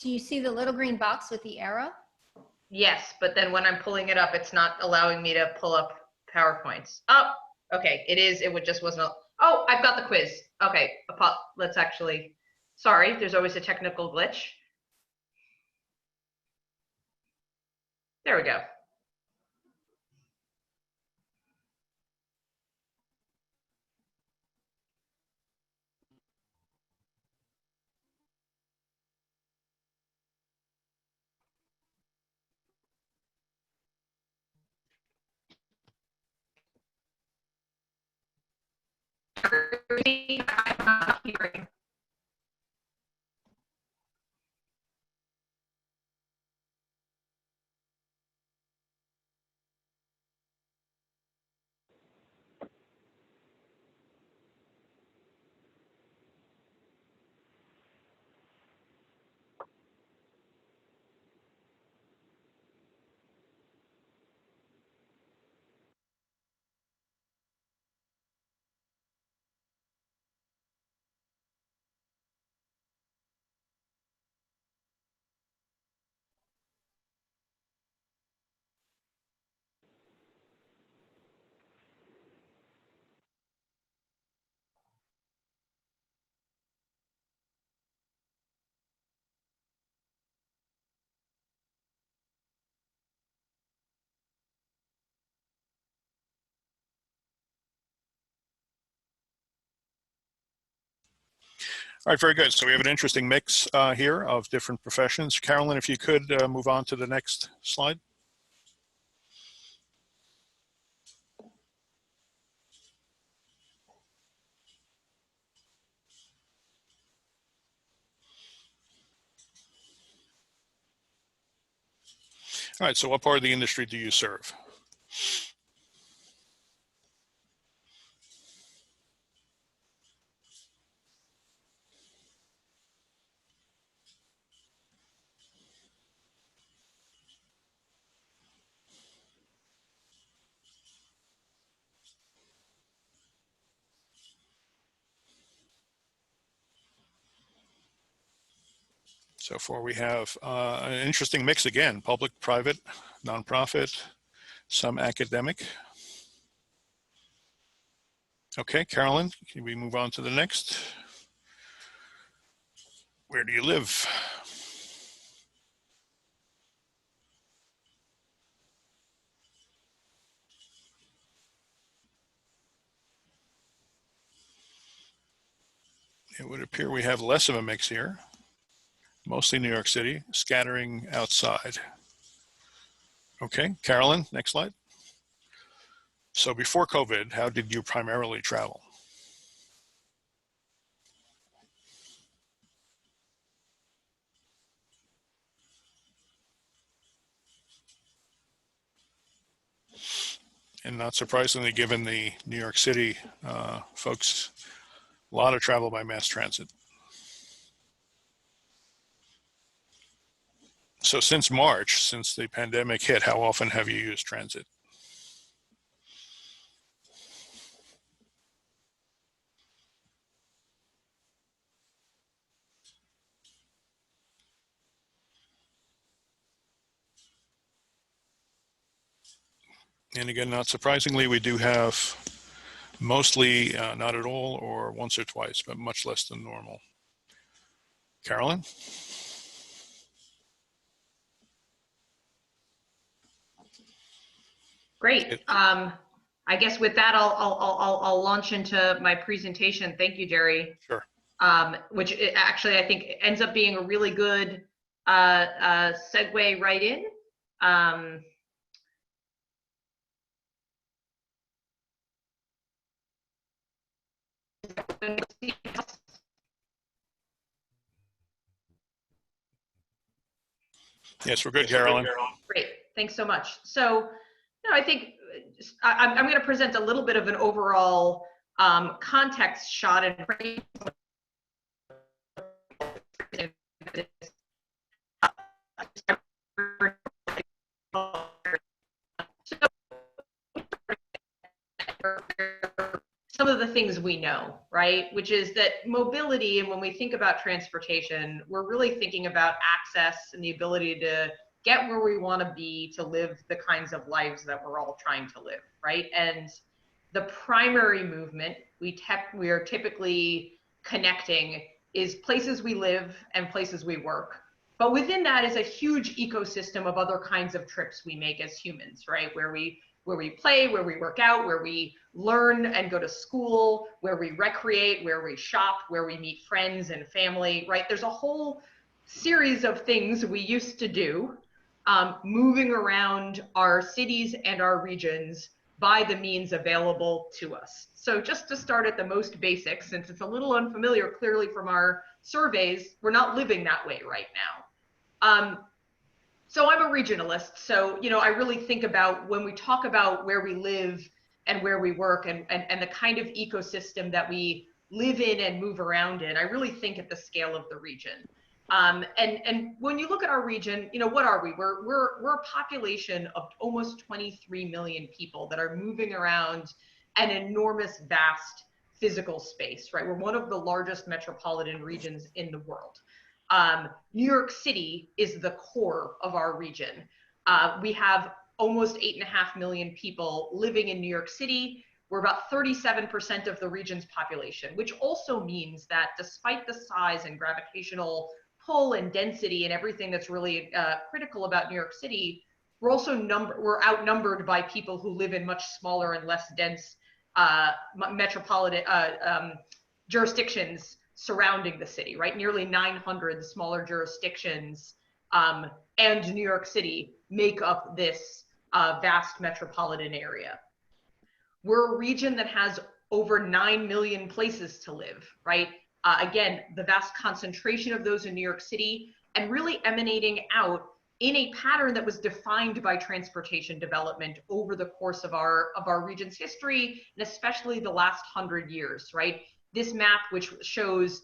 J: Do you see the little green box with the arrow?
I: Yes, but then when I'm pulling it up, it's not allowing me to pull up PowerPoints. Oh, okay, it is, it just wasn't, oh, I've got the quiz. Okay, let's actually, sorry, there's always a technical glitch. There we go. I'm not hearing.
H: All right, very good. So we have an interesting mix here of different professions. Carolyn, if you could move on to the next slide. All right, so what part of the industry do you serve? So far we have an interesting mix again, public, private, nonprofit, some academic. Okay, Carolyn, can we move on to the next? Where do you live? It would appear we have less of a mix here. Mostly New York City, scattering outside. Okay, Carolyn, next slide. So before COVID, how did you primarily travel? And not surprisingly, given the New York City folks, a lot of travel by mass transit. So since March, since the pandemic hit, how often have you used transit? And again, not surprisingly, we do have mostly not at all or once or twice, but much less than normal. Carolyn?
I: Great. I guess with that, I'll launch into my presentation. Thank you, Jerry.
H: Sure.
I: Which actually I think ends up being a really good segue right in.
H: Yes, we're good, Carolyn.
I: Great, thanks so much. So, I think I'm going to present a little bit of an overall context shot and frame. So, the things we know, right? Which is that mobility, and when we think about transportation, we're really thinking about access and the ability to get where we want to be to live the kinds of lives that we're all trying to live, right? And the primary movement we are typically connecting is places we live and places we work. But within that is a huge ecosystem of other kinds of trips we make as humans, right? Where we play, where we work out, where we learn and go to school, where we recreate, where we shop, where we meet friends and family, right? There's a whole series of things we used to do moving around our cities and our regions by the means available to us. So just to start at the most basic, since it's a little unfamiliar clearly from our surveys, we're not living that way right now. So I'm a regionalist. So, you know, I really think about when we talk about where we live and where we work and the kind of ecosystem that we live in and move around in, I really think at the scale of the region. And when you look at our region, you know, what are we? We're a population of almost 23 million people that are moving around an enormous, vast physical space, right? We're one of the largest metropolitan regions in the world. New York City is the core of our region. We have almost 8.5 million people living in New York City. We're about 37% of the region's population, which also means that despite the size and gravitational pull and density and everything that's really critical about New York City, we're outnumbered by people who live in much smaller and less dense metropolitan jurisdictions surrounding the city, right? Nearly 900 smaller jurisdictions and New York City make up this vast metropolitan area. We're a region that has over 9 million places to live, right? Again, the vast concentration of those in New York City and really emanating out in a pattern that was defined by transportation development over the course of our region's history, and especially the last 100 years, right? This map, which shows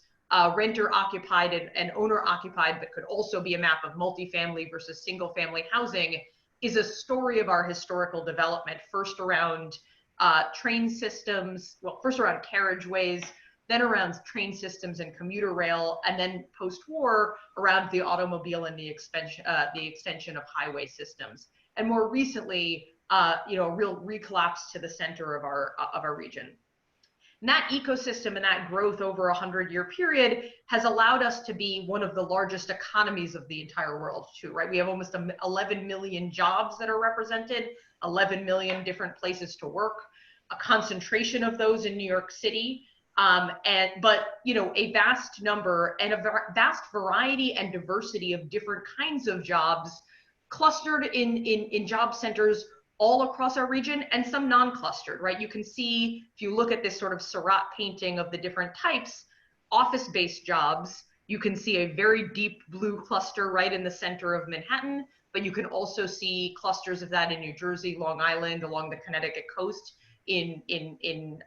I: renter occupied and owner occupied, but could also be a map of multifamily versus single family housing, is a story of our historical development, first around train systems, well, first around carriageways, then around train systems and commuter rail, and then post-war around the automobile and the extension of highway systems. And more recently, you know, a real recollapse to the center of our region. And that ecosystem and that growth over a 100-year period has allowed us to be one of the largest economies of the entire world too, right? We have almost 11 million jobs that are represented, 11 million different places to work, a concentration of those in New York City, but you know, a vast number and a vast variety and diversity of different kinds of jobs clustered in job centers all across our region, and some non-clustered, right? You can see, if you look at this sort of Seurat painting of the different types, office-based jobs, you can see a very deep blue cluster right in the center of Manhattan, but you can also see clusters of that in New Jersey, Long Island, along the Connecticut coast, in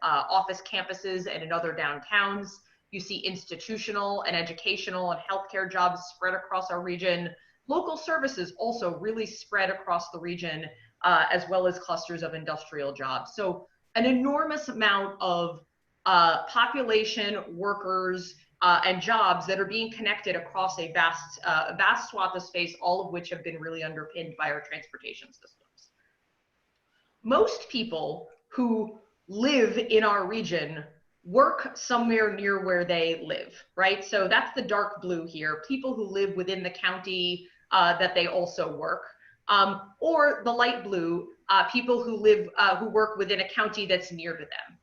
I: office campuses and in other downtowns. You see institutional and educational and healthcare jobs spread across our region. Local services also really spread across the region, as well as clusters of industrial jobs. So an enormous amount of population, workers, and jobs that are being connected across a vast swath of space, all of which have been really underpinned by our transportation systems. Most people who live in our region work somewhere near where they live, right? So that's the dark blue here, people who live within the county that they also work. Or the light blue, people who work within a county that's near to them.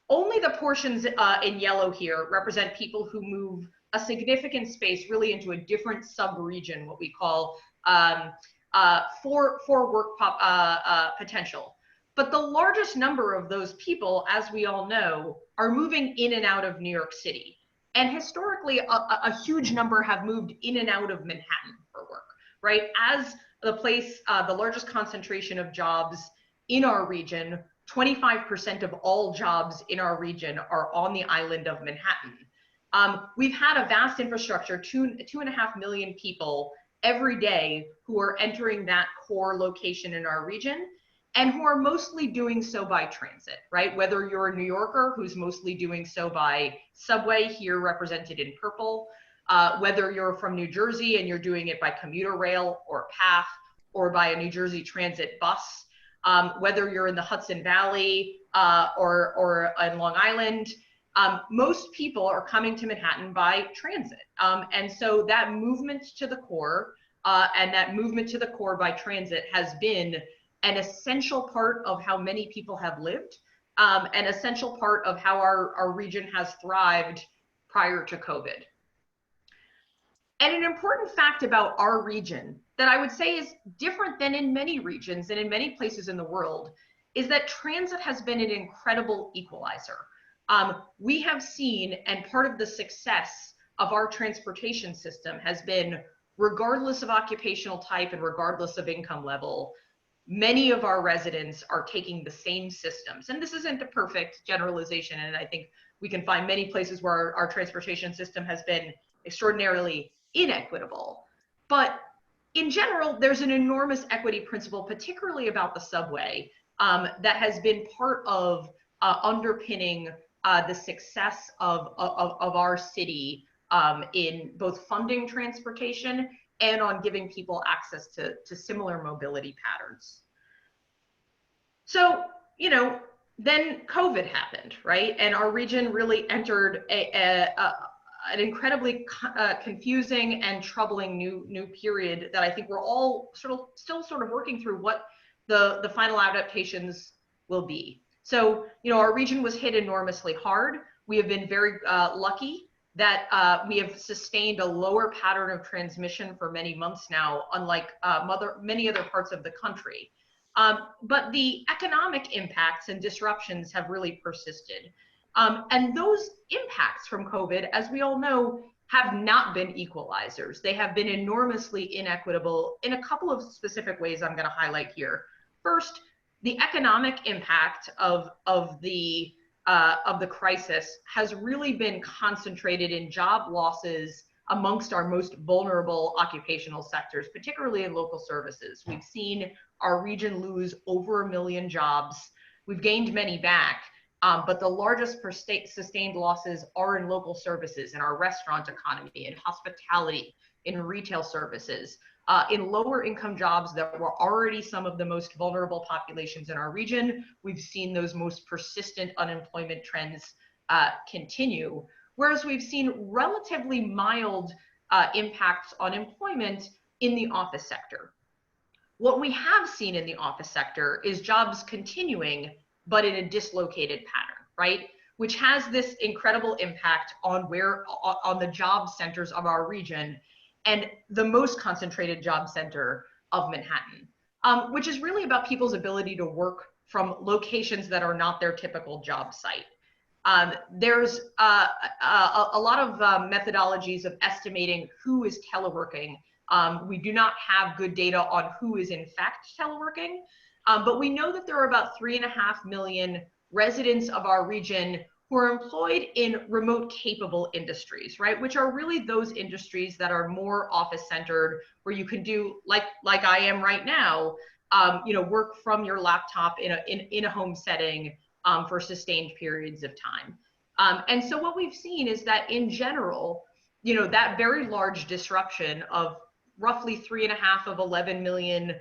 I: Only the portions in yellow here represent people who move a significant space really into a different sub-region, what we call for work potential. But the largest number of those people, as we all know, are moving in and out of New York City. And historically, a huge number have moved in and out of Manhattan for work, right? As the place, the largest concentration of jobs in our region, 25% of all jobs in our region are on the island of Manhattan. We've had a vast infrastructure, 2.5 million people every day who are entering that core location in our region. and who are mostly doing so by transit, right? Whether you're a New Yorker who's mostly doing so by subway, here represented in purple, whether you're from New Jersey and you're doing it by commuter rail or PATH or by a New Jersey Transit bus, whether you're in the Hudson Valley or in Long Island, most people are coming to Manhattan by transit. And so that movement to the core and that movement to the core by transit has been an essential part of how many people have lived, an essential part of how our region has thrived prior to COVID. And an important fact about our region that I would say is different than in many regions and in many places in the world is that transit has been an incredible equalizer. We have seen, and part of the success of our transportation system has been, regardless of occupational type and regardless of income level, many of our residents are taking the same systems. And this isn't a perfect generalization, and I think we can find many places where our transportation system has been extraordinarily inequitable. But in general, there's an enormous equity principle, particularly about the subway, that has been part of underpinning the success of our city in both funding transportation and on giving people access to similar mobility patterns. So, you know, then COVID happened, right? And our region really entered an incredibly confusing and troubling new period that I think we're all still working through what the final adaptations will be. So, you know, our region was hit enormously hard. We have been very lucky that we have sustained a lower pattern of transmission for many months now, unlike many other parts of the country. But the economic impacts and disruptions have really persisted. And those impacts from COVID, as we all know, have not been equalizers. They have been enormously inequitable in a couple of specific ways I'm going to highlight here. First, the economic impact of the crisis has really been concentrated in job losses amongst our most vulnerable occupational sectors, particularly in local services. We've seen our region lose over 1 million jobs. We've gained many back, but the largest sustained losses are in local services, in our restaurant economy, in hospitality, in retail services, in lower income jobs that were already some of the most vulnerable populations in our region. We've seen those most persistent unemployment trends continue, whereas we've seen relatively mild impacts on employment in the office sector. What we have seen in the office sector is jobs continuing, but in a dislocated pattern, right? Which has this incredible impact on the job centers of our region, and the most concentrated job center of Manhattan, which is really about people's ability to work from locations that are not their typical job site. There's a lot of methodologies of estimating who is teleworking. We do not have good data on who is in fact teleworking, but we know that there are about 3.5 million residents of our region who are employed in remote capable industries, right? Which are really those industries that are more office centered, where you can do, like I am right now, you know, work from your laptop in a home setting for sustained periods of time. And so what we've seen is that in general, you know, that very large disruption of roughly 3.5 of 11 million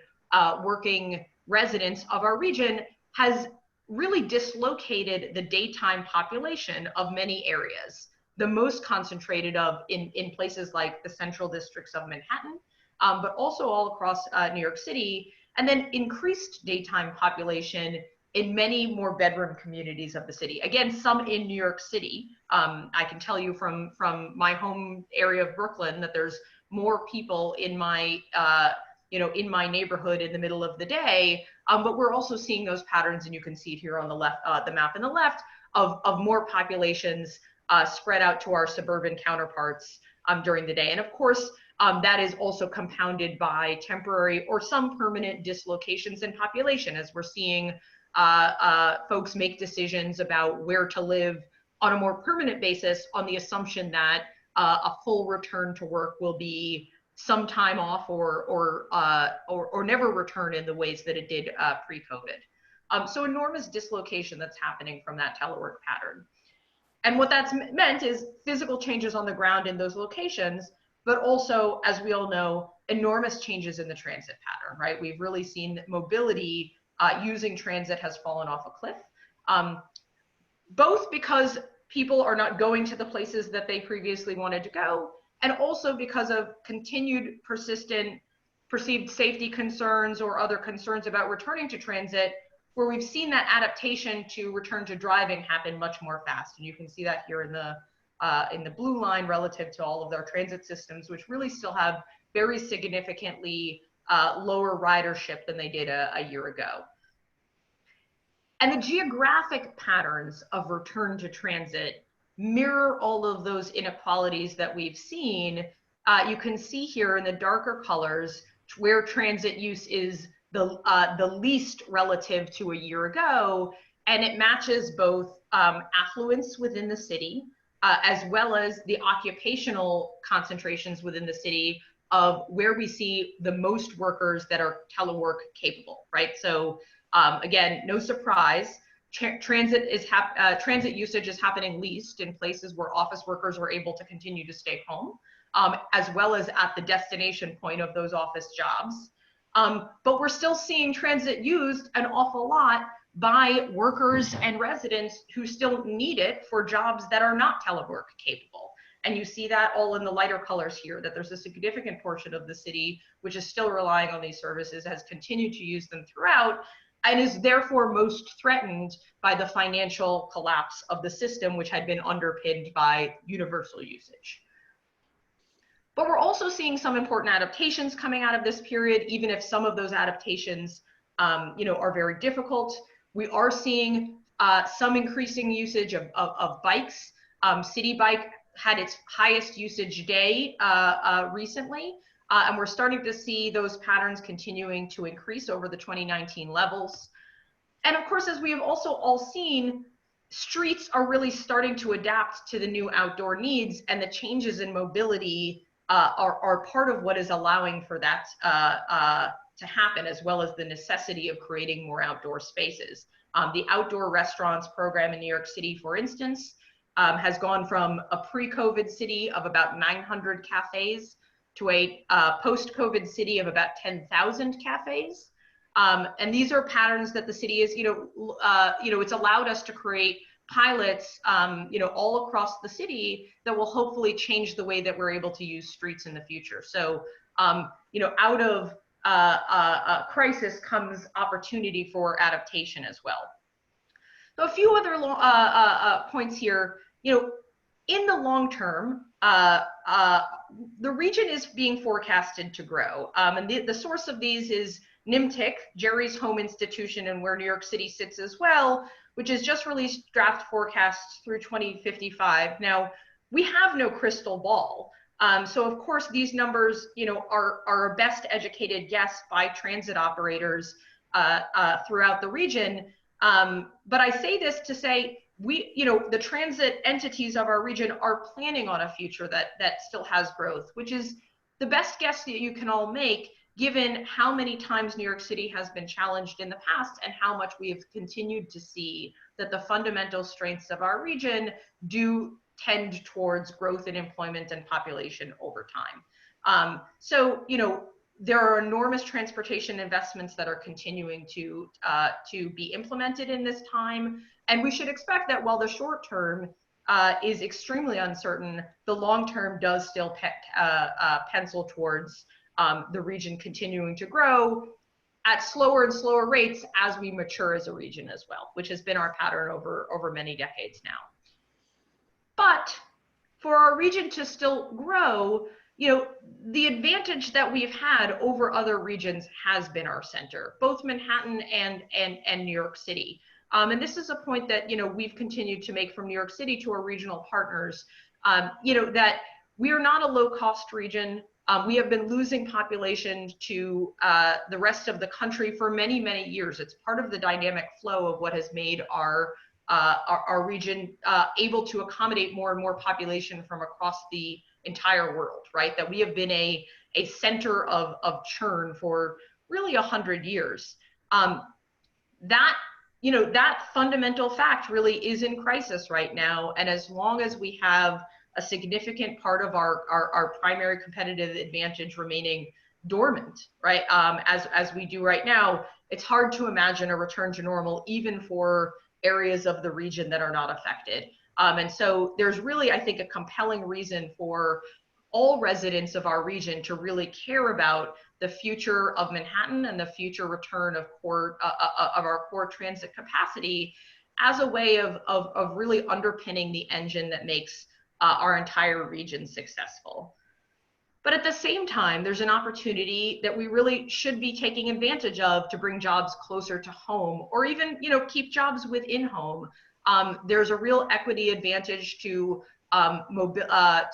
I: working residents of our region has really dislocated the daytime population of many areas, the most concentrated in places like the central districts of Manhattan, but also all across New York City, and then increased daytime population in many more bedroom communities of the city. Again, some in New York City. I can tell you from my home area of Brooklyn that there's more people in my in my neighborhood in the middle of the day, but we're also seeing those patterns, and you can see it here on the left, the map on the left, of more populations spread out to our suburban counterparts during the day. And of course, that is also compounded by temporary or some permanent dislocations in population, as we're seeing folks make decisions about where to live on a more permanent basis on the assumption that a full return to work will be some time off or never return in the ways that it did pre-COVID. So enormous dislocation that's happening from that telework pattern. And what that's meant is physical changes on the ground in those locations, but also, as we all know, enormous changes in the transit pattern, right? We've really seen that mobility using transit has fallen off a cliff, both because people are not going to the places that they previously wanted to go, and also because of continued persistent perceived safety concerns or other concerns about returning to transit, where we've seen that adaptation to return to driving happen much more fast. And you can see that here in the blue line relative to all of their transit systems, which really still have very significantly lower ridership than they did a year ago. And the geographic patterns of return to transit mirror all of those inequalities that we've seen. You can see here in the darker colors where transit use is the least relative to a year ago, and it matches both affluence within the city as well as the occupational concentrations within the city of where we see the most workers that are telework capable, right? So again, no surprise, transit usage is happening least in places where office workers are able to continue to stay home, as well as at the destination point of those office jobs. But we're still seeing transit used an awful lot by workers and residents who still need it for jobs that are not telework capable. And you see that all in the lighter colors here, that there's a significant portion of the city which is still relying on these services, has continued to use them throughout, and is therefore most threatened by the financial collapse of the system, which had been underpinned by universal usage. But we're also seeing some important adaptations coming out of this period, even if some of those adaptations are very difficult. We are seeing some increasing usage of bikes. City Bike had its highest usage day recently, and we're starting to see those patterns continuing to increase over the 2019 levels. And of course, as we have also all seen, streets are really starting to adapt to the new outdoor needs, and the changes in mobility are part of what is allowing for that to happen, as well as the necessity of creating more outdoor spaces. The outdoor restaurants program in New York City, for instance, has gone from a pre-COVID city of about 900 cafes to a post-COVID city of about 10,000 cafes. And these are patterns that the city is, it's allowed us to create pilots, all across the city that will hopefully change the way that we're able to use streets in the future. So, out of a crisis comes opportunity for adaptation as well. So a few other points here. In the long term, the region is being forecasted to grow. And the source of these is NIMTIC, Jerry's home institution, and where New York City sits as well, which has just released draft forecasts through 2055. Now, we have no crystal ball. So of course, these numbers, are a best educated guess by transit operators throughout the region. But I say this to say, the transit entities of our region are planning on a future that still has growth, which is the best guess that you can all make, given how many times New York City has been challenged in the past and how much we have continued to see that the fundamental strengths of our region do tend towards growth in employment and population over time. So, there are enormous transportation investments that are continuing to be implemented in this time. And we should expect that while the short term is extremely uncertain, the long term does still pencil towards the region continuing to grow at slower and slower rates as we mature as a region as well, which has been our pattern over many decades now. But for our region to still grow, the advantage that we've had over other regions has been our center, both Manhattan and New York City. And this is a point that, we've continued to make from New York City to our regional partners, that we are not a low-cost region. We have been losing population to the rest of the country for many, many years. It's part of the dynamic flow of what has made our region able to accommodate more and more population from across the entire world, right? That we have been a a center of churn for really 100 years. That fundamental fact really is in crisis right now. And as long as we have a significant part of our primary competitive advantage remaining dormant, right, as we do right now, it's hard to imagine a return to normal, even for areas of the region that are not affected. And so there's really, I think, a compelling reason for all residents of our region to really care about the future of Manhattan and the future return of our core transit capacity as a way of really underpinning the engine that makes our entire region successful. But at the same time, there's an opportunity that we really should be taking advantage of to bring jobs closer to home, or even, keep jobs within home. There's a real equity advantage to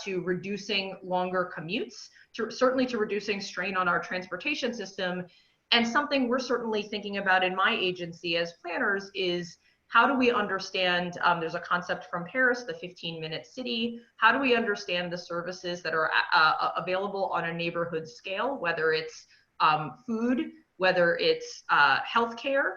I: reducing longer commutes, certainly to reducing strain on our transportation system. And something we're certainly thinking about in my agency as planners is, how do we understand, there's a concept from Paris, the 15-minute city. How do we understand the services that are available on a neighborhood scale, whether it's food, whether it's healthcare,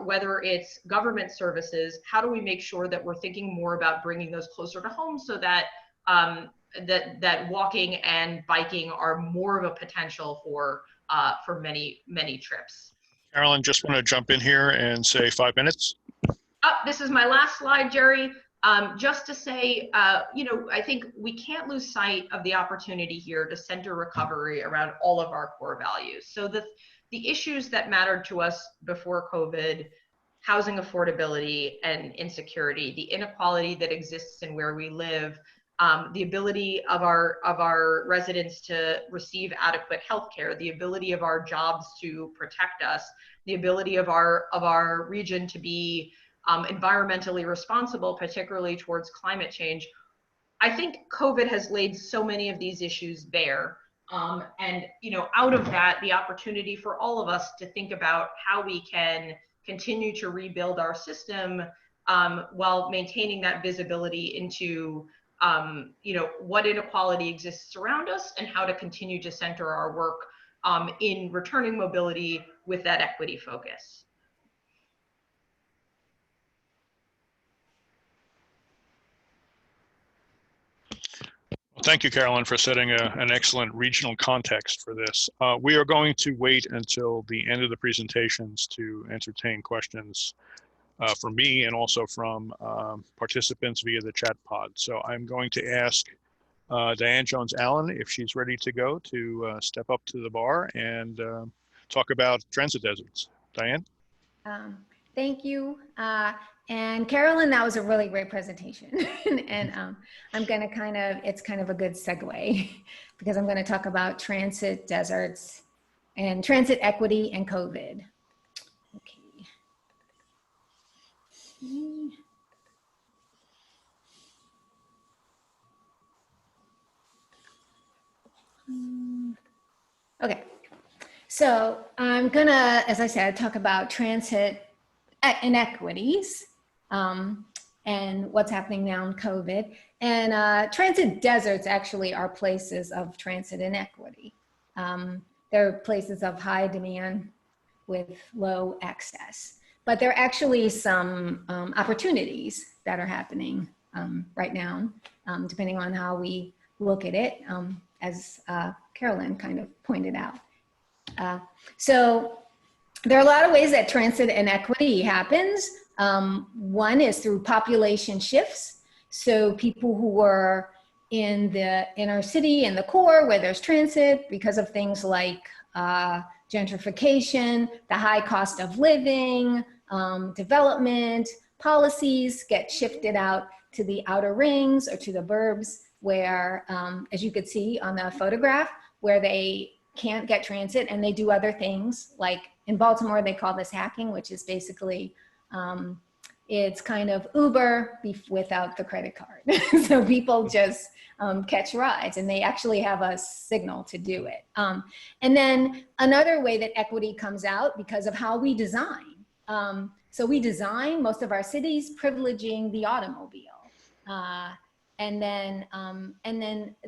I: whether it's government services? How do we make sure that we're thinking more about bringing those closer to home, so that that walking and biking are more of a potential for many, many trips?
H: Carolyn, just want to jump in here and say 5 minutes.
I: This is my last slide, Jerry. Just to say, I think we can't lose sight of the opportunity here to center recovery around all of our core values. So the issues that mattered to us before COVID, housing affordability and insecurity, the inequality that exists in where we live, the ability of our residents to receive adequate health care, the ability of our jobs to protect us, the ability of our region to be environmentally responsible, particularly towards climate change. I think COVID has laid so many of these issues bare. And out of that, the opportunity for all of us to think about how we can continue to rebuild our system while maintaining that visibility into what inequality exists around us, and how to continue to center our work in returning mobility with that equity focus.
H: Well, thank you, Carolyn, for setting an excellent regional context for this. We are going to wait until the end of the presentations to entertain questions from me and also from participants via the chat pod. So I'm going to ask Diane Jones-Allen, if she's ready to go, to step up to the bar and talk about transit deserts. Diane?
J: Thank you. And Carolyn, that was a really great presentation. And I'm going to it's kind of a good segue, because I'm going to talk about transit deserts and transit equity and COVID. Okay. Okay. So I'm going to, as I said, talk about transit inequities and what's happening now in COVID. And transit deserts actually are places of transit inequity. They're places of high demand with low access. But there are actually some opportunities that are happening right now, depending on how we look at it, as Carolyn kind of pointed out. So there are a lot of ways that transit inequity happens. One is through population shifts. So people who are in the inner city, in the core where there's transit, because of things like gentrification, the high cost of living, development, policies get shifted out to the outer rings or to the burbs where, as you could see on the photograph, where they can't get transit and they do other things. Like in Baltimore, they call this hacking, which is basically, it's kind of Uber without the credit card. So people just catch rides, and they actually have a signal to do it. And then another way that equity comes out because of how we design. So we design most of our cities privileging the automobile. And then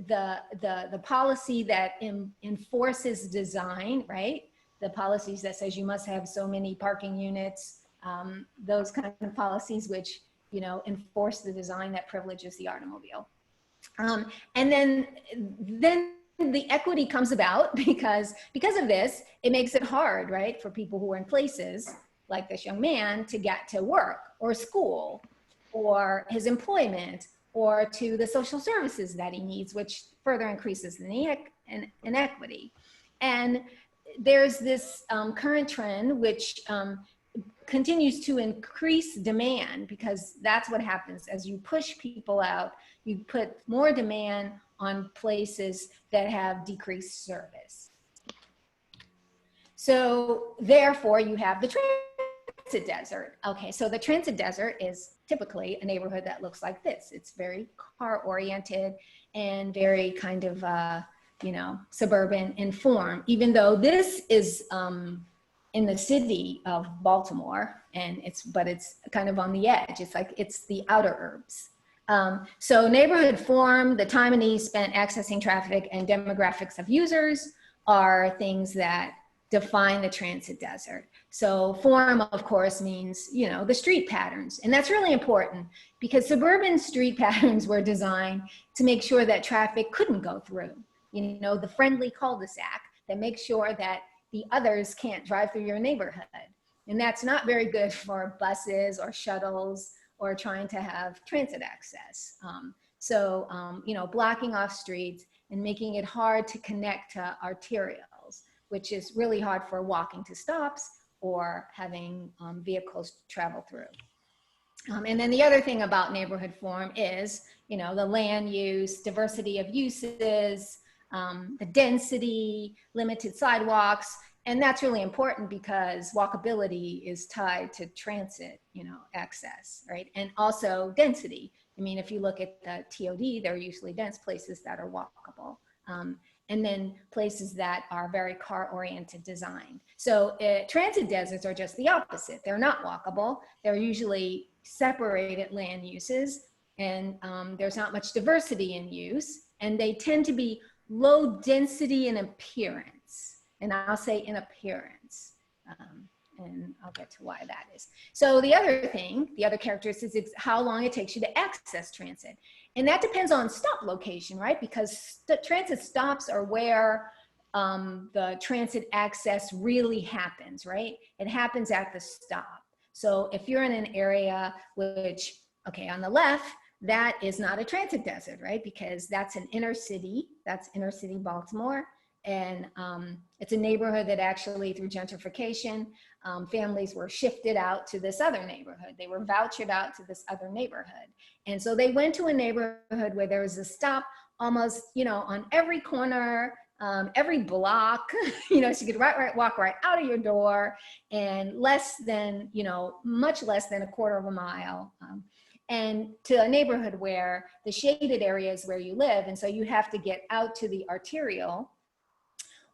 J: the policy that enforces design, right? The policies that says you must have so many parking units, those kind of policies which, you know, enforce the design that privileges the automobile. And then the equity comes about because of this, it makes it hard, right, for people who are in places like this young man to get to work or school or his employment or to the social services that he needs, which further increases the inequity. And there's this current trend which continues to increase demand, because that's what happens as you push people out. You put more demand on places that have decreased service. So therefore you have the transit desert. Okay, so the transit desert is typically a neighborhood that looks like this. It's very car oriented and very kind of, you know, suburban in form, even though this is in the city of Baltimore, and it's kind of on the edge. It's like, it's the outer urbs. So neighborhood form, the time and ease spent accessing traffic, and demographics of users are things that define the transit desert. So form, of course, means, you know, the street patterns. And that's really important because suburban street patterns were designed to make sure that traffic couldn't go through. You know, the friendly cul-de-sac that makes sure that the others can't drive through your neighborhood. And that's not very good for buses or shuttles or trying to have transit access. You know, blocking off streets and making it hard to connect to arterials, which is really hard for walking to stops or having vehicles travel through. And then the other thing about neighborhood form is, you know, the land use, diversity of uses, the density, limited sidewalks. And that's really important because walkability is tied to transit, you know, access, right? And also density. I mean, if you look at the TOD, they're usually dense places that are walkable. And then places that are very car-oriented design. So transit deserts are just the opposite. They're not walkable. They're usually separated land uses, and there's not much diversity in use, and they tend to be low density in appearance. And I'll say in appearance, and I'll get to why that is. So the other thing, the other characteristic is how long it takes you to access transit. And that depends on stop location, right? Because the transit stops are where the transit access really happens, right? It happens at the stop. So if you're in an area which, okay, on the left, that is not a transit desert, right? Because that's an inner city, that's inner city Baltimore. And it's a neighborhood that actually, through gentrification, families were shifted out to this other neighborhood. They were vouchered out to this other neighborhood. And so they went to a neighborhood where there was a stop almost, you know, on every corner, every block, you know, so you could walk right out of your door, and less than, you know, much less than a quarter of a mile. And to a neighborhood where the shaded area is where you live. And so you have to get out to the arterial,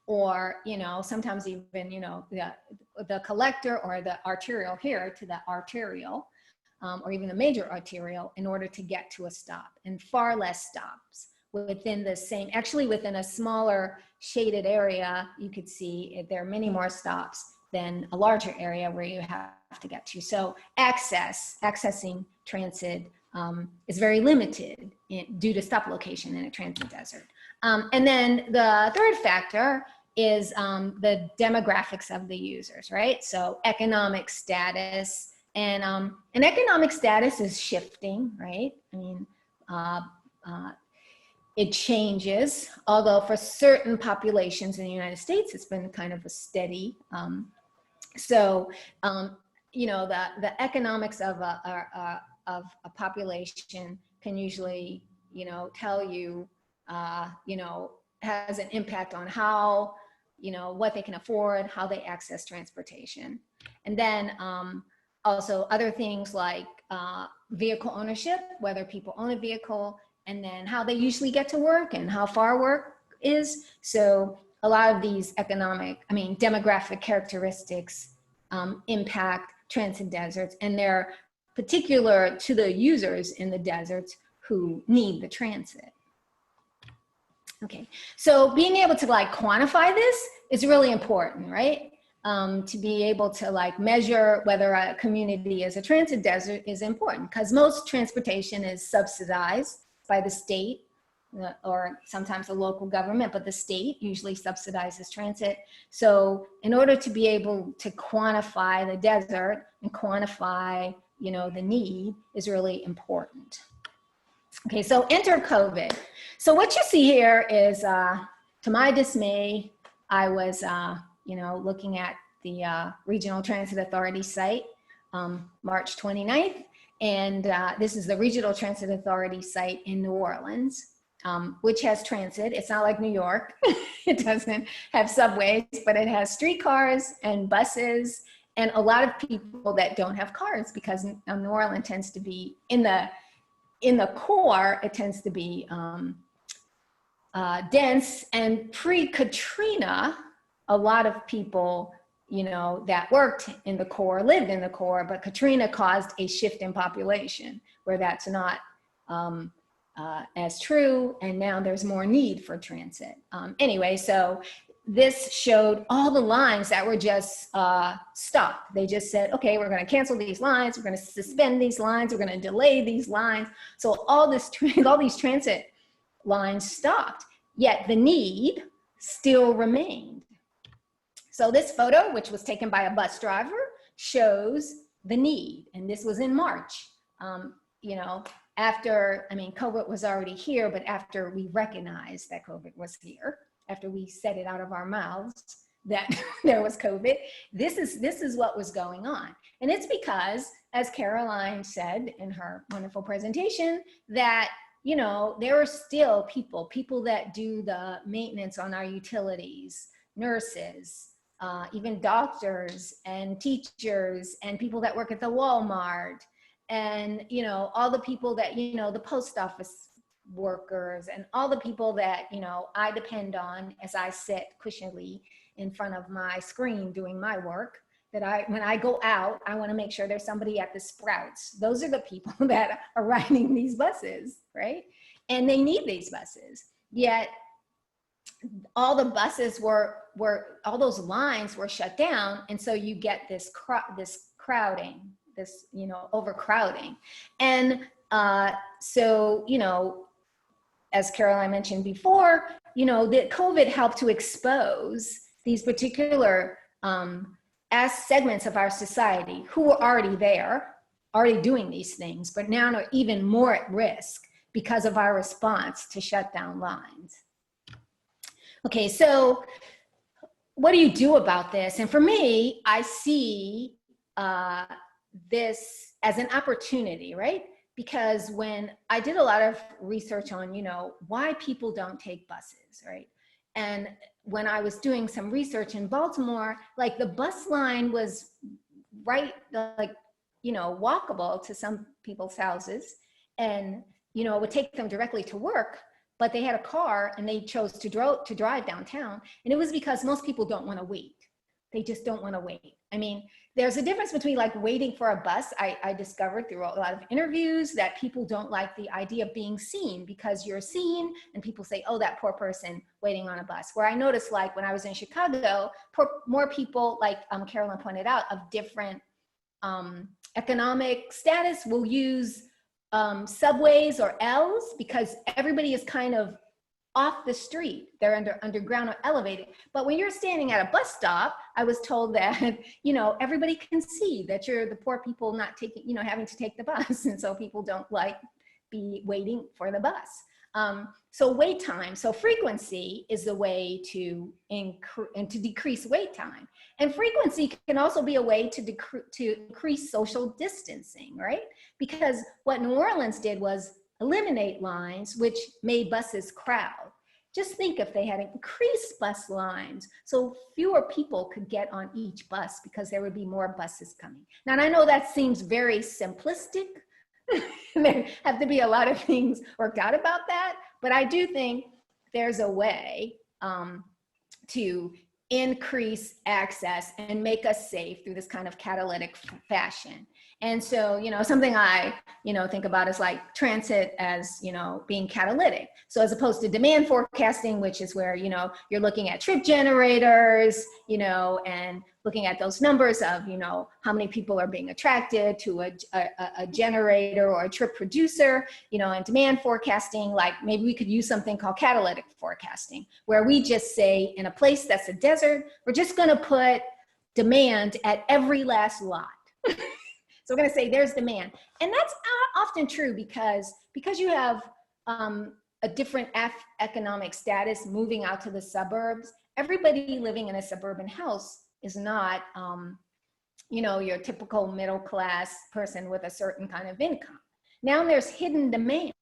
J: or, you know, sometimes even, you know, the collector or the arterial here to the arterial, or even the major arterial, in order to get to a stop, and far less stops within the same, actually within a smaller shaded area, you could see there are many more stops than a larger area where you have to get to. So accessing transit is very limited due to stop location in a transit desert. And then the third factor is the demographics of the users, right? So economic status, and economic status is shifting, right? I mean, it changes, although for certain populations in the United States, it's been kind of a steady. You know, the economics of a population can usually, you know, tell you, you know, has an impact on how, you know, what they can afford, how they access transportation. And then also other things like vehicle ownership, whether people own a vehicle, and then how they usually get to work and how far work is. So a lot of these demographic characteristics impact transit deserts, and they're particular to the users in the deserts who need the transit. Okay, so being able to like quantify this is really important, right? To be able to like measure whether a community is a transit desert is important, because most transportation is subsidized by the state or sometimes the local government, but the state usually subsidizes transit. So in order to be able to quantify the desert and quantify, you know, the need is really important. Okay, so enter COVID. So what you see here is, to my dismay, I was, you know, looking at the Regional Transit Authority site, March 29th, and this is the Regional Transit Authority site in New Orleans, which has transit. It's not like New York. It doesn't have subways, but it has streetcars and buses and a lot of people that don't have cars, because New Orleans tends to be in the core, it tends to be dense, and pre-Katrina, a lot of people, you know, that worked in the core lived in the core, but Katrina caused a shift in population where that's not as true, and now there's more need for transit. Anyway, so this showed all the lines that were just stopped. They just said, okay, we're going to cancel these lines, we're going to suspend these lines, we're going to delay these lines. So all these transit lines stopped, yet the need still remained. So this photo, which was taken by a bus driver, shows the need, and this was in March. You know, after, I mean, COVID was already here, but after we recognized that COVID was here, after we said it out of our mouths that there was COVID, this is what was going on. And it's because, as Caroline said in her wonderful presentation, that, you know, there are still people that do the maintenance on our utilities, nurses, even doctors and teachers and people that work at the Walmart, and, you know, all the people that, you know, the post office workers and all the people that, you know, I depend on as I sit cushionedly in front of my screen doing my work, that when I go out, I want to make sure there's somebody at the Sprouts. Those are the people that are riding these buses, right? And they need these buses. Yet all the buses all those lines were shut down. And so you get this crowding, this, you know, overcrowding. And so, you know, as Caroline mentioned before, you know, that COVID helped to expose these particular as segments of our society who were already there, already doing these things, but now are even more at risk because of our response to shut down lines. Okay, so what do you do about this? And for me, I see this as an opportunity, right? Because when I did a lot of research on, you know, why people don't take buses, right? And when I was doing some research in Baltimore, like the bus line was right, like, you know, walkable to some people's houses, and, you know, it would take them directly to work, but they had a car and they chose to drive downtown. And it was because most people don't want to wait. They just don't want to wait. I mean, there's a difference between like waiting for a bus. I discovered through a lot of interviews that people don't like the idea of being seen, because you're seen and people say, oh, that poor person waiting on a bus. Where I noticed, like when I was in Chicago, more people, like Carolyn pointed out, of different economic status will use subways or L's, because everybody is kind of off the street. They're underground or elevated. But when you're standing at a bus stop, I was told that, you know, everybody can see that you're the poor people not taking, you know, having to take the bus. And so people don't like be waiting for the bus. So wait time, so frequency is the way to decrease wait time. And frequency can also be a way to increase social distancing, right? Because what New Orleans did was eliminate lines, which made buses crowd. Just think if they had increased bus lines, so fewer people could get on each bus because there would be more buses coming. Now, and I know that seems very simplistic. There have to be a lot of things worked out about that, but I do think there's a way to increase access and make us safe through this kind of catalytic fashion. And so, something I, think about is like transit as, being catalytic. So as opposed to demand forecasting, which is where, you're looking at trip generators, and looking at those numbers of, how many people are being attracted to a generator or a trip producer, and demand forecasting, like maybe we could use something called catalytic forecasting, where we just say in a place that's a desert, we're just going to put demand at every last lot. So we're going to say there's demand. And that's often true because you have a different economic status moving out to the suburbs. Everybody living in a suburban house is not, your typical middle class person with a certain kind of income. Now there's hidden demand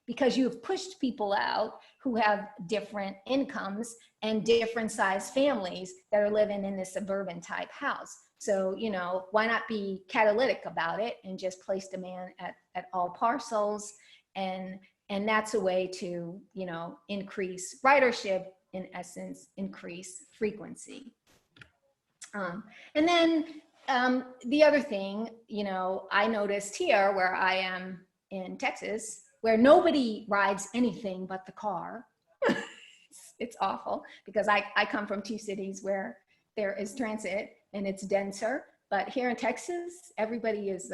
J: because you've pushed people out who have different incomes and different size families that are living in this suburban type house. So, why not be catalytic about it and just place demand at all parcels? And that's a way to, increase ridership, in essence, increase frequency. And then the other thing, I noticed here where I am in Texas, where nobody rides anything but the car. It's awful because I come from two cities where there is transit and it's denser, but here in Texas, everybody is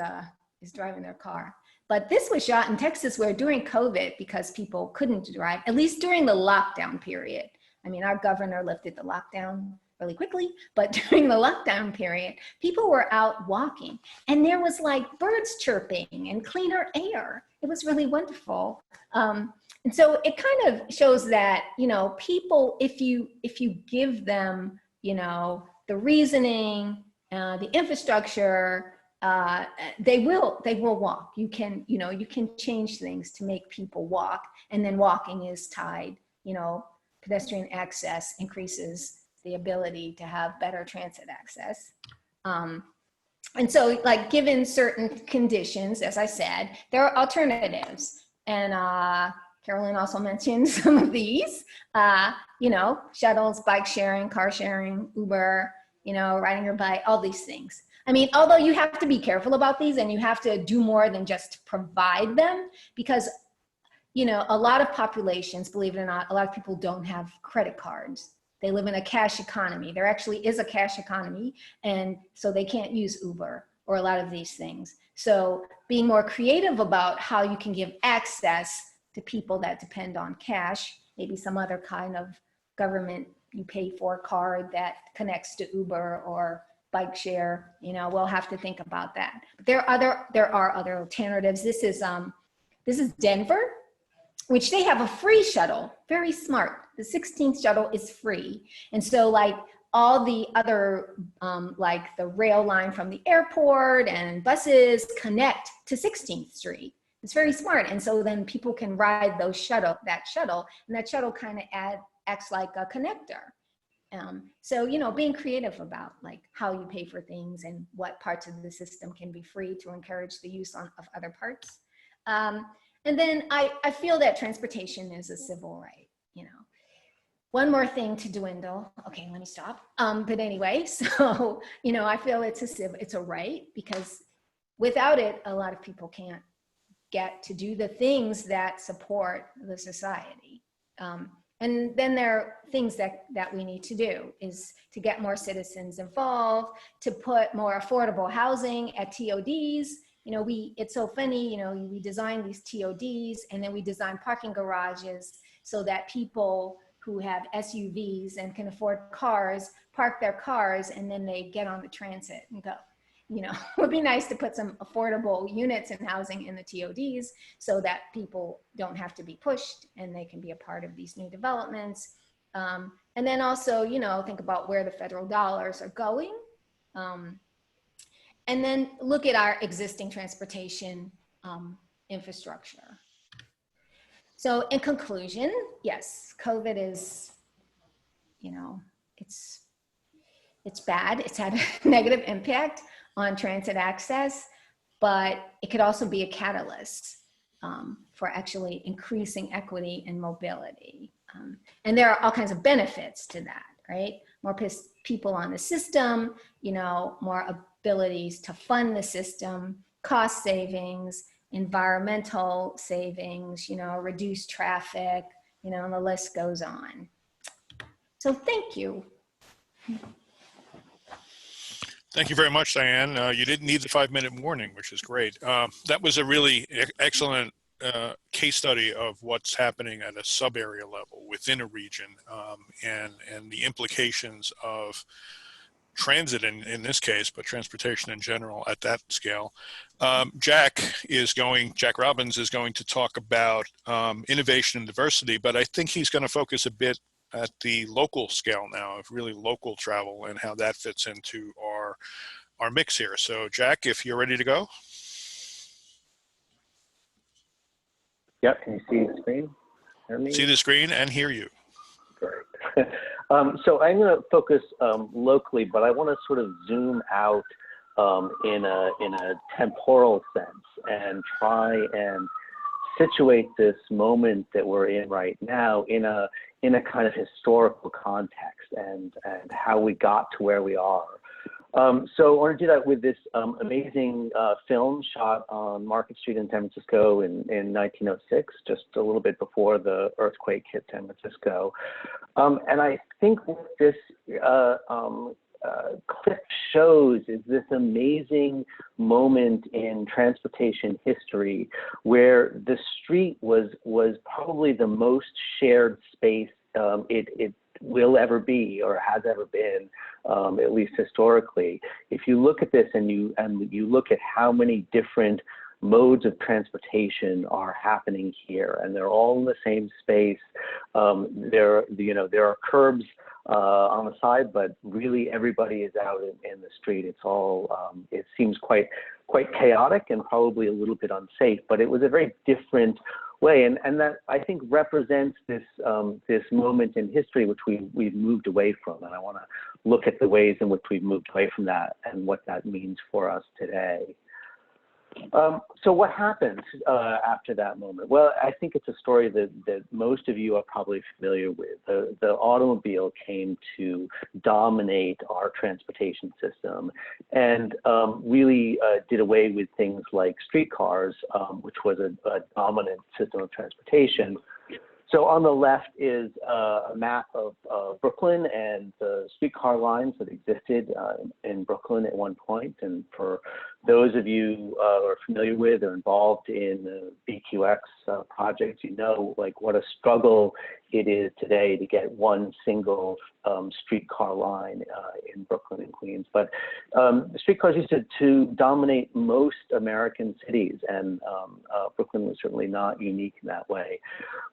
J: driving their car. But this was shot in Texas where during COVID, because people couldn't drive, at least during the lockdown period. I mean, our governor lifted the lockdown really quickly, but during the lockdown period, people were out walking and there was like birds chirping and cleaner air. It was really wonderful. And so it kind of shows that, people, if you give them, the reasoning, the infrastructure, they will walk. You can change things to make people walk, and then walking is tied, pedestrian access increases the ability to have better transit access. And so like given certain conditions, as I said, there are alternatives. And Carolyn also mentioned some of these, shuttles, bike sharing, car sharing, Uber, riding your bike, all these things. I mean, although you have to be careful about these and you have to do more than just provide them because, a lot of populations, believe it or not, a lot of people don't have credit cards. They live in a cash economy. There actually is a cash economy, and so they can't use Uber or a lot of these things. So being more creative about how you can give access to people that depend on cash, maybe some other kind of government you pay for card that connects to Uber or bike share, we'll have to think about that. But there are other alternatives. This is Denver, which they have a free shuttle, very smart. The 16th shuttle is free. And so like all the other, like the rail line from the airport and buses connect to 16th Street. It's very smart. And so then people can ride that shuttle, and that shuttle kind of acts like a connector. So, being creative about like how you pay for things and what parts of the system can be free to encourage the use of other parts. And then I feel that transportation is a civil right, One more thing to dwindle. Okay, let me stop. But anyway, so, I feel it's a right because without it, a lot of people can't get to do the things that support the society. And then there are things that we need to do is to get more citizens involved, to put more affordable housing at TODs. It's so funny, we design these TODs and then we design parking garages so that people who have SUVs and can afford cars park their cars and then they get on the transit and go. It would be nice to put some affordable units and housing in the TODs so that people don't have to be pushed and they can be a part of these new developments. And then also, think about where the federal dollars are going. And then look at our existing transportation infrastructure. So in conclusion, yes, COVID is, it's bad. It's had a negative impact on transit access, but it could also be a catalyst for actually increasing equity and mobility. And there are all kinds of benefits to that, right? more people on the system, you know, more abilities to fund the system, cost savings, environmental savings, you know, reduced traffic, you know, and the list goes on. So thank you.
H: Thank you very much, Diane. You didn't need the 5-minute warning, which is great. That was a really excellent case study of what's happening at a sub-area level within a region, and the implications of transit in this case, but transportation in general at that scale. Jack Robbins is going to talk about innovation and diversity, but I think he's going to focus a bit at the local scale now, of really local travel and how that fits into our mix here. So Jack, if you're ready to go.
K: Yep, can you see the screen? Hear me?
H: See the screen and hear you.
K: Great. So I'm going to focus locally, but I want to sort of zoom out in a temporal sense and try and situate this moment that we're in right now in a kind of historical context and how we got to where we are. So I want to do that with this amazing film shot on Market Street in San Francisco in 1906, just a little bit before the earthquake hit San Francisco. And I think what this clip shows is this amazing moment in transportation history where the street was probably the most shared space it will ever be or has ever been, at least historically. If you look at this and you look at how many different modes of transportation are happening here, and they're all in the same space. There are curbs on the side, but really everybody is out in the street. It's all it seems quite chaotic and probably a little bit unsafe, but it was a very different way, and that I think represents this this moment in history which we've moved away from, and I want to look at the ways in which we've moved away from that and what that means for us today. So what happened after that moment? Well, I think it's a story that most of you are probably familiar with. The automobile came to dominate our transportation system and really did away with things like streetcars, which was a dominant system of transportation. So on the left is a map of Brooklyn and the streetcar lines that existed in Brooklyn at one point. And for those of you who are familiar with or involved in the BQX project, you know like what a struggle it is today to get one single streetcar line in Brooklyn and Queens. But the streetcars used to dominate most American cities, and Brooklyn was certainly not unique in that way.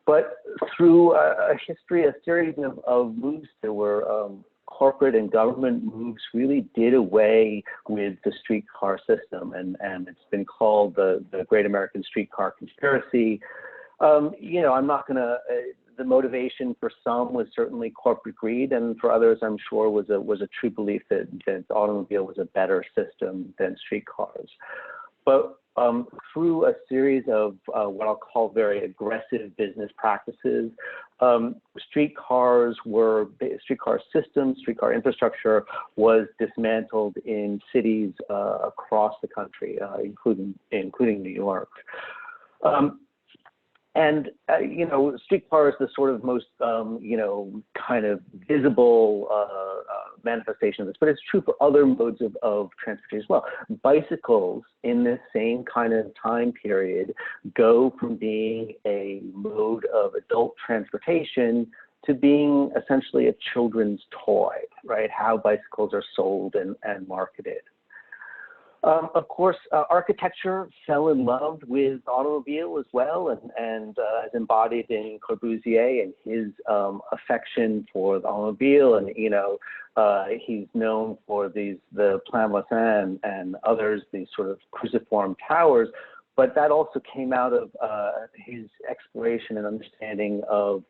K: But through a history, a series of moves, there were corporate and government moves really did away with the streetcar system, and it's been called the Great American Streetcar Conspiracy. You know, I'm not going to. The motivation for some was certainly corporate greed, and for others, I'm sure, was a true belief that the automobile was a better system than streetcars. But through a series of what I'll call very aggressive business practices, streetcar systems, streetcar infrastructure was dismantled in cities across the country, including New York. And, you know, streetcar is the sort of most, you know, kind of visible manifestation of this, but it's true for other modes of transportation as well. Bicycles in this same kind of time period go from being a mode of adult transportation to being essentially a children's toy, right? How bicycles are sold and marketed. Of course, architecture fell in love with automobile as well, and as embodied in Corbusier and his affection for the automobile. And you know, he's known for the Plan Lausanne and others, these sort of cruciform towers. But that also came out of his exploration and understanding of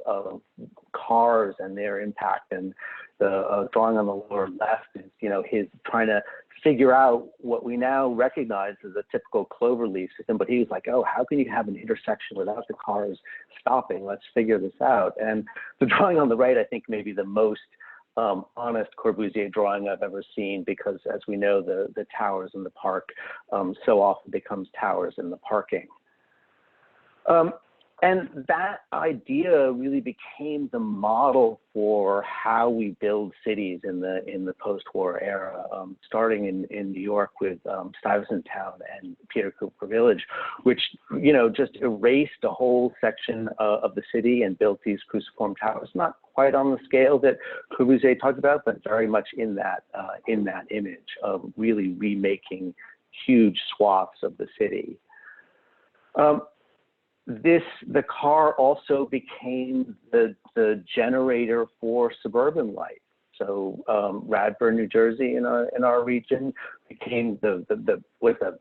K: cars and their impact. And the drawing on the lower left is, you know, his trying to figure out what we now recognize as a typical cloverleaf system. But he was like, oh, how can you have an intersection without the cars stopping? Let's figure this out. And the drawing on the right, I think, maybe the most honest Corbusier drawing I've ever seen, because as we know, the towers in the park so often becomes towers in the parking. And that idea really became the model for how we build cities in the post-war era, starting in New York with Stuyvesant Town and Peter Cooper Village, which just erased a whole section of the city and built these cruciform towers, not quite on the scale that Corbusier talked about, but very much in that image of really remaking huge swaths of the city. The car also became the generator for suburban life. So Radburn, New Jersey, in our region, became with a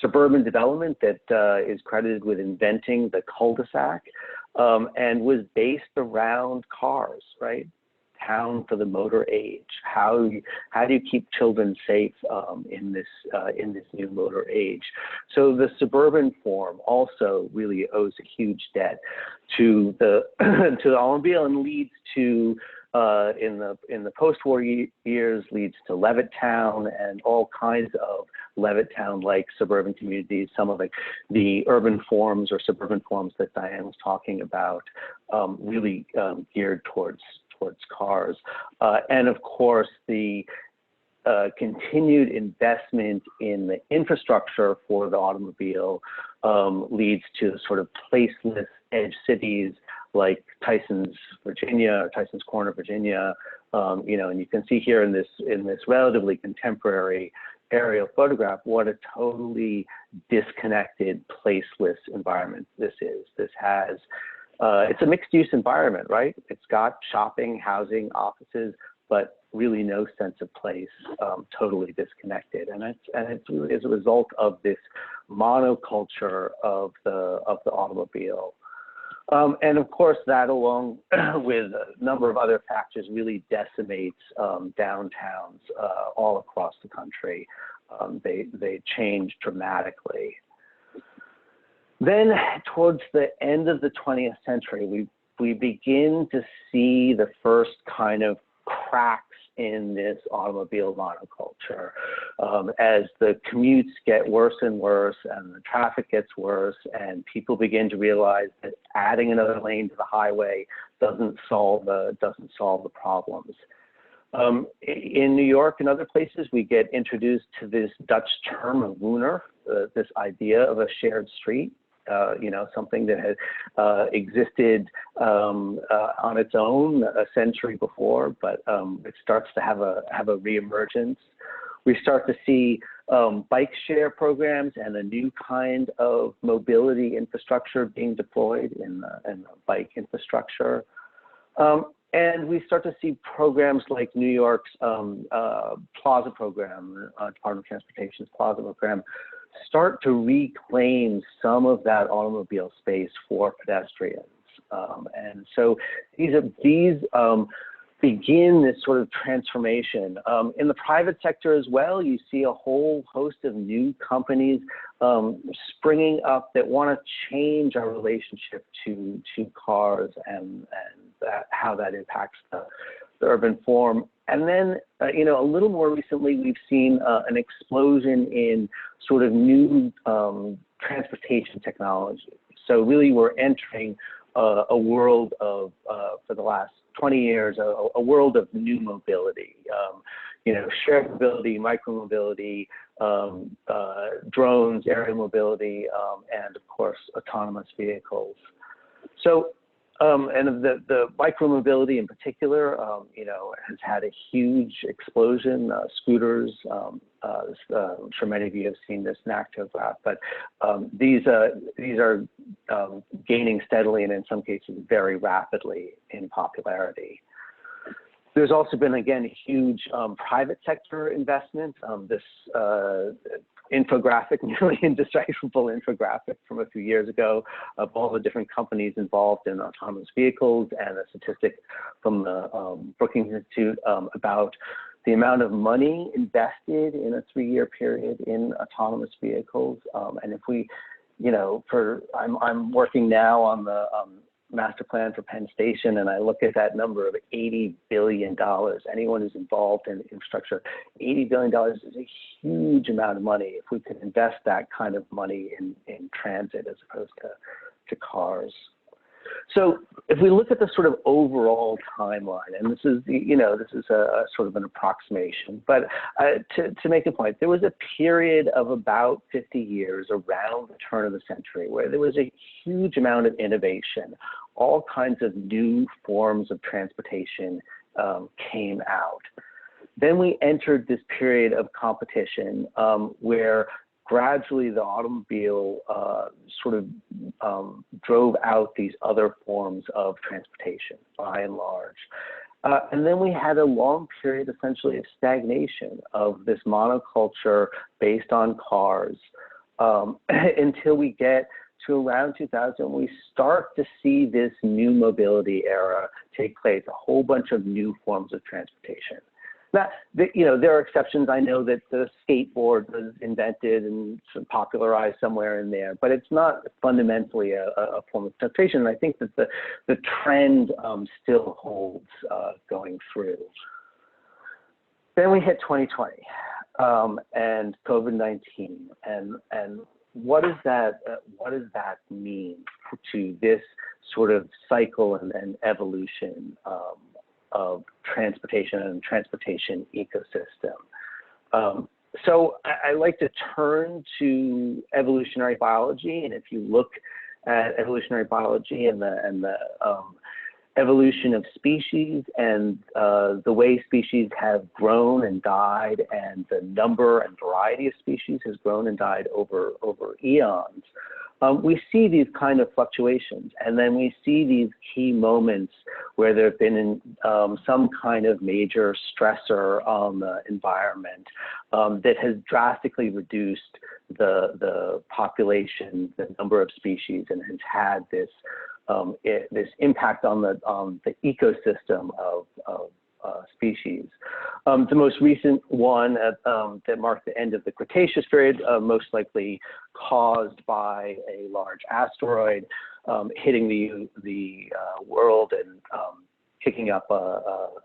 K: suburban development that is credited with inventing the cul-de-sac, and was based around cars, right? Town for the motor age. How do you keep children safe in this new motor age? So the suburban form also really owes a huge debt to the automobile, and leads to in the post-war years leads to Levittown and all kinds of Levittown-like suburban communities. Some of the urban forms or suburban forms that Diane was talking about, really geared towards cars. And of course, the continued investment in the infrastructure for the automobile leads to sort of placeless edge cities like Tyson's, Virginia, or Tyson's Corner, Virginia. And you can see here in this relatively contemporary aerial photograph what a totally disconnected, placeless environment this is. This has it's a mixed-use environment, right? It's got shopping, housing, offices, but really no sense of place, totally disconnected. And it's really as a result of this monoculture of the automobile. And of course, that along with a number of other factors really decimates downtowns all across the country. They change dramatically. Then towards the end of the 20th century, we begin to see the first kind of cracks in this automobile monoculture. As the commutes get worse and worse and the traffic gets worse, and people begin to realize that adding another lane to the highway doesn't solve the problems. In New York and other places, we get introduced to this Dutch term of Wooner, this idea of a shared street. Something that had existed on its own a century before, but it starts to have a reemergence. We start to see bike share programs and a new kind of mobility infrastructure being deployed in the bike infrastructure. And we start to see programs like New York's Plaza program, Department of Transportation's Plaza program, start to reclaim some of that automobile space for pedestrians. And so these begin this sort of transformation. In the private sector as well, you see a whole host of new companies springing up that want to change our relationship to cars and how that impacts the urban form. And then, a little more recently, we've seen an explosion in sort of new transportation technology. So really, we're entering a world of, for the last 20 years, a world of new mobility. Shared mobility, micromobility, drones, aerial mobility, and of course, autonomous vehicles. So. And the micromobility in particular, has had a huge explosion. Scooters, I'm sure many of you have seen this Nactograph, but these are gaining steadily and in some cases very rapidly in popularity. There's also been, again, a huge private sector investment. This infographic, nearly indecipherable infographic from a few years ago of all the different companies involved in autonomous vehicles, and a statistic from the Brookings Institute about the amount of money invested in a 3-year period in autonomous vehicles. And if we, I'm working now on master plan for Penn Station and I look at that number of $80 billion, anyone who's involved in infrastructure, $80 billion is a huge amount of money if we could invest that kind of money in transit as opposed to cars. So if we look at the sort of overall timeline, and this is, this is a sort of an approximation, but to make a point, there was a period of about 50 years around the turn of the century where there was a huge amount of innovation. All kinds of new forms of transportation came out. Then we entered this period of competition where gradually the automobile sort of drove out these other forms of transportation by and large. And then we had a long period essentially of stagnation of this monoculture based on cars until we get to around 2000, we start to see this new mobility era take place, a whole bunch of new forms of transportation. Now, there are exceptions. I know that the skateboard was invented and popularized somewhere in there, but it's not fundamentally a form of transportation. And I think that the trend still holds going through. Then we hit 2020 and COVID-19, and what does that mean to this sort of cycle and evolution of transportation and transportation ecosystem? So I like to turn to evolutionary biology, and if you look at evolutionary biology and the evolution of species and the way species have grown and died, and the number and variety of species has grown and died over eons, we see these kind of fluctuations, and then we see these key moments where there have been some kind of major stressor on the environment that has drastically reduced the population, the number of species, and has had this this impact on the ecosystem of species. The most recent one that marked the end of the Cretaceous period, most likely caused by a large asteroid hitting the world and kicking up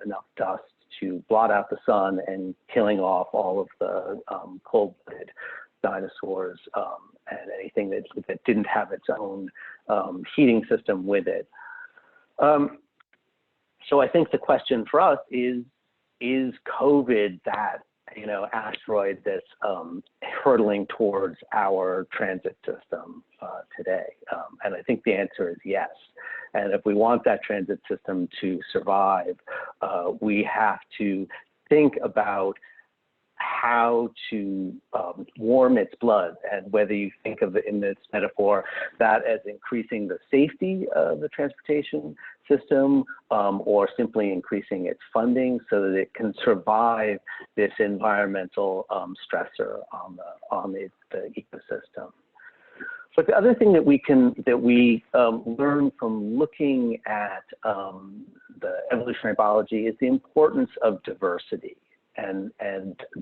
K: enough dust to blot out the sun and killing off all of the cold-blooded dinosaurs and anything that didn't have its own heating system with it. So I think the question for us is COVID that asteroid that's hurtling towards our transit system today? And I think the answer is yes. And if we want that transit system to survive, we have to think about how to warm its blood, and whether you think of it in this metaphor that as increasing the safety of the transportation system or simply increasing its funding so that it can survive this environmental stressor on the ecosystem. But the other thing that we learn from looking at the evolutionary biology is the importance of diversity. And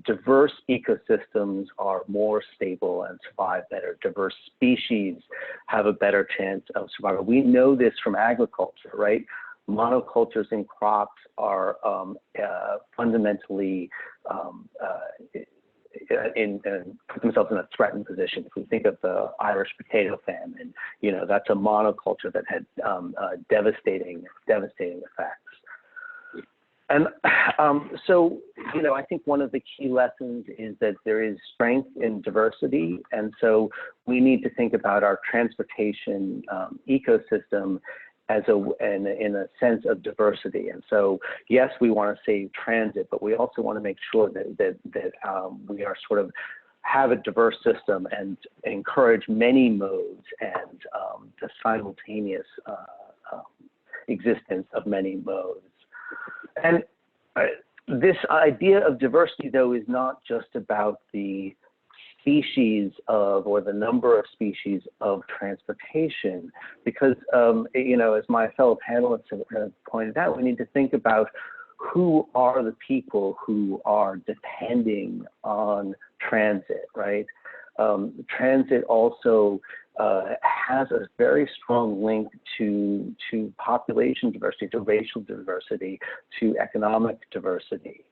K: diverse ecosystems are more stable and survive better. Diverse species have a better chance of survival. We know this from agriculture, right? Monocultures in crops are fundamentally put themselves in a threatened position. If we think of the Irish potato famine, that's a monoculture that had devastating effects. And so, I think one of the key lessons is that there is strength in diversity. And so we need to think about our transportation ecosystem as in a sense of diversity. And so, yes, we want to save transit, but we also want to make sure that we are sort of have a diverse system and encourage many modes and the simultaneous existence of many modes. And this idea of diversity, though, is not just about the species of, or the number of species of transportation, because, as my fellow panelists have pointed out, we need to think about who are the people who are depending on transit, right? Transit also has a very strong link to population diversity, to racial diversity, to economic diversity.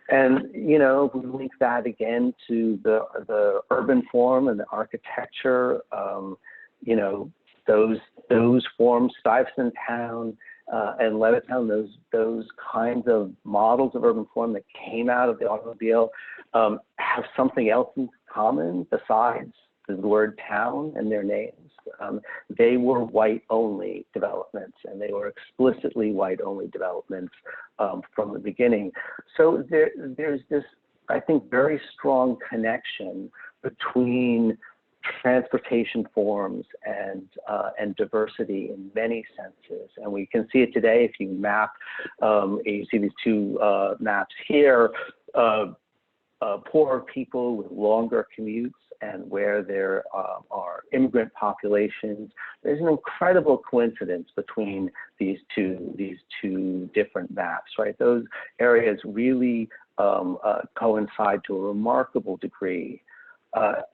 K: And, you know, we link that again to the urban form and the architecture, you know, those forms, Stuyvesant Town and Levittown, those kinds of models of urban form that came out of the automobile have something else in common besides the word town and their names. They were white-only developments, and they were explicitly white-only developments from the beginning. So there's this, I think, very strong connection between transportation forms and diversity in many senses. And we can see it today if you map, you see these two maps here, poorer people with longer commutes and where there are immigrant populations. There's an incredible coincidence between these two different maps, right? Those areas really coincide to a remarkable degree.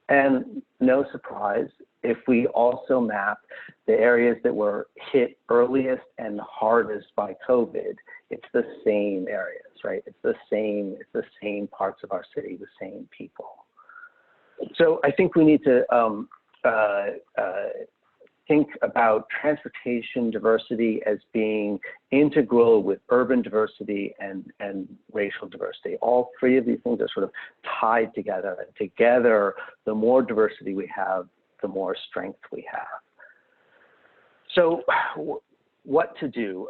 K: And no surprise, if we also map the areas that were hit earliest and hardest by COVID, it's the same areas, right? It's the same parts of our city, the same people. So I think we need to think about transportation diversity as being integral with urban diversity and racial diversity. All three of these things are sort of tied together, and together, the more diversity we have, the more strength we have. So what to do?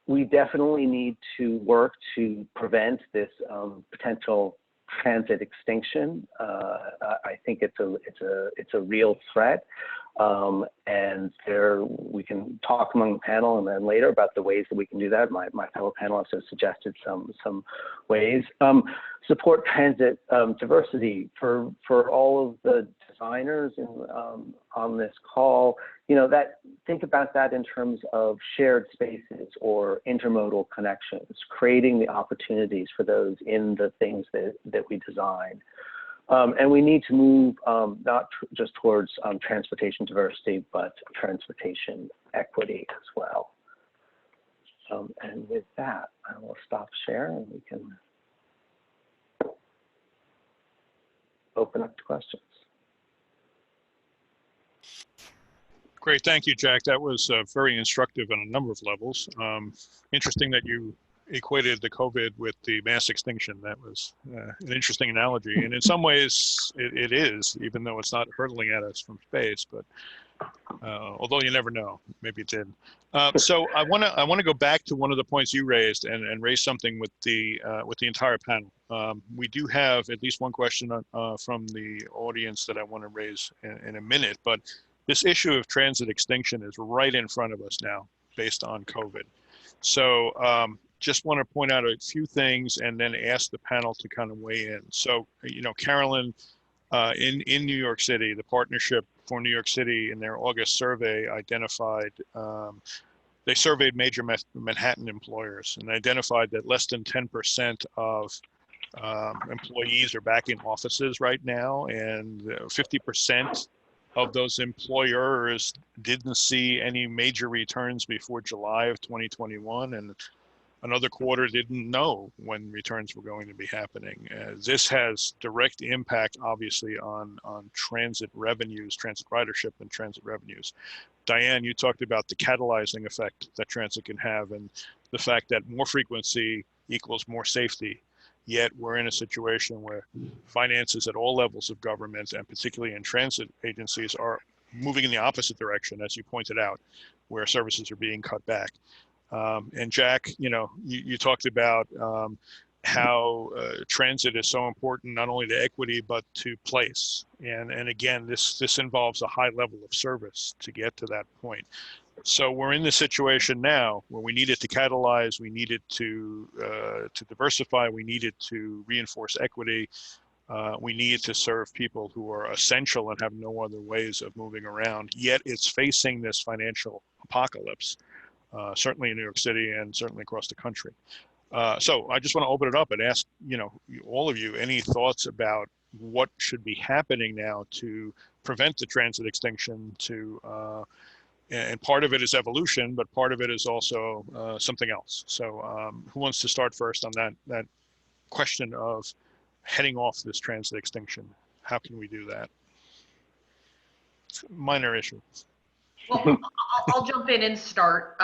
K: We definitely need to work to prevent this potential transit extinction. I think it's a real threat, and we can talk among the panel and then later about the ways that we can do that. My fellow panelists have suggested some ways. Support transit diversity for all of the designers on this call. You know, think about that in terms of shared spaces or intermodal connections, creating the opportunities for those in the things that we design. And we need to move not just towards transportation diversity, but transportation equity as well. And with that, I will stop share and we can open up to questions.
H: Great, thank you, Jack. That was very instructive on a number of levels. Interesting that you equated the COVID with the mass extinction. That was an interesting analogy. And in some ways it is, even though it's not hurtling at us from space, but although you never know, maybe it did. So I want to go back to one of the points you raised and raise something with the entire panel. We do have at least one question from the audience that I want to raise in a minute, but this issue of transit extinction is right in front of us now based on COVID. So just want to point out a few things and then ask the panel to kind of weigh in. So, you know, Carolyn, in New York City, the Partnership for New York City in their August survey identified, they surveyed major Manhattan employers and identified that less than 10% of employees are back in offices right now, and 50% of those employers didn't see any major returns before July of 2021, and another quarter didn't know when returns were going to be happening. This has direct impact, obviously, on transit revenues, transit ridership and transit revenues. Diane, you talked about the catalyzing effect that transit can have and the fact that more frequency equals more safety. Yet we're in a situation where finances at all levels of government, and particularly in transit agencies, are moving in the opposite direction, as you pointed out, where services are being cut back. And Jack, you know, you talked about how transit is so important, not only to equity, but to place. And again, this involves a high level of service to get to that point. So we're in this situation now where we needed to catalyze, we needed to diversify, we needed to reinforce equity, we needed to serve people who are essential and have no other ways of moving around. Yet it's facing this financial apocalypse, certainly in New York City and certainly across the country. So I just want to open it up and ask, you know, all of you, any thoughts about, what should be happening now to prevent the transit extinction, and part of it is evolution, but part of it is also something else. So who wants to start first on that question of heading off this transit extinction? How can we do that? Minor issue.
I: Well, I'll jump in and start,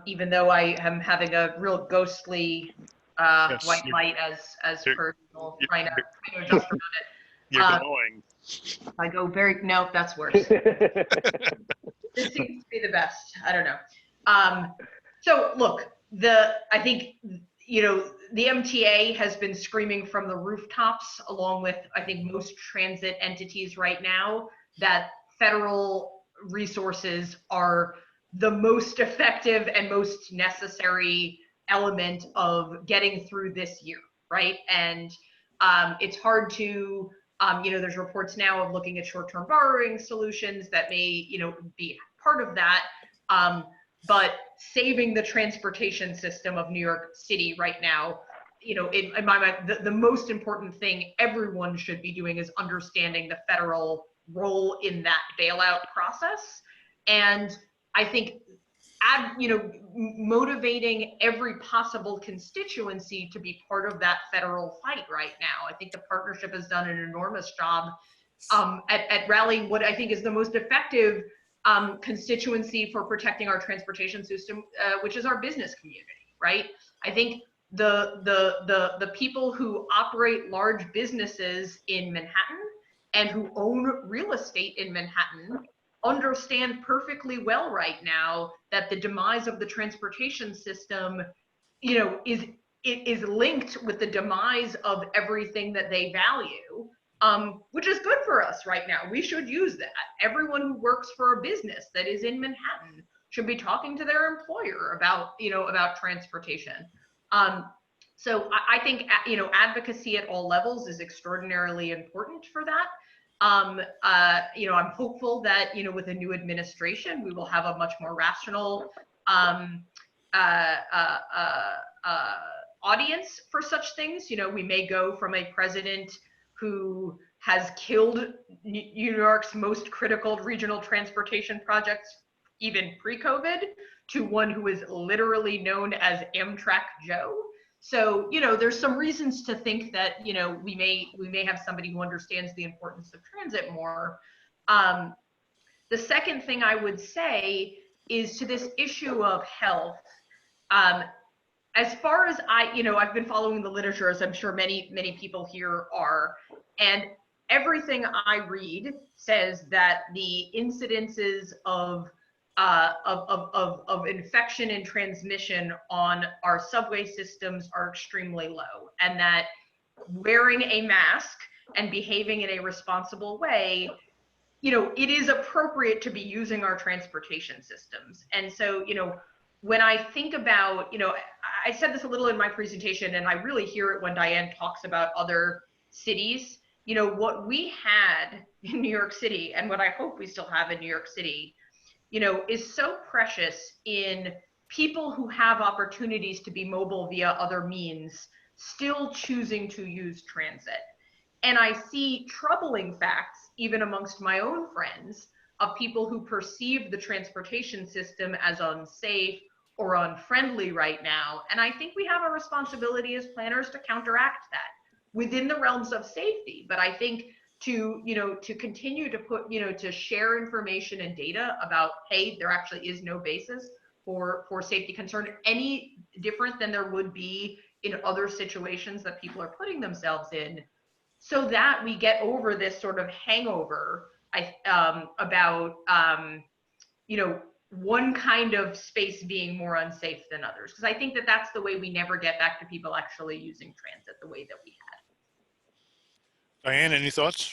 I: even though I am having a real ghostly white light as personal, trying to adjust around it.
H: You're glowing.
I: I go no, that's worse. This seems to be the best. I don't know. So look, I think, you know, the MTA has been screaming from the rooftops, along with, I think, most transit entities right now, that federal resources are the most effective and most necessary element of getting through this year, right? And it's hard to, you know, there's reports now of looking at short-term borrowing solutions that may, you know, be part of that. But saving the transportation system of New York City right now, you know, in my mind, the most important thing everyone should be doing is understanding the federal role in that bailout process. And I think, you know, motivating every possible constituency to be part of that federal fight right now. I think the partnership has done an enormous job at rallying what I think is the most effective constituency for protecting our transportation system, which is our business community, right? I think the people who operate large businesses in Manhattan and who own real estate in Manhattan understand perfectly well right now that the demise of the transportation system, you know, is linked with the demise of everything that they value, which is good for us right now. We should use that. Everyone who works for a business that is in Manhattan should be talking to their employer about, you know, about transportation. So I think, you know, advocacy at all levels is extraordinarily important for that. You know, I'm hopeful that, you know, with a new administration, we will have a much more rational audience for such things. You know, we may go from a president who has killed New York's most critical regional transportation projects, even pre-COVID, to one who is literally known as Amtrak Joe. So, you know, there's some reasons to think that, you know, we may have somebody who understands the importance of transit more. The second thing I would say is to this issue of health. As far as you know, I've been following the literature, as I'm sure many people here are, and everything I read says that the incidences of infection and transmission on our subway systems are extremely low, and that wearing a mask and behaving in a responsible way, you know, it is appropriate to be using our transportation systems. And so, you know, when I think about, you know, I said this a little in my presentation, and I really hear it when Diane talks about other cities. You know, what we had in New York City, and what I hope we still have in New York City, you know, is so precious in people who have opportunities to be mobile via other means still choosing to use transit. And I see troubling facts, even amongst my own friends, of people who perceive the transportation system as unsafe or unfriendly right now. And I think we have a responsibility as planners to counteract that within the realms of safety. But I think to, you know, to continue to put, you know, to share information and data about, hey, there actually is no basis for safety concern any different than there would be in other situations that people are putting themselves in, so that we get over this sort of hangover about, you know, one kind of space being more unsafe than others. Because I think that that's the way we never get back to people actually using transit the way that we had.
H: Diane, any thoughts?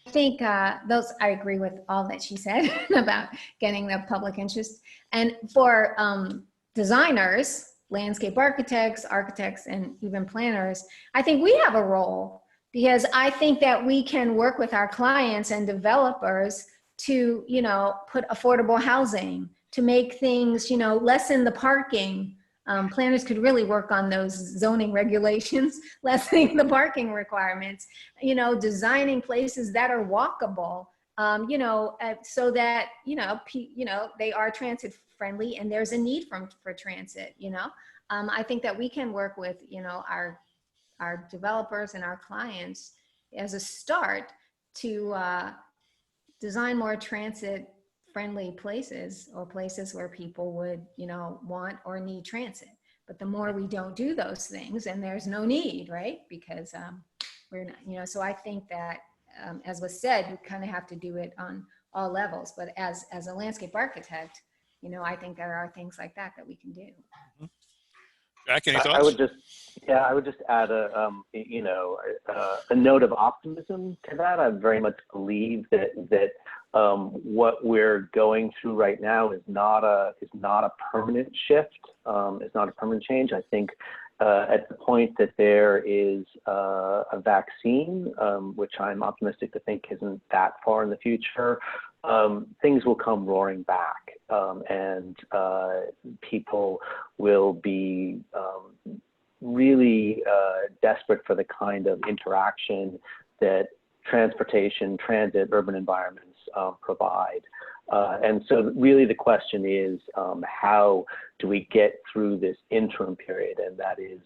J: I think I agree with all that she said about getting the public interest. And for designers, landscape architects, and even planners, I think we have a role, because I think that we can work with our clients and developers to, you know, put affordable housing, to make things, you know, lessen the parking Planners could really work on those zoning regulations, lessening the parking requirements, you know, designing places that are walkable, you know, so that, you know, they are transit friendly and there's a need for transit, you know. I think that we can work with, you know, our developers and our clients as a start to design more transit friendly places, or places where people would, you know, want or need transit. But the more we don't do those things, and there's no need, right? Because we're not, you know, so I think that, as was said, you kind of have to do it on all levels. But as a landscape architect, you know, I think there are things like that that we can do.
H: Jack, any thoughts?
K: I would just add a note of optimism to that. I very much believe that what we're going through right now is not a permanent shift. It's not a permanent change. I think at the point that there is a vaccine, which I'm optimistic to think isn't that far in the future, things will come roaring back, and people will be really desperate for the kind of interaction that transportation, transit, urban environments provide. And so really the question is, how do we get through this interim period? And that is,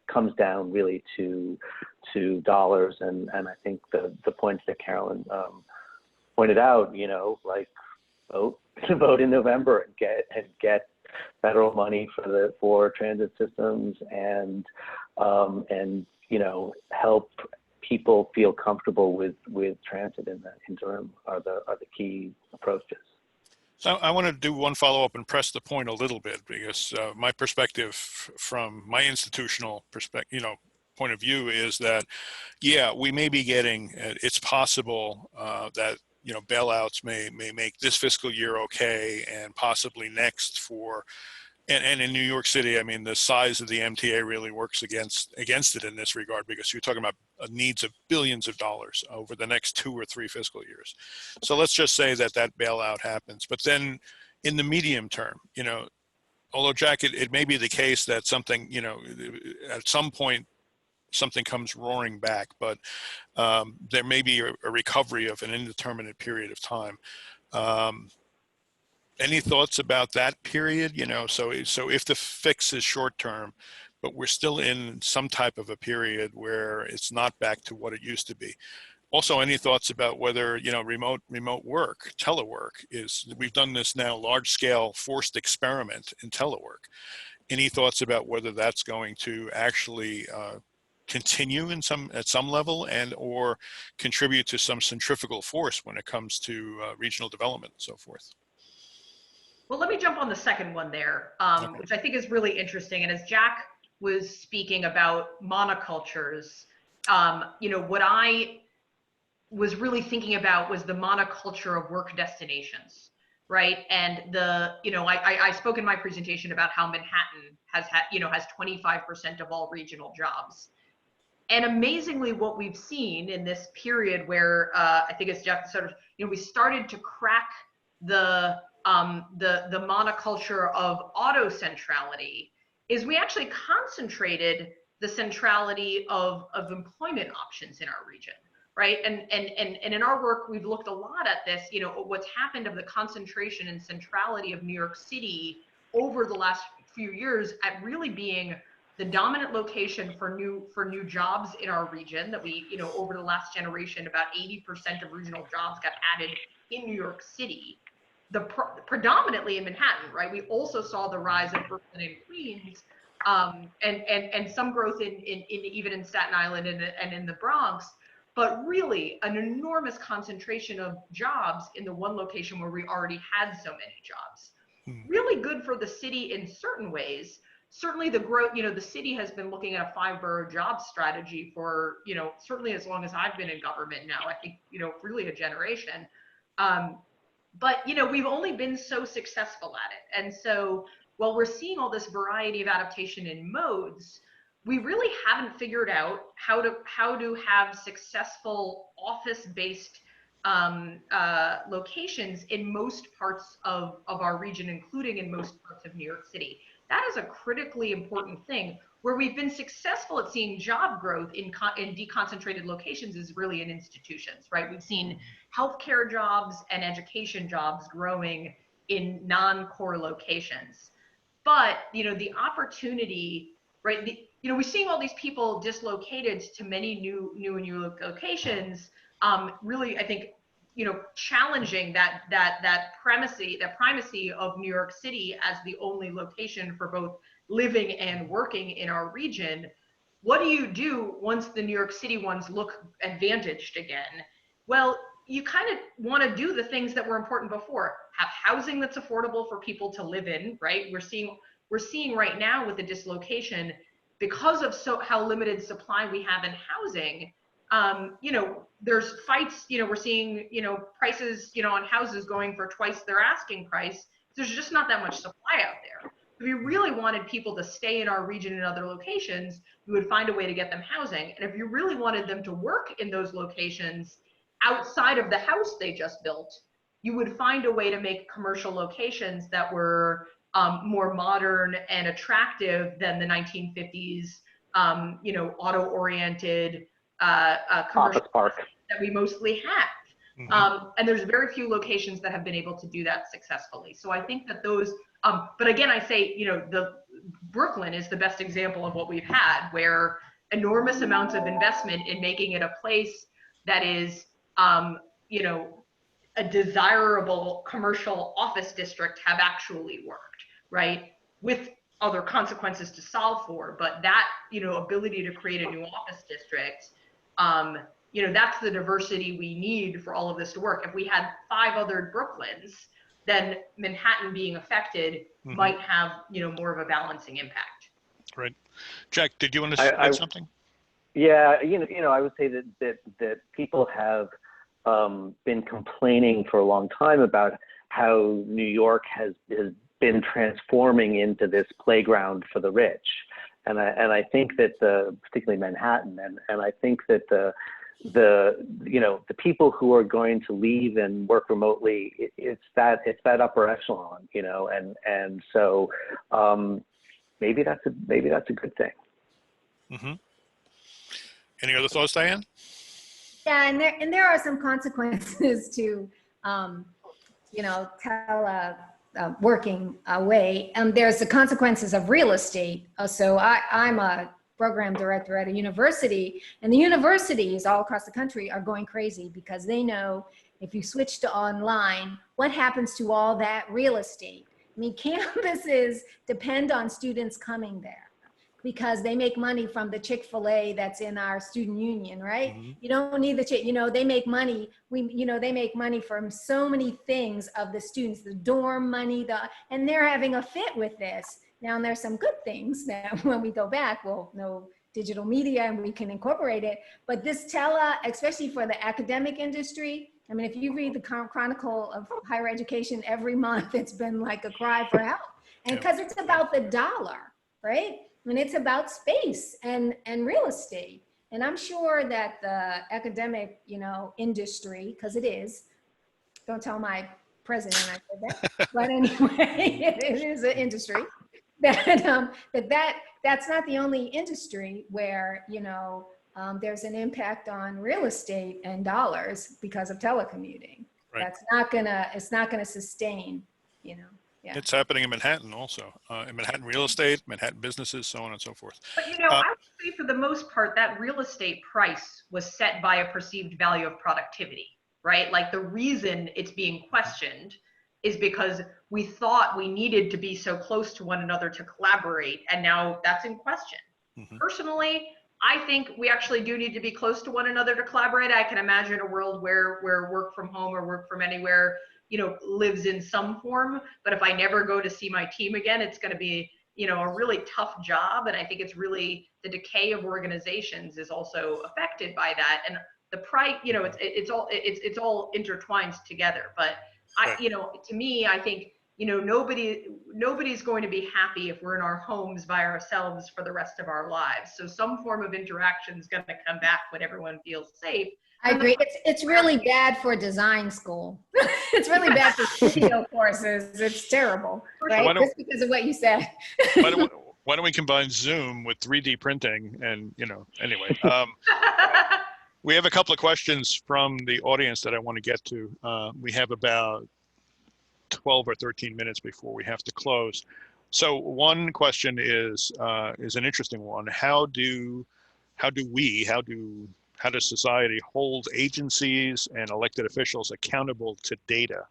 K: comes down really to dollars. And I think the points that Carolyn pointed out, you know, like vote in November and get federal money for transit systems, and you know, help people feel comfortable with transit in the interim are the key approaches.
H: So I want to do one follow-up and press the point a little bit, because my perspective from my institutional perspective, you know, point of view is that, yeah, we may be getting, it's possible that, you know, bailouts may make this fiscal year okay, and possibly next for, and in New York City, I mean, the size of the MTA really works against it in this regard, because you're talking about needs of billions of dollars over the next 2 or 3 fiscal years. So let's just say that bailout happens. But then in the medium term, you know, although Jack, it may be the case that something, you know, at some point, something comes roaring back, but there may be a recovery of an indeterminate period of time. Any thoughts about that period? You know, so if the fix is short term, but we're still in some type of a period where it's not back to what it used to be. Also, any thoughts about whether, you know, remote work, telework we've done this now large scale forced experiment in telework. Any thoughts about whether that's going to actually continue at some level, and or contribute to some centrifugal force when it comes to regional development and so forth?
I: Well, let me jump on the second one there,
H: Okay.
I: which I think is really interesting. And as Jack was speaking about monocultures, you know, what I was really thinking about was the monoculture of work destinations, right? And you know, I spoke in my presentation about how Manhattan has 25% of all regional jobs. And amazingly, what we've seen in this period where I think as Jeff sort of, you know, we started to crack the monoculture of auto centrality, is we actually concentrated the centrality of employment options in our region, right? And in our work, we've looked a lot at this, you know, what's happened of the concentration and centrality of New York City over the last few years at really being the dominant location for new jobs in our region. That we, you know, over the last generation, about 80% of regional jobs got added in New York City, predominantly in Manhattan, right? We also saw the rise of Brooklyn and Queens, and some growth in even in Staten Island and in the Bronx, but really an enormous concentration of jobs in the one location where we already had so many jobs. Really good for the city in certain ways. Certainly the growth, you know, the city has been looking at a 5-borough job strategy for, you know, certainly as long as I've been in government now, I think, you know, really a generation. But, you know, we've only been so successful at it. And so while we're seeing all this variety of adaptation in modes, we really haven't figured out how to have successful office-based locations in most parts of our region, including in most parts of New York City. That is a critically important thing. Where we've been successful at seeing job growth in deconcentrated locations is really in institutions, right? We've seen healthcare jobs and education jobs growing in non-core locations. But, you know, the opportunity, right? We're seeing all these people dislocated to many new locations. Really, I think, challenging that primacy of New York City as the only location for both living and working in our region. What do you do once the New York City ones look advantaged again? Well, you kind of want to do the things that were important before. Have housing that's affordable for people to live in, right? We're seeing right now with the dislocation, because of how limited supply we have in housing, there's fights, we're seeing, prices, on houses going for twice their asking price. There's just not that much supply out there. If you really wanted people to stay in our region and other locations, you would find a way to get them housing. And if you really wanted them to work in those locations outside of the house they just built, you would find a way to make commercial locations that were more modern and attractive than the 1950s, auto-oriented commercial park that we mostly have.
E: Mm-hmm.
I: And there's very few locations that have been able to do that successfully. So I think that those, but again, I say, the Brooklyn is the best example of what we've had, where enormous amounts of investment in making it a place that is, a desirable commercial office district have actually worked, right? With other consequences to solve for, but that, ability to create a new office district, that's the diversity we need for all of this to work. If we had 5 other Brooklyns, then Manhattan being affected might have, more of a balancing impact.
H: Right. Jack, did you want to add something?
K: Yeah, I would say that people have been complaining for a long time about how New York has been transforming into this playground for the rich, and I think that particularly Manhattan, and I think that the people who are going to leave and work remotely, it's that upper echelon, and so maybe that's a good thing.
H: Mm-hmm. Any other thoughts, Diane?
J: Yeah, and there are some consequences to, working away. There's the consequences of real estate. So I'm a program director at a university, and the universities all across the country are going crazy because they know if you switch to online, what happens to all that real estate? I mean, campuses depend on students coming there, because they make money from the Chick-fil-A that's in our student union, right? Mm-hmm. You don't need they make money. They make money from so many things of the students, the dorm money, and they're having a fit with this. Now, and there's some good things that when we go back, we'll know digital media and we can incorporate it. But this especially for the academic industry, I mean, if you read the Chronicle of Higher Education every month, it's been like a cry for help. And because it's about the dollar, right? I mean, it's about space and real estate. And I'm sure that the academic, industry, because it is, don't tell my president I said that, but anyway, it is an industry, that's not the only industry where, there's an impact on real estate and dollars because of telecommuting. Right. It's not gonna sustain, Yeah.
H: It's happening in Manhattan also, in Manhattan real estate, Manhattan businesses, so on and so forth.
I: But I would say for the most part, that real estate price was set by a perceived value of productivity, right? Like the reason it's being questioned is because we thought we needed to be so close to one another to collaborate, and now that's in question. Mm-hmm. Personally, I think we actually do need to be close to one another to collaborate. I can imagine a world where work from home or work from anywhere lives in some form, but if I never go to see my team again, it's going to be, a really tough job. And I think it's really the decay of organizations is also affected by that. And the price, it's all intertwined together. But to me, I think, nobody's going to be happy if we're in our homes by ourselves for the rest of our lives. So some form of interaction is going to come back when everyone feels safe.
J: I agree. It's really bad for design school. It's really bad for studio courses. It's terrible, right? Just because of what you said.
H: Why don't we combine Zoom with 3D printing and, anyway. We have a couple of questions from the audience that I want to get to. We have about 12 or 13 minutes before we have to close. So one question is an interesting one. How does society hold agencies and elected officials accountable to data?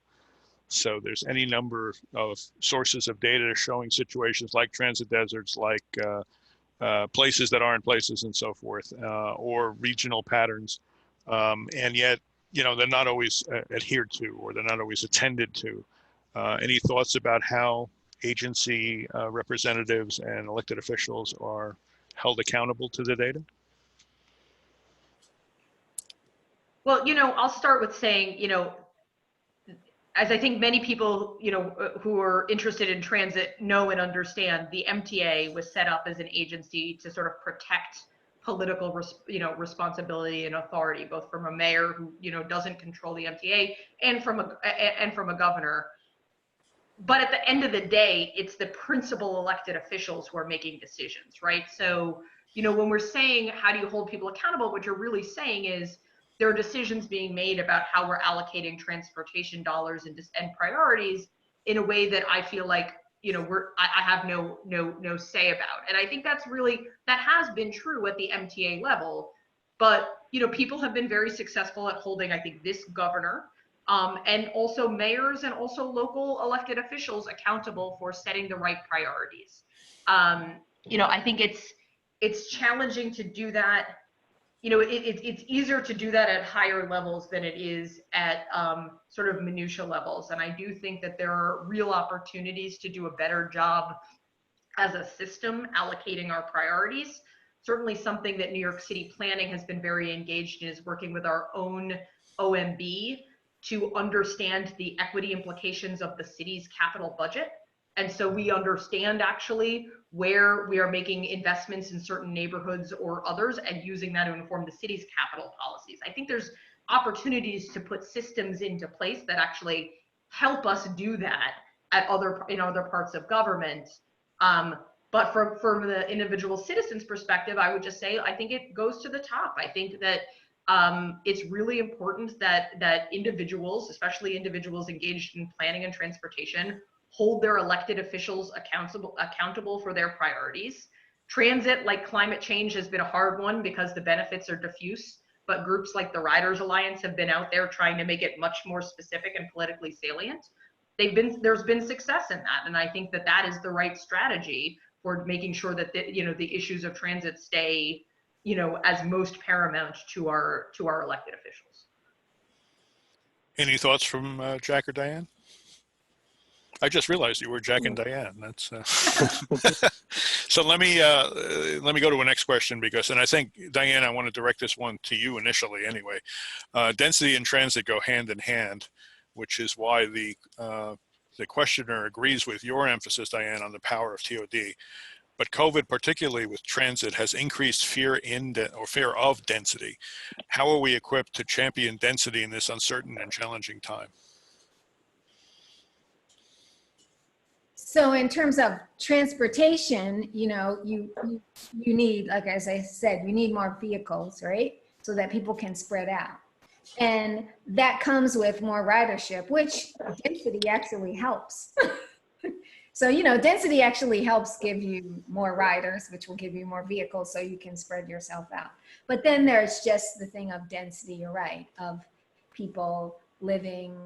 H: So there's any number of sources of data showing situations like transit deserts, like places that aren't places and so forth, or regional patterns. And yet, they're not always adhered to, or they're not always attended to. Any thoughts about how agency representatives and elected officials are held accountable to the data?
I: Well, I'll start with saying, as I think many people, who are interested in transit know and understand, the MTA was set up as an agency to sort of protect political, responsibility and authority, both from a mayor who, doesn't control the MTA and from a governor. But at the end of the day, it's the principal elected officials who are making decisions, right? So, when we're saying, how do you hold people accountable? What you're really saying is, there are decisions being made about how we're allocating transportation dollars and priorities in a way that I feel like, I have no say about. And I think that has been true at the MTA level, but, people have been very successful at holding, I think, this governor, and also mayors and also local elected officials accountable for setting the right priorities. I think it's challenging to do that. It's easier to do that at higher levels than it is at sort of minutia levels. And I do think that there are real opportunities to do a better job as a system allocating our priorities. Certainly something that New York City Planning has been very engaged in is working with our own OMB to understand the equity implications of the city's capital budget. And so we understand actually where we are making investments in certain neighborhoods or others and using that to inform the city's capital policies. I think there's opportunities to put systems into place that actually help us do that in other parts of government. But from the individual citizen's perspective, I would just say, I think it goes to the top. I think that it's really important that individuals, especially individuals engaged in planning and transportation, hold their elected officials accountable for their priorities. Transit, like climate change, has been a hard one because the benefits are diffuse, but groups like the Riders Alliance have been out there trying to make it much more specific and politically salient. There's been success in that, and I think that is the right strategy for making sure that the issues of transit stay, as most paramount to our elected officials.
H: Any thoughts from Jack or Diane? I just realized you were Jack and Diane. That's so. Let me go to a next question and I think, Diane, I want to direct this one to you initially. Anyway, density and transit go hand in hand, which is why the questioner agrees with your emphasis, Diane, on the power of TOD. But COVID, particularly with transit, has increased fear of density. How are we equipped to champion density in this uncertain and challenging time?
J: So in terms of transportation, you need, like as I said, you need more vehicles, right? So that people can spread out. And that comes with more ridership, which density actually helps. So, density actually helps give you more riders, which will give you more vehicles so you can spread yourself out. But then there's just the thing of density, you're right, of people living,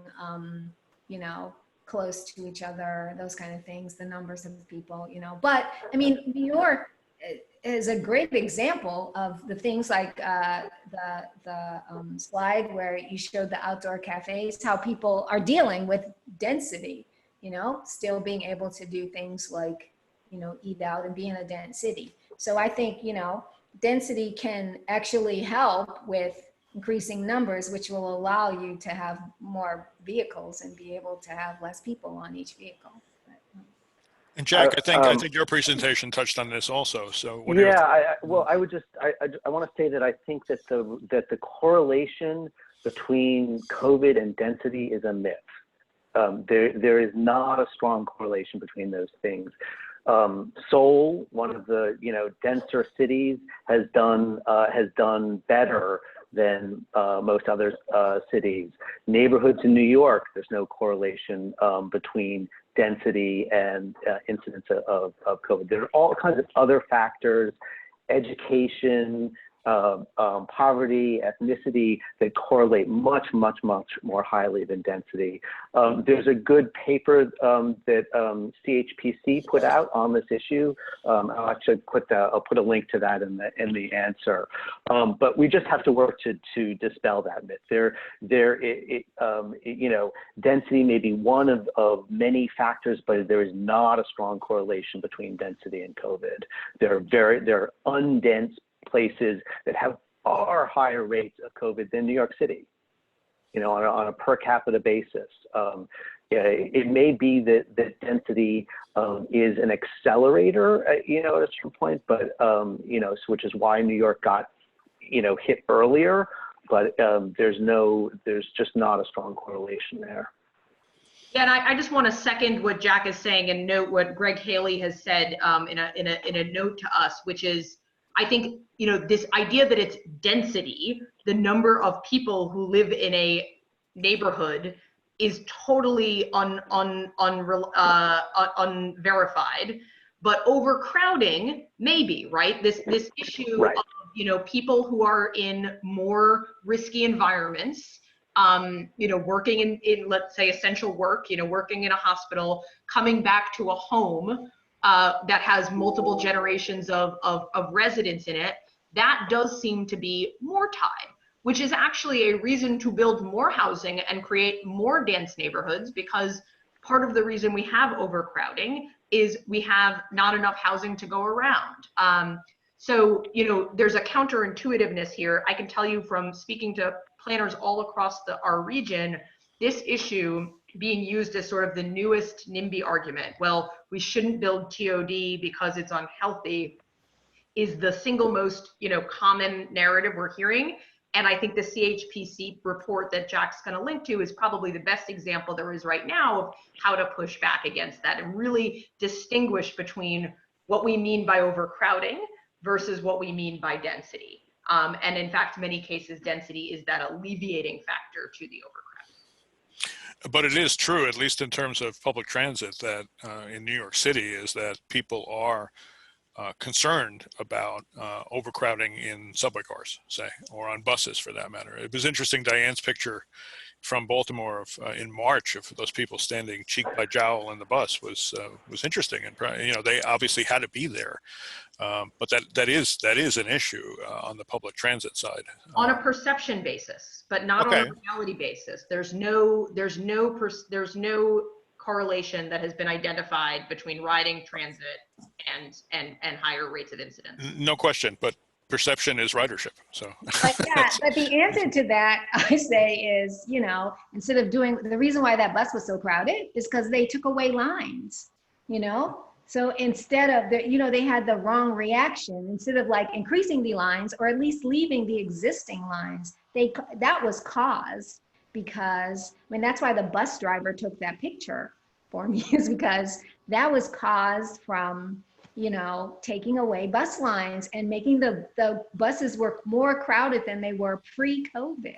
J: close to each other, those kind of things, the numbers of people, But I mean, New York is a great example of the things like the slide where you showed the outdoor cafes, how people are dealing with density, still being able to do things like, eat out and be in a dense city. So I think, density can actually help with increasing numbers, which will allow you to have more vehicles and be able to have less people on each vehicle.
H: And Jack, I think your presentation touched on this also. So what
K: I want to say that I think that the correlation between COVID and density is a myth. There is not a strong correlation between those things. Seoul, one of the denser cities, has done better than most other cities. Neighborhoods in New York, there's no correlation between density and incidence of COVID. There are all kinds of other factors, education, poverty, ethnicity, that correlate much more highly than density. There's a good paper that CHPC put out on this issue. I'll actually I'll put a link to that in the answer. But we just have to work to dispel that myth. Density may be one of many factors, but there is not a strong correlation between density and COVID. There are undense places that have far higher rates of COVID than New York City, on a per capita basis. It may be that density is an accelerator, at a certain point, but, which is why New York got, hit earlier, but there's just not a strong correlation there.
I: Yeah, and I just want to second what Jack is saying and note what Greg Haley has said in a note to us, which is, I think, this idea that it's density, the number of people who live in a neighborhood, is totally unverified. But overcrowding, maybe, right? This issue
K: right.
I: of, people who are in more risky environments, working in let's say essential work, working in a hospital, coming back to a home that has multiple generations of residents in it, that does seem to be more tied, which is actually a reason to build more housing and create more dense neighborhoods, because part of the reason we have overcrowding is we have not enough housing to go around. So, there's a counterintuitiveness here. I can tell you from speaking to planners all across our region, this issue being used as sort of the newest NIMBY argument, well, we shouldn't build TOD because it's unhealthy, is the single most common narrative we're hearing. And I think the CHPC report that Jack's going to link to is probably the best example there is right now of how to push back against that and really distinguish between what we mean by overcrowding versus what we mean by density. And in fact, many cases, density is that alleviating factor to the overcrowding.
H: But it is true, at least in terms of public transit, that in New York City, is that people are concerned about overcrowding in subway cars, say, or on buses for that matter. It was interesting, Diane's picture from Baltimore in March of those people standing cheek by jowl in the bus was interesting, and they obviously had to be there, but that is an issue on the public transit side.
I: On a perception basis, but not on a reality basis. There's no correlation that has been identified between riding, transit, and higher rates of incidence.
H: No question, but perception is ridership. So.
J: But the answer to that, I say, is, instead of doing, the reason why that bus was so crowded is because they took away lines, So instead of, they had the wrong reaction. Instead of like increasing the lines or at least leaving the existing lines, that was caused because, that's why the bus driver took that picture for me, is because that was caused from, taking away bus lines and making the buses were more crowded than they were pre-COVID.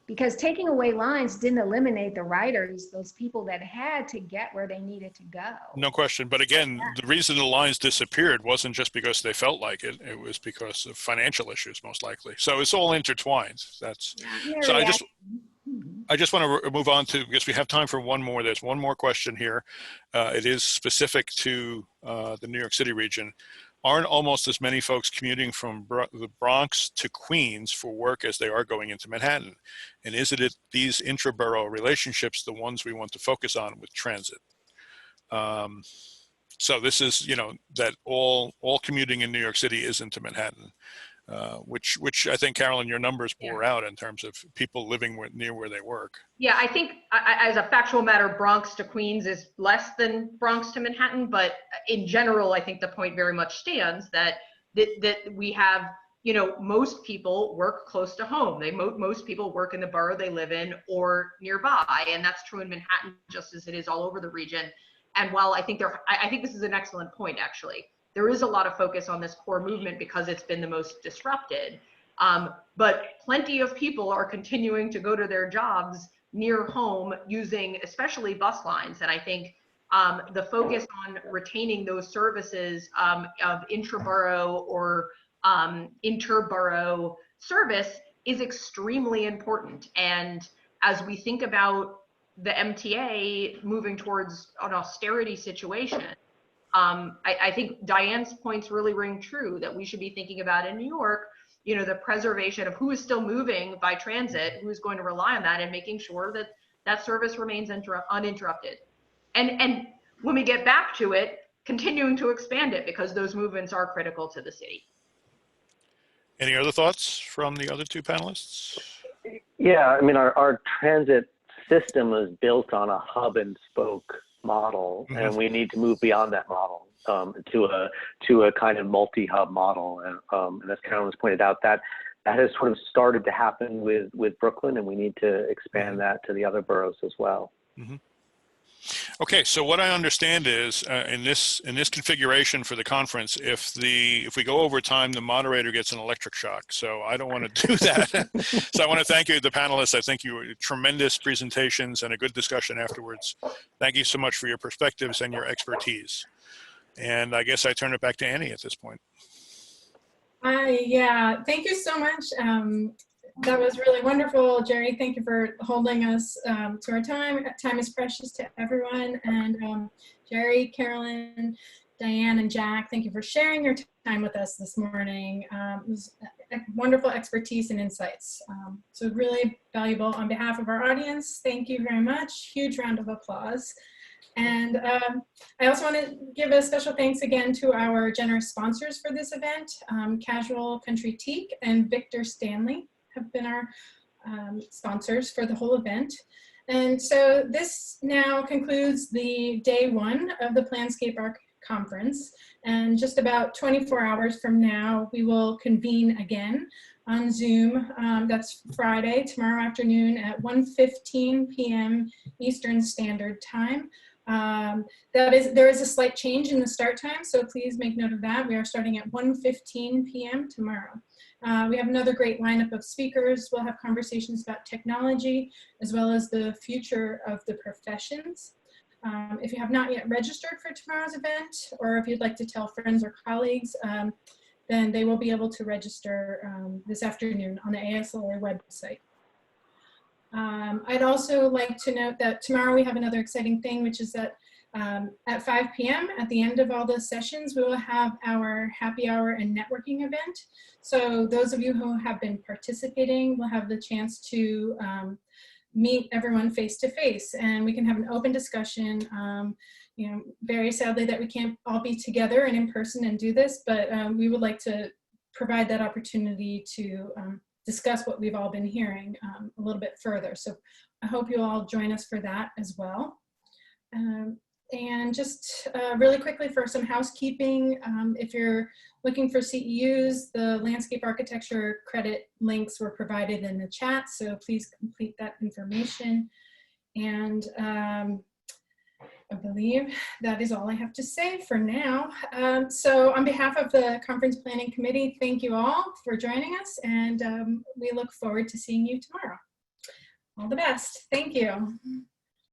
J: Because taking away lines didn't eliminate the riders, those people that had to get where they needed to go.
H: No question. But again, the reason the lines disappeared wasn't just because they felt like it. It was because of financial issues, most likely. So it's all intertwined. I just want to move on to, because we have time for one more. There's one more question here. It is specific to the New York City region. Aren't almost as many folks commuting from the Bronx to Queens for work as they are going into Manhattan? And is it these intra-borough relationships the ones we want to focus on with transit? So this is, that all commuting in New York City is into Manhattan. which I think, Carolyn, your numbers bore out in terms of people living near where they work.
I: Yeah, I think as a factual matter, Bronx to Queens is less than Bronx to Manhattan, but in general, I think the point very much stands that we have, you know, most people work close to home. Most people work in the borough they live in or nearby, and that's true in Manhattan just as it is all over the region. And while I think this is an excellent point, actually. There is a lot of focus on this core movement because it's been the most disrupted. But plenty of people are continuing to go to their jobs near home using especially bus lines. And I think the focus on retaining those services of intraborough or interborough service is extremely important. And as we think about the MTA moving towards an austerity situation, I think Diane's points really ring true that we should be thinking about in New York, you know, the preservation of who is still moving by transit, who's going to rely on that, and making sure that that service remains uninterrupted. And when we get back to it, continuing to expand it because those movements are critical to the city.
H: Any other thoughts from the other two panelists?
K: Yeah, I mean, our transit system is built on a hub and spoke model, and we need to move beyond that model to a kind of multi-hub model. And as Carolyn has pointed out, that has sort of started to happen with Brooklyn, and we need to expand that to the other boroughs as well.
H: Okay, so what I understand is in this configuration for the conference, if we go over time, the moderator gets an electric shock. So I don't want to do that. So I want to thank you, the panelists. I think you were tremendous presentations and a good discussion afterwards. Thank you so much for your perspectives and your expertise. And I guess I turn it back to Annie at this point.
G: Yeah, thank you so much. That was really wonderful, Jerry. Thank you for holding us to our time. Time is precious to everyone. And Jerry, Carolyn, Diane, and Jack, thank you for sharing your time with us this morning. It was wonderful expertise and insights. So really valuable. On behalf of our audience, thank you very much. Huge round of applause. And I also want to give a special thanks again to our generous sponsors for this event, Casual Country Teak and Victor Stanley have been our sponsors for the whole event. And so this now concludes the day one of the Planscape Arc Conference. And just about 24 hours from now, we will convene again on Zoom. That's Friday, tomorrow afternoon at 1:15 p.m. Eastern Standard Time. There is a slight change in the start time, so please make note of that. We are starting at 1:15 p.m. tomorrow. We have another great lineup of speakers. We'll have conversations about technology as well as the future of the professions. If you have not yet registered for tomorrow's event, or if you'd like to tell friends or colleagues, then they will be able to register this afternoon on the ASLA website. I'd also like to note that tomorrow we have another exciting thing, which is that at 5 p.m. at the end of all the sessions, we will have our happy hour and networking event. So those of you who have been participating will have the chance to meet everyone face to face, and we can have an open discussion. You know, very sadly that we can't all be together and in person and do this, but we would like to provide that opportunity to discuss what we've all been hearing a little bit further. So I hope you'll all join us for that as well. And just really quickly for some housekeeping, if you're looking for CEUs, the landscape architecture credit links were provided in the chat, so please complete that information. And I believe that is all I have to say for now. So on behalf of the Conference Planning Committee, thank you all for joining us, and we look forward to seeing you tomorrow. All the best. Thank you.